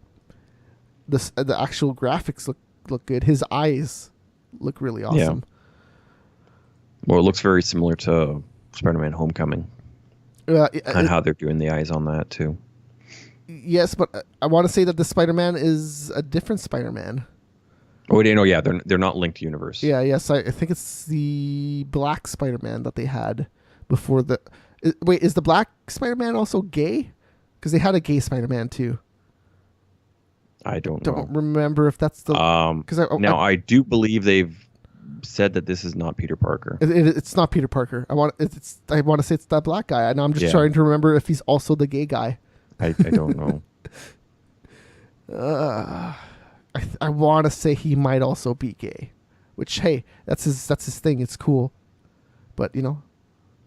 the actual graphics look good. His eyes look really awesome. Yeah. Well, it looks very similar to Spider-Man Homecoming. And how they're doing the eyes on that too. Yes, but I want to say that the Spider-Man is a different Spider-Man. Oh, yeah, they're not linked universe. Yeah, yes, I think it's the black Spider-Man that they had before the. Wait, is the black Spider-Man also gay? Because they had a gay Spider-Man too. I don't know. Don't remember if that's the. I do believe they've said that this is not Peter Parker. It's not Peter Parker. I want to say it's that black guy, and I'm just trying to remember if he's also the gay guy. I don't know. I want to say he might also be gay, which hey, that's his thing. It's cool, but you know,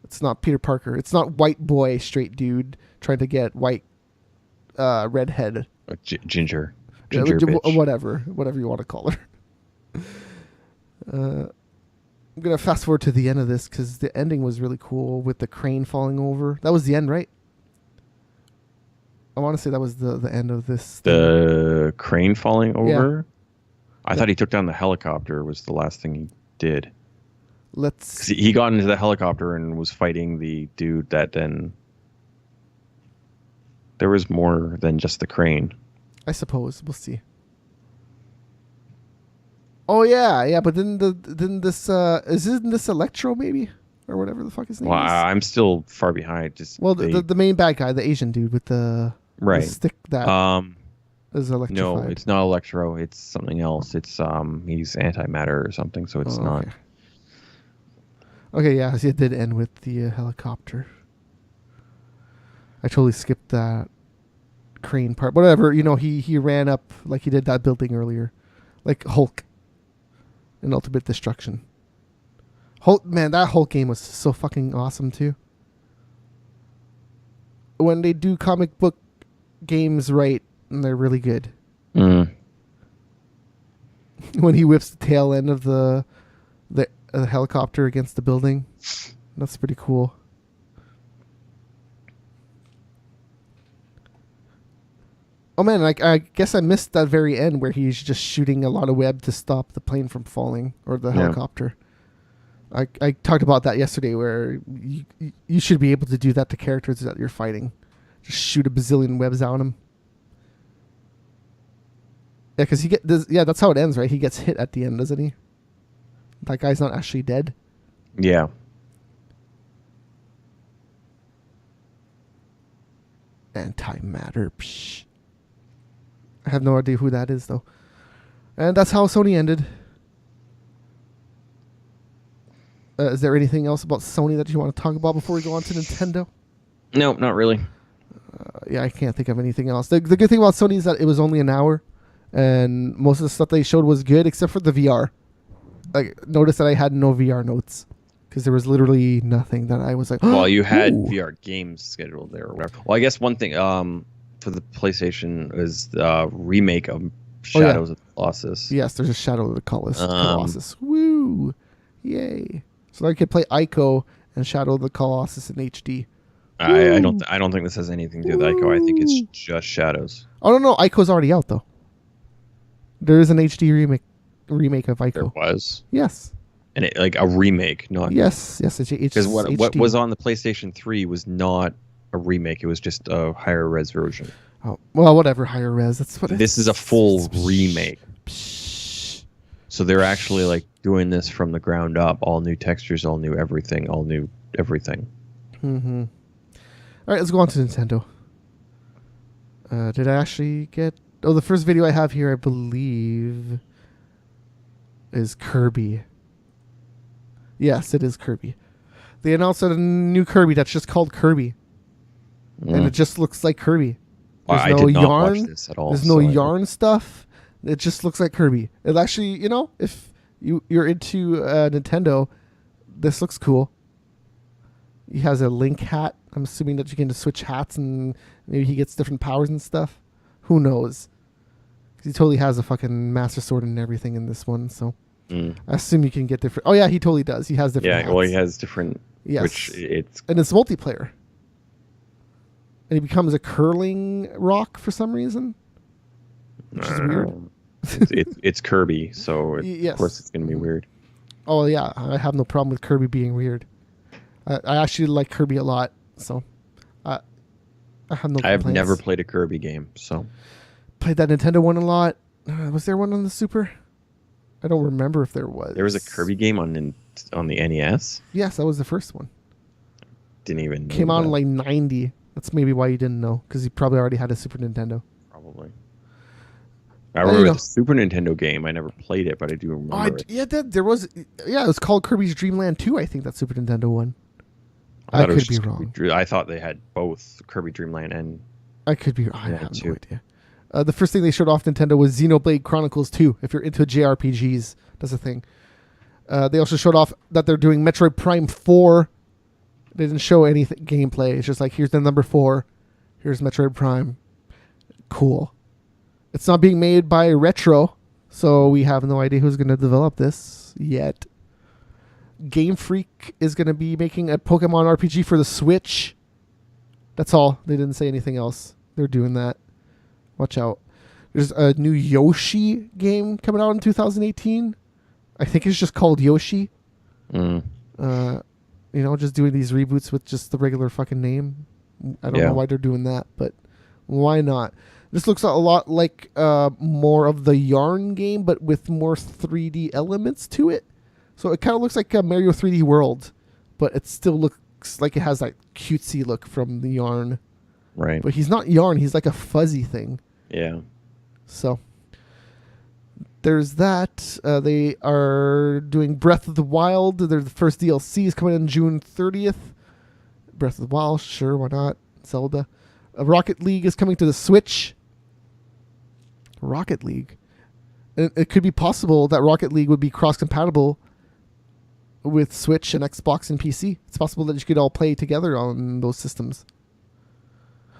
it's not Peter Parker. It's not white boy straight dude trying to get white redhead ginger bitch. whatever you want to call her. I'm gonna fast forward to the end of this because the ending was really cool with the crane falling over. That was the end, right? I want to say that was the end of this. The crane falling over? Yeah. I thought he took down the helicopter was the last thing he did. He got into the helicopter and was fighting the dude that then... There was more than just the crane. I suppose. We'll see. Oh, yeah, but isn't this Electro, maybe? Or whatever the fuck his name is? I'm still far behind. The main bad guy, the Asian dude with the stick that is electrified. No, it's not Electro. It's something else. It's he's antimatter or something, so it's not. Okay, yeah, so it did end with the helicopter. I totally skipped that crane part. Whatever, he ran up like he did that building earlier. Like Hulk in Ultimate Destruction. Hulk, man, that whole game was so fucking awesome too. When they do comic book games right, they're really good. When he whips the tail end of the helicopter against the building, that's pretty cool. Oh man, I guess I missed that very end where he's just shooting a lot of web to stop the plane from falling or the helicopter. I talked about that yesterday, where you should be able to do that to characters that you're fighting. Just shoot a bazillion webs on him. Yeah, because that's how it ends, right? He gets hit at the end, doesn't he? That guy's not actually dead. Yeah. Antimatter. Psh. I have no idea who that is, though. And that's how Sony ended. Is there anything else about Sony that you want to talk about before we go on to Nintendo? No, not really. Yeah, I can't think of anything else. The good thing about Sony is that it was only an hour, and most of the stuff they showed was good, except for the VR. Like, notice that I had no VR notes, because there was literally nothing that I was like, well, you had ooh. VR games scheduled there or whatever. Well, I guess one thing for the PlayStation is the remake of Shadows of the Colossus. Yes, there's a Shadow of the Colossus. Woo! Yay! So I could play Ico and Shadow of the Colossus in HD. I don't think this has anything to do with Ico. I think it's just Shadows. Oh no, Ico's already out though. There is an HD remake of Ico. There was. Yes. And like a remake, not yes, it's because what HD. was on the PlayStation 3 was not a remake. It was just a higher res version. Oh well, whatever, higher res. That's what. This is a full remake. So they're actually like doing this from the ground up, all new textures, all new everything. Mm-hmm. All right, let's go on to Nintendo. Did I actually get... Oh, the first video I have here, I believe, is Kirby. Yes, it is Kirby. They announced a new Kirby that's just called Kirby. And it just looks like Kirby. There's I did not watch this at all. There's no yarn stuff. It just looks like Kirby. It actually, if you're into Nintendo, this looks cool. He has a Link hat. I'm assuming that you can just switch hats and maybe he gets different powers and stuff. Who knows? 'Cause he totally has a fucking Master Sword and everything in this one. So I assume you can get different. Oh yeah, he totally does. He has different. Yeah, hats. well, he has different. Yes, and it's multiplayer. And he becomes a curling rock for some reason, which is weird. It's Kirby, so of course it's going to be weird. Oh yeah, I have no problem with Kirby being weird. I actually like Kirby a lot, so I have no complaints. I have never played a Kirby game, so played that Nintendo one a lot. Was there one on the Super? I don't remember if there was. There was a Kirby game on the NES. Yes, that was the first one. Didn't even came out in like '90. That's maybe why you didn't know, because you probably already had a Super Nintendo. Probably. I remember the Super Nintendo game. I never played it, but I do remember it. Yeah, there was. Yeah, it was called Kirby's Dream Land 2, I think, that Super Nintendo one. I could be wrong. I thought they had both Kirby Dream Land and... I could be wrong. I have no idea. The first thing they showed off Nintendo was Xenoblade Chronicles 2. If you're into JRPGs, that's a thing. They also showed off that they're doing Metroid Prime 4. They didn't show any gameplay. It's just like, here's the number 4. Here's Metroid Prime. Cool. It's not being made by Retro, so we have no idea who's going to develop this yet. Game Freak is going to be making a Pokemon RPG for the Switch. That's all. They didn't say anything else. They're doing that. Watch out. There's a new Yoshi game coming out in 2018. I think it's just called Yoshi. Just doing these reboots with just the regular fucking name. I don't know why they're doing that, but why not? This looks a lot like more of the Yarn game, but with more 3D elements to it. So it kind of looks like a Mario 3D World, but it still looks like it has that cutesy look from the Yarn. Right. But he's not Yarn. He's like a fuzzy thing. Yeah. So there's that. They are doing Breath of the Wild. The first DLC is coming in June 30th. Breath of the Wild, sure, why not? Zelda. Rocket League is coming to the Switch. Rocket League. And it could be possible that Rocket League would be cross-compatible with Switch and Xbox and PC. It's possible that you could all play together on those systems.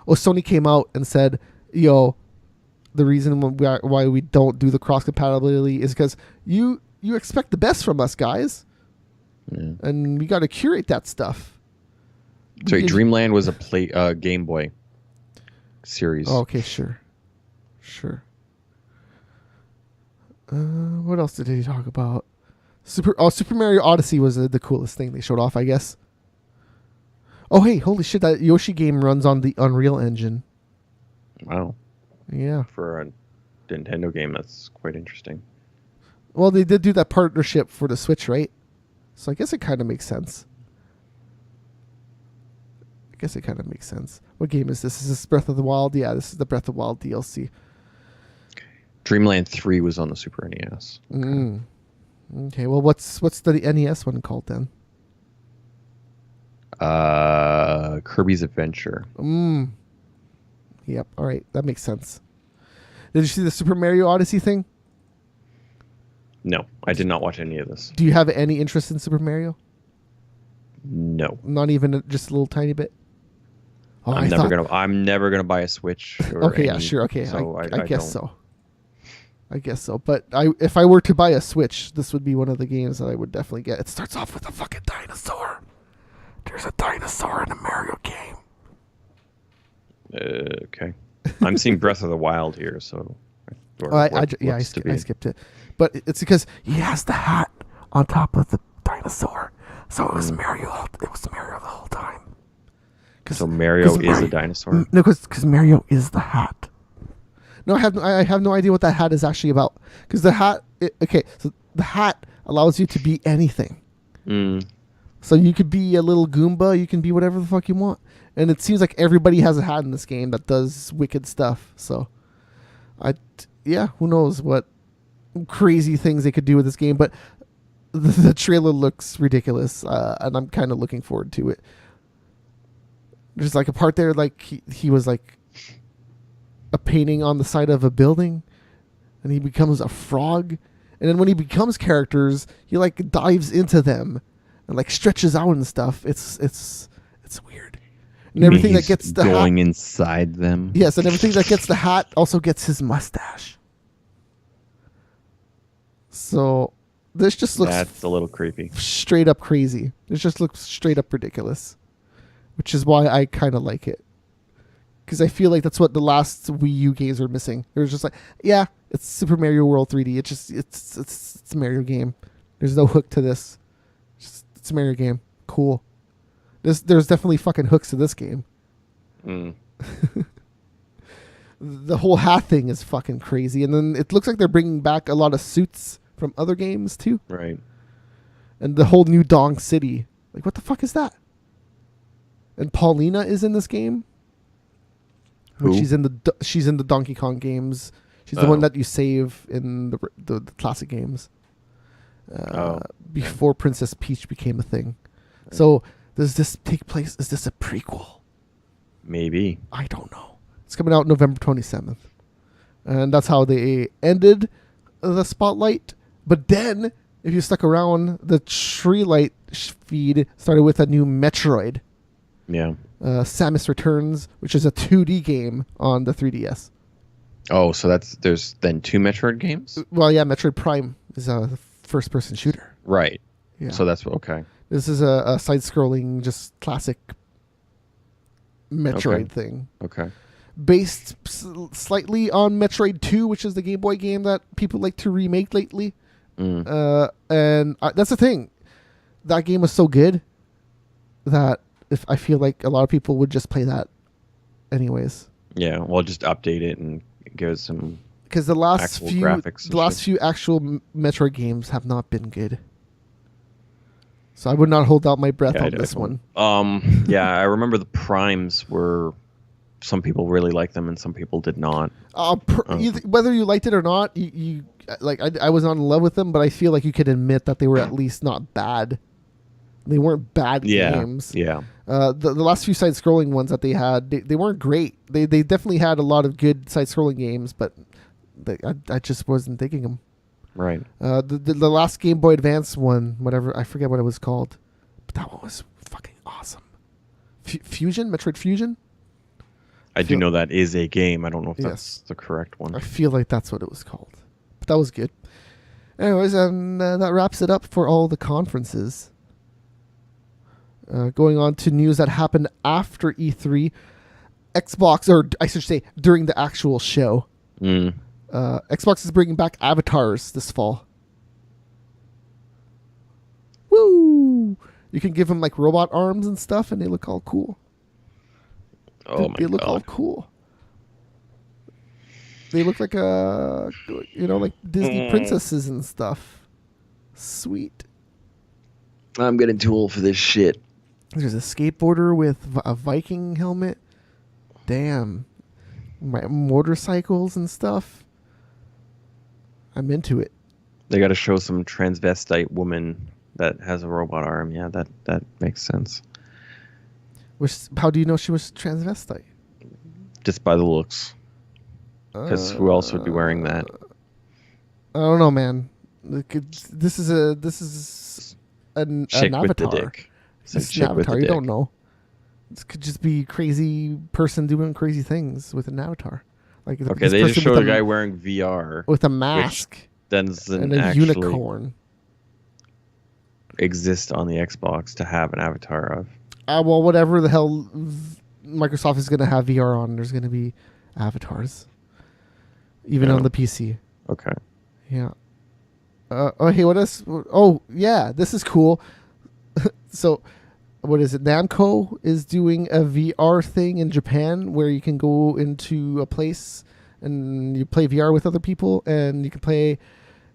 Oh, Sony came out and said, the reason why we don't do the cross-compatibility is because you expect the best from us, guys. Yeah. And we got to curate that stuff. Sorry, Dreamland was a Game Boy series. Oh, okay, sure. What else did he talk about? Super Mario Odyssey was the coolest thing they showed off, I guess. Oh, hey, holy shit, that Yoshi game runs on the Unreal Engine. Wow. Yeah. For a Nintendo game, that's quite interesting. Well, they did do that partnership for the Switch, right? So I guess it kind of makes sense. What game is this? Is this Breath of the Wild? Yeah, this is the Breath of the Wild DLC. Dreamland 3 was on the Super NES. Okay, well, what's the NES one called then? Kirby's Adventure. Yep, all right, that makes sense. Did you see the Super Mario Odyssey thing? No, I did not watch any of this. Do you have any interest in Super Mario? No. Not even just a little tiny bit? Oh, I'm never gonna buy a Switch. Okay, yeah, sure. Okay, so I guess so. I guess so. But if I were to buy a Switch, this would be one of the games that I would definitely get. It starts off with a fucking dinosaur. There's a dinosaur in a Mario game. Okay. I'm seeing Breath of the Wild here, so. I skipped it. But it's because he has the hat on top of the dinosaur. So it was Mario. It was Mario the whole time. So Mario is a dinosaur? No, because Mario is the hat. No, I have no idea what that hat is actually about. Because the hat, so the hat allows you to be anything. So you could be a little Goomba, you can be whatever the fuck you want. And it seems like everybody has a hat in this game that does wicked stuff. So, who knows what crazy things they could do with this game. But the trailer looks ridiculous, and I'm kind of looking forward to it. There's like a part there, like he was like a painting on the side of a building, and he becomes a frog. And then when he becomes characters, he like dives into them and like stretches out and stuff. It's weird. And everything that gets the going hat, inside them. Yes, and everything that gets the hat also gets his mustache. So this just looks that's a little creepy. Straight up crazy. It just looks straight up ridiculous, which is why I kind of like it. Because I feel like that's what the last Wii U games were missing. It was just like, yeah, it's Super Mario World 3D. It's a Mario game. There's no hook to this. It's a Mario game. Cool. There's definitely fucking hooks to this game. The whole hat thing is fucking crazy. And then it looks like they're bringing back a lot of suits from other games too. Right. And the whole new Dong City. Like, what the fuck is that? And Paulina is in this game. Who? She's in the Donkey Kong games. She's the one that you save in the classic games. Before Princess Peach became a thing. Right. So does this take place? Is this a prequel? Maybe. I don't know. It's coming out November 27th. And that's how they ended the spotlight. But then, if you stuck around, the Tree Light feed started with a new Metroid. Yeah. Samus Returns, which is a 2D game on the 3DS. Oh, so there's then two Metroid games? Well, yeah, Metroid Prime is a first-person shooter. Right. Yeah. So that's okay. This is a side-scrolling, just classic Metroid thing. Okay. Based slightly on Metroid 2, which is the Game Boy game that people like to remake lately. And that's the thing. That game was so good that if I feel like a lot of people would just play that anyways. Yeah, well, just update it and give it some. Because the last few actual Metroid games have not been good. So I would not hold out my breath on this one. Yeah, I remember the Primes were. Some people really liked them and some people did not. Whether you liked it or not, you like I was not in love with them, but I feel like you could admit that they were at least not bad. They weren't bad games. Yeah. The last few side-scrolling ones that they had, they weren't great. They definitely had a lot of good side-scrolling games, but I just wasn't digging them. Right. The last Game Boy Advance one, whatever, I forget what it was called, but that one was fucking awesome. Metroid Fusion? I do know that is a game. I don't know if that's the correct one. I feel like that's what it was called. But that was good. Anyways, and that wraps it up for all the conferences. Going on to news that happened after E3. Xbox, or I should say during the actual show. Xbox is bringing back avatars this fall. You can give them like robot arms and stuff, and they look all cool. Oh my They look all god. cool. They look like like Disney princesses and stuff. Sweet. I'm getting too old for this shit. There's a skateboarder with a Viking helmet. Damn. Motorcycles and stuff. I'm into it. They got to show some transvestite woman that has a robot arm. Yeah, that makes sense. How do you know she was transvestite? Just by the looks. Because who else would be wearing that? I don't know, man. This is an Chick avatar. with the dick. Some It's an chick with avatar. the You dick. don't know. This could just be crazy person doing crazy things with an avatar. Like Okay, they just showed a guy wearing VR with a mask doesn't and a actually unicorn. exist on the Xbox to have an avatar of. Well, whatever the hell Microsoft is going to have VR on, there's going to be avatars, even Yeah. on the PC. Okay. Yeah. Hey, what else? Oh, yeah, this is cool. So, what is it? Namco is doing a VR thing in Japan where you can go into a place and you play VR with other people, and you can play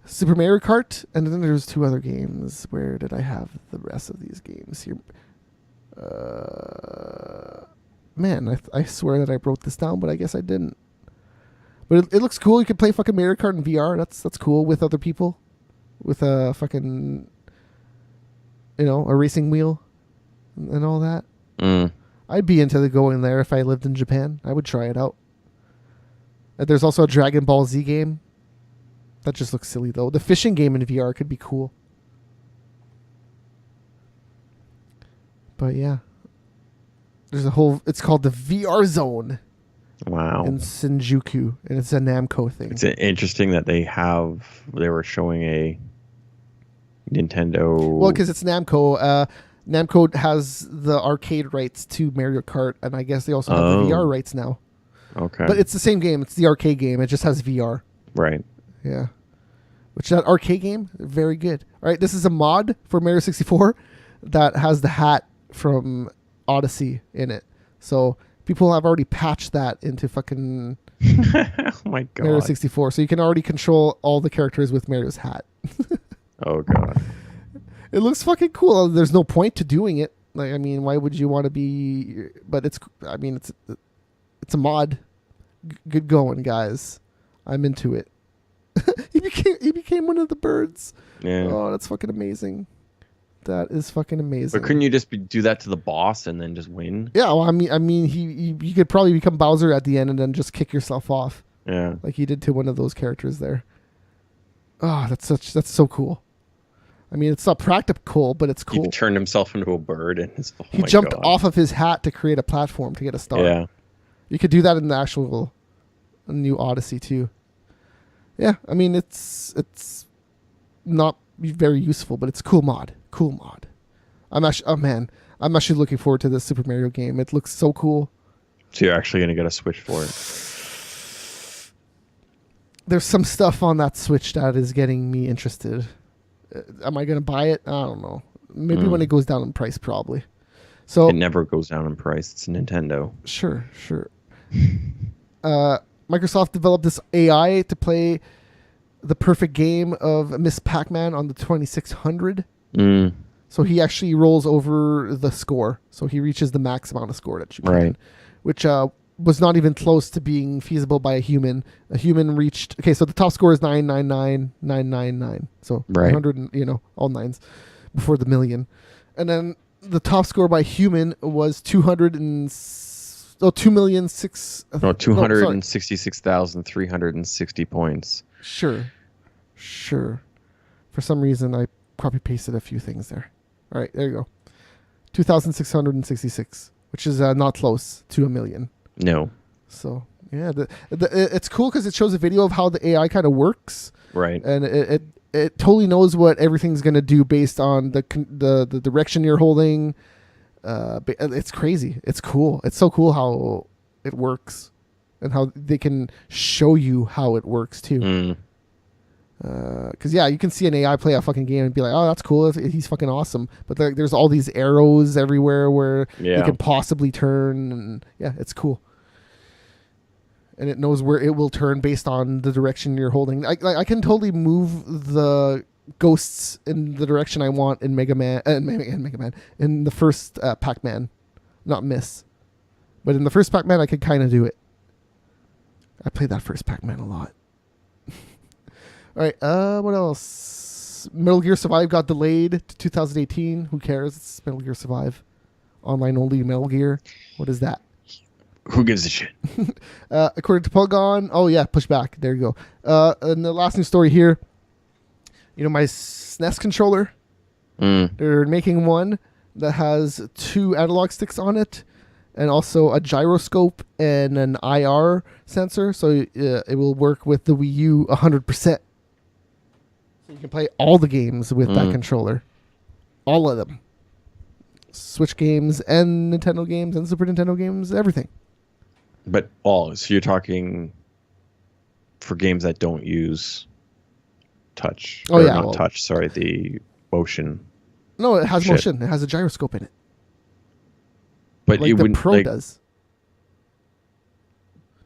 Super Mario Kart, and then there's 2 other games. Where did I have the rest of these games here? Man, I swear that I wrote this down, but I guess I didn't. But it looks cool. You can play fucking Mario Kart in VR. That's cool with other people, with a fucking, a racing wheel, and all that. I'd be into going there if I lived in Japan. I would try it out. There's also a Dragon Ball Z game. That just looks silly though. The fishing game in VR could be cool. But yeah. It's called the VR Zone Wow. in Shinjuku, and it's a Namco thing. It's interesting that they were showing a Nintendo. Well, because it's Namco. Namco has the arcade rights to Mario Kart, and I guess they also have the VR rights now. Okay. But it's the same game. It's the arcade game. It just has VR. Right. Yeah. Which that arcade game, very good. All right, this is a mod for Mario 64 that has the hat from Odyssey in it. So people have already patched that into fucking Oh my god. Mario 64. So you can already control all the characters with Mario's hat. Oh god. It looks fucking cool. There's no point to doing it. Like, I mean, why would you want to be? But it's a mod. Good going, guys. I'm into it. He became one of the birds. Yeah. Oh, that's fucking amazing. That is fucking amazing. But couldn't you just do that to the boss and then just win? Yeah, well, I mean, he could probably become Bowser at the end and then just kick yourself off, Yeah. like he did to one of those characters there. Oh, that's so cool. I mean, it's not practical, but it's cool. He turned himself into a bird and his. He jumped off of his hat to create a platform to get a star. Yeah. You could do that in the actual new Odyssey too. Yeah, I mean, it's not very useful, but it's cool mod. Cool mod. I'm actually looking forward to this Super Mario game. It looks so cool. So you're actually gonna get a Switch for it. There's some stuff on that Switch that is getting me interested. Am I gonna buy it? I don't know. Maybe when it goes down in price, probably. So It never goes down in price. It's Nintendo. Sure. Microsoft developed this AI to play the perfect game of Miss Pac-Man on the 2600. So he actually rolls over the score. So he reaches the max amount of score that you can. Right. Which was not even close to being feasible by a human. A human reached... Okay, so the top score is 999,999. So Right. 100, all nines before the million. And then the top score by human was 266,360 points. Sure. For some reason, I copy pasted a few things there. All right, there you go. 2,666, which is not close to a million. No. So yeah, it's cool because it shows a video of how the AI kind of works, Right. and it totally knows what everything's gonna do based on the direction you're holding. It's crazy. It's cool. It's so cool how it works, and how they can show you how it works too. Because yeah, you can see an AI play a fucking game and be like, oh, that's cool. He's fucking awesome. But there's all these arrows everywhere where they can possibly turn, and yeah, it's cool. And it knows where it will turn based on the direction you're holding. I can totally move the ghosts in the direction I want in Mega Man, in the first Pac-Man, not Miss, but in the first Pac-Man I could kind of do it. I played that first Pac-Man a lot. All right, what else? Metal Gear Survive got delayed to 2018. Who cares? It's Metal Gear Survive, online only Metal Gear. What is that? Who gives a shit? According to Polygon, oh yeah, push back. There you go. And the last news story here. You know my SNES controller? They're making one that has 2 analog sticks on it, and also a gyroscope and an IR sensor, so it will work with the Wii U 100%. So you can play all the games with that controller. All of them. Switch games and Nintendo games and Super Nintendo games, everything. But so you're talking for games that don't use touch. Oh, yeah. Not touch, sorry, the motion. No, it has motion. It has a gyroscope in it. But like you the wouldn't, Pro does.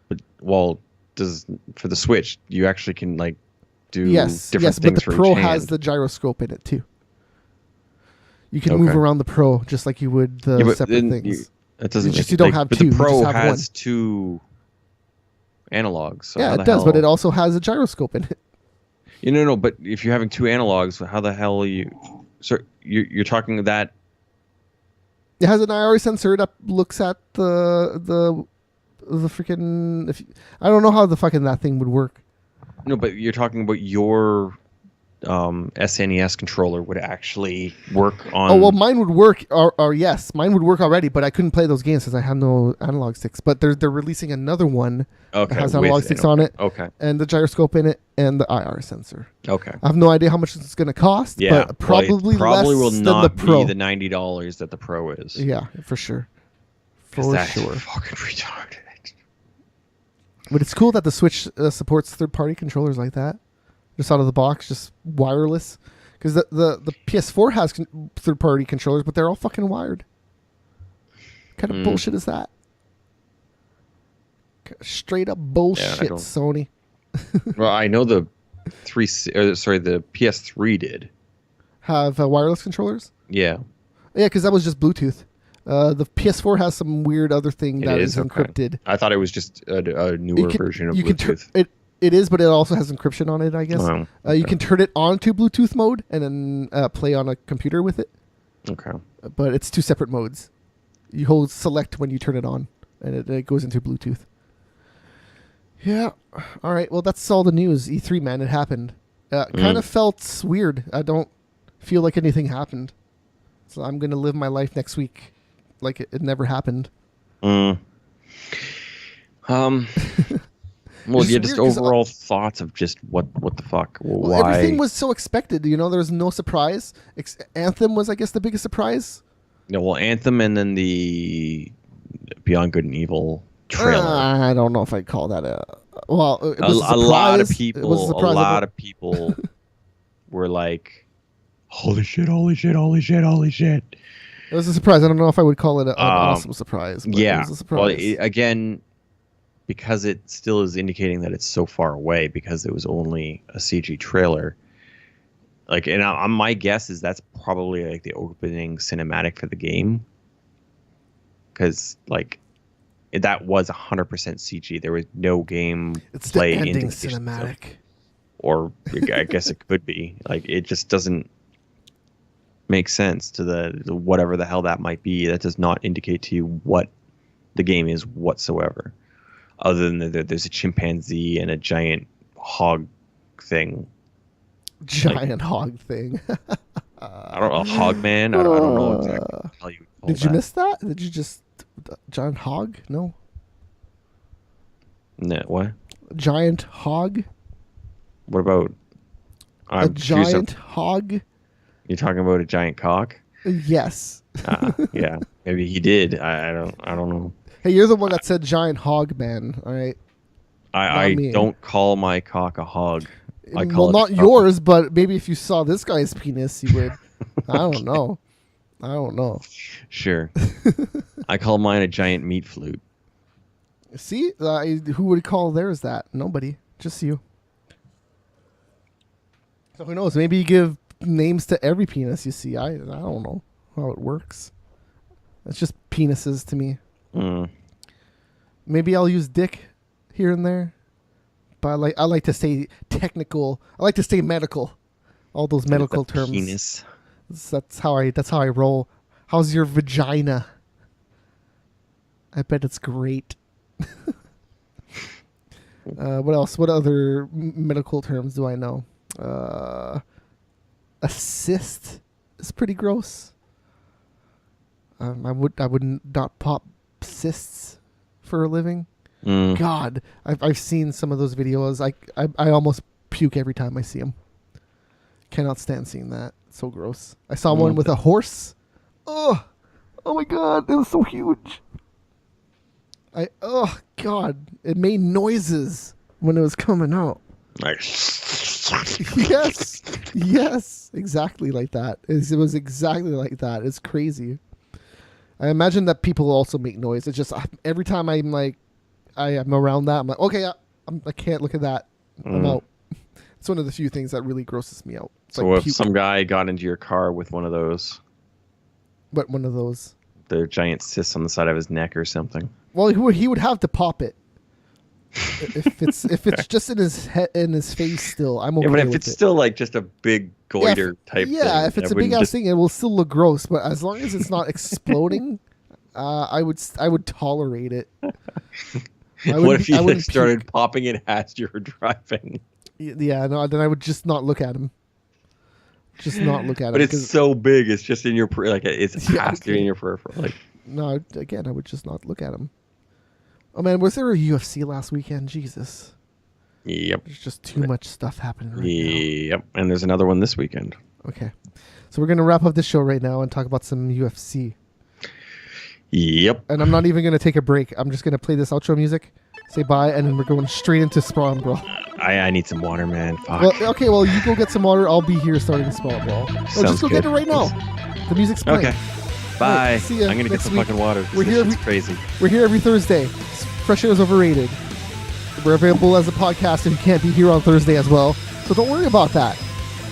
But, for the Switch, you actually can, do yes, different but things the for Pro each hand. has the gyroscope in it, too. You can move around the Pro just like you would the separate things. That doesn't you don't have 2. But the Pro you just have has one. 2 analogs. So yeah, it does, but it also has a gyroscope in it. No, but if you're having 2 analogs, how the hell are you... So you're talking that... It has an IR sensor that looks at the freaking... I don't know how the fucking that thing would work. No, but you're talking about your SNES controller would actually work on... Oh, well, mine would work, or yes, mine would work already, but I couldn't play those games because I have no analog sticks. But they're releasing another one that has analog sticks on it, and the gyroscope in it, and the IR sensor. Okay. I have no idea how much it's going to cost, but probably less will than not the Pro. be the $90 that the Pro is. Yeah, for sure. That's fucking retarded. But it's cool that the Switch supports third-party controllers like that. Just out of the box, just wireless. Because the PS4 has third-party controllers, but they're all fucking wired. What kind of bullshit is that? Straight up bullshit, Sony. Well, I know the PS3 did have wireless controllers. Yeah, because that was just Bluetooth. The PS4 has some weird other thing that is encrypted. I thought it was just a newer version of Bluetooth. It is, but it also has encryption on it, I guess. Oh, okay. You can turn it on to Bluetooth mode and then play on a computer with it. Okay. But it's 2 separate modes. You hold select when you turn it on, and it goes into Bluetooth. Yeah. All right. Well, that's all the news. E3, man. It happened. Kind of felt weird. I don't feel like anything happened. So I'm going to live my life next week like it never happened. Well, yeah, just overall thoughts of just what the fuck? Why? Everything was so expected. There was no surprise. Anthem was, I guess, the biggest surprise. Yeah, well, Anthem and then the Beyond Good and Evil trailer. I don't know if I'd call that a... Well, it was a lot of people were like, holy shit, holy shit, holy shit, holy shit. It was a surprise. I don't know if I would call it an awesome surprise. But yeah. It was a surprise. Well, again... because it still is indicating that it's so far away because it was only a CG trailer. My guess is that's probably the opening cinematic for the game. Because that was 100% CG. There was no game play the ending indication. cinematic. Or I guess it could be. It just doesn't make sense to the whatever the hell that might be. That does not indicate to you what the game is whatsoever. Other than there's a chimpanzee and a giant hog thing. Hog thing. I don't know, hog man. I don't know exactly how you call Did you miss that? Did you just giant hog? No. No, what? Giant hog. What about a giant hog? You're talking about a giant cock? Yes. Yeah, maybe he did. I don't know. Hey, you're the one that said giant hog, man. All right. I don't call my cock a hog. I well, call it not a- yours, but maybe if you saw this guy's penis, you would. I don't know. Sure. I call mine a giant meat flute. See, who would call theirs that? Nobody, just you. So who knows? Maybe you give names to every penis you see. I don't know how it works. It's just penises to me. Mm. Maybe I'll use dick here and there, but I like to stay technical. I like to stay medical. All those medical terms. Penis. That's how I roll. How's your vagina? I bet it's great. What else? What other medical terms do I know? Assist is pretty gross. I would not pop cysts for a living. Mm. God, I've seen some of those videos. I almost puke every time I see them. Cannot stand seeing that. It's so gross. I saw one with a horse. Oh my God, it was so huge. Oh God, it made noises when it was coming out. Like, yes, exactly like that. It was exactly like that. It's crazy. I imagine that people also make noise. It's just every time I'm around that, I'm like, okay, I can't look at that. I'm out. It's one of the few things that really grosses me out. It's so like if puke. some guy got into your car with one of those, But one of those. the giant cysts on the side of his neck or something. Well, he would have to pop it. if it's just in his head, in his face still, I'm okay Yeah, but if with it's it. still like just a big goiter type thing. Yeah, if it's a big ass thing, it will still look gross. But as long as it's not exploding, I would tolerate it. What if you started popping it as you were driving? Yeah, no, then I would just not look at him. Just not look at him. But it's so big, it's just in your it's has to be in your peripheral. Like, no, again, I would just not look at him. Oh man, was there a UFC last weekend? Jesus. yep, There's just too much stuff happening right yep, and there's another one this weekend. now. Okay. So we're going to wrap up this show right now and talk about some UFC. Yep. And I'm not even going to take a break. I'm just going to play this outro music, say bye, and then we're going straight into Sprawl and Brawl. I need some water, man. Fuck. Well, okay, well, you go get some water. I'll be here starting Sprawl and Brawl. No, Sounds just go good. get it right now. The music's playing. Okay. Bye. see ya I'm gonna get next some week. fucking water. We're here It's every- crazy. We're here every Thursday. Fresh Air is overrated. We're available as a podcast if you can't be here on Thursday as well. So don't worry about that.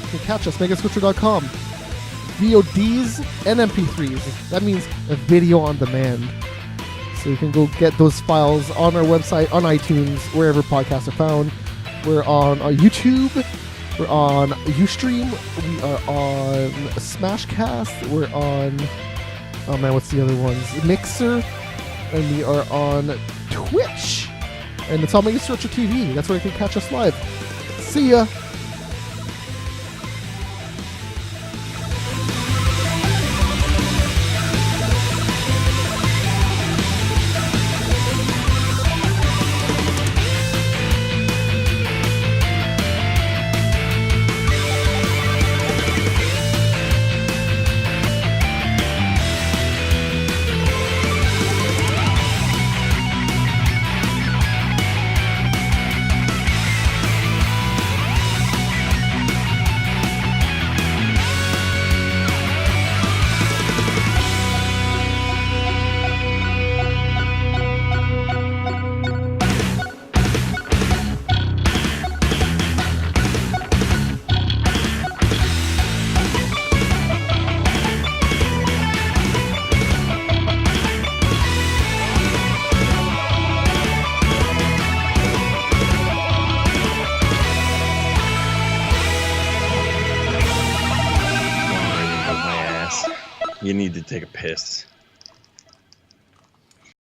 You can catch us, megaswitcher.com. VODs and MP3s. That means a video on demand. So you can go get those files on our website, on iTunes, wherever podcasts are found. We're on YouTube. We're on Ustream. We are on Smashcast. We're on... Oh man, what's the other ones? Mixer. And we are on Twitch. And it's on Megaswitcher TV. That's where you can catch us live. See ya. You need to take a piss.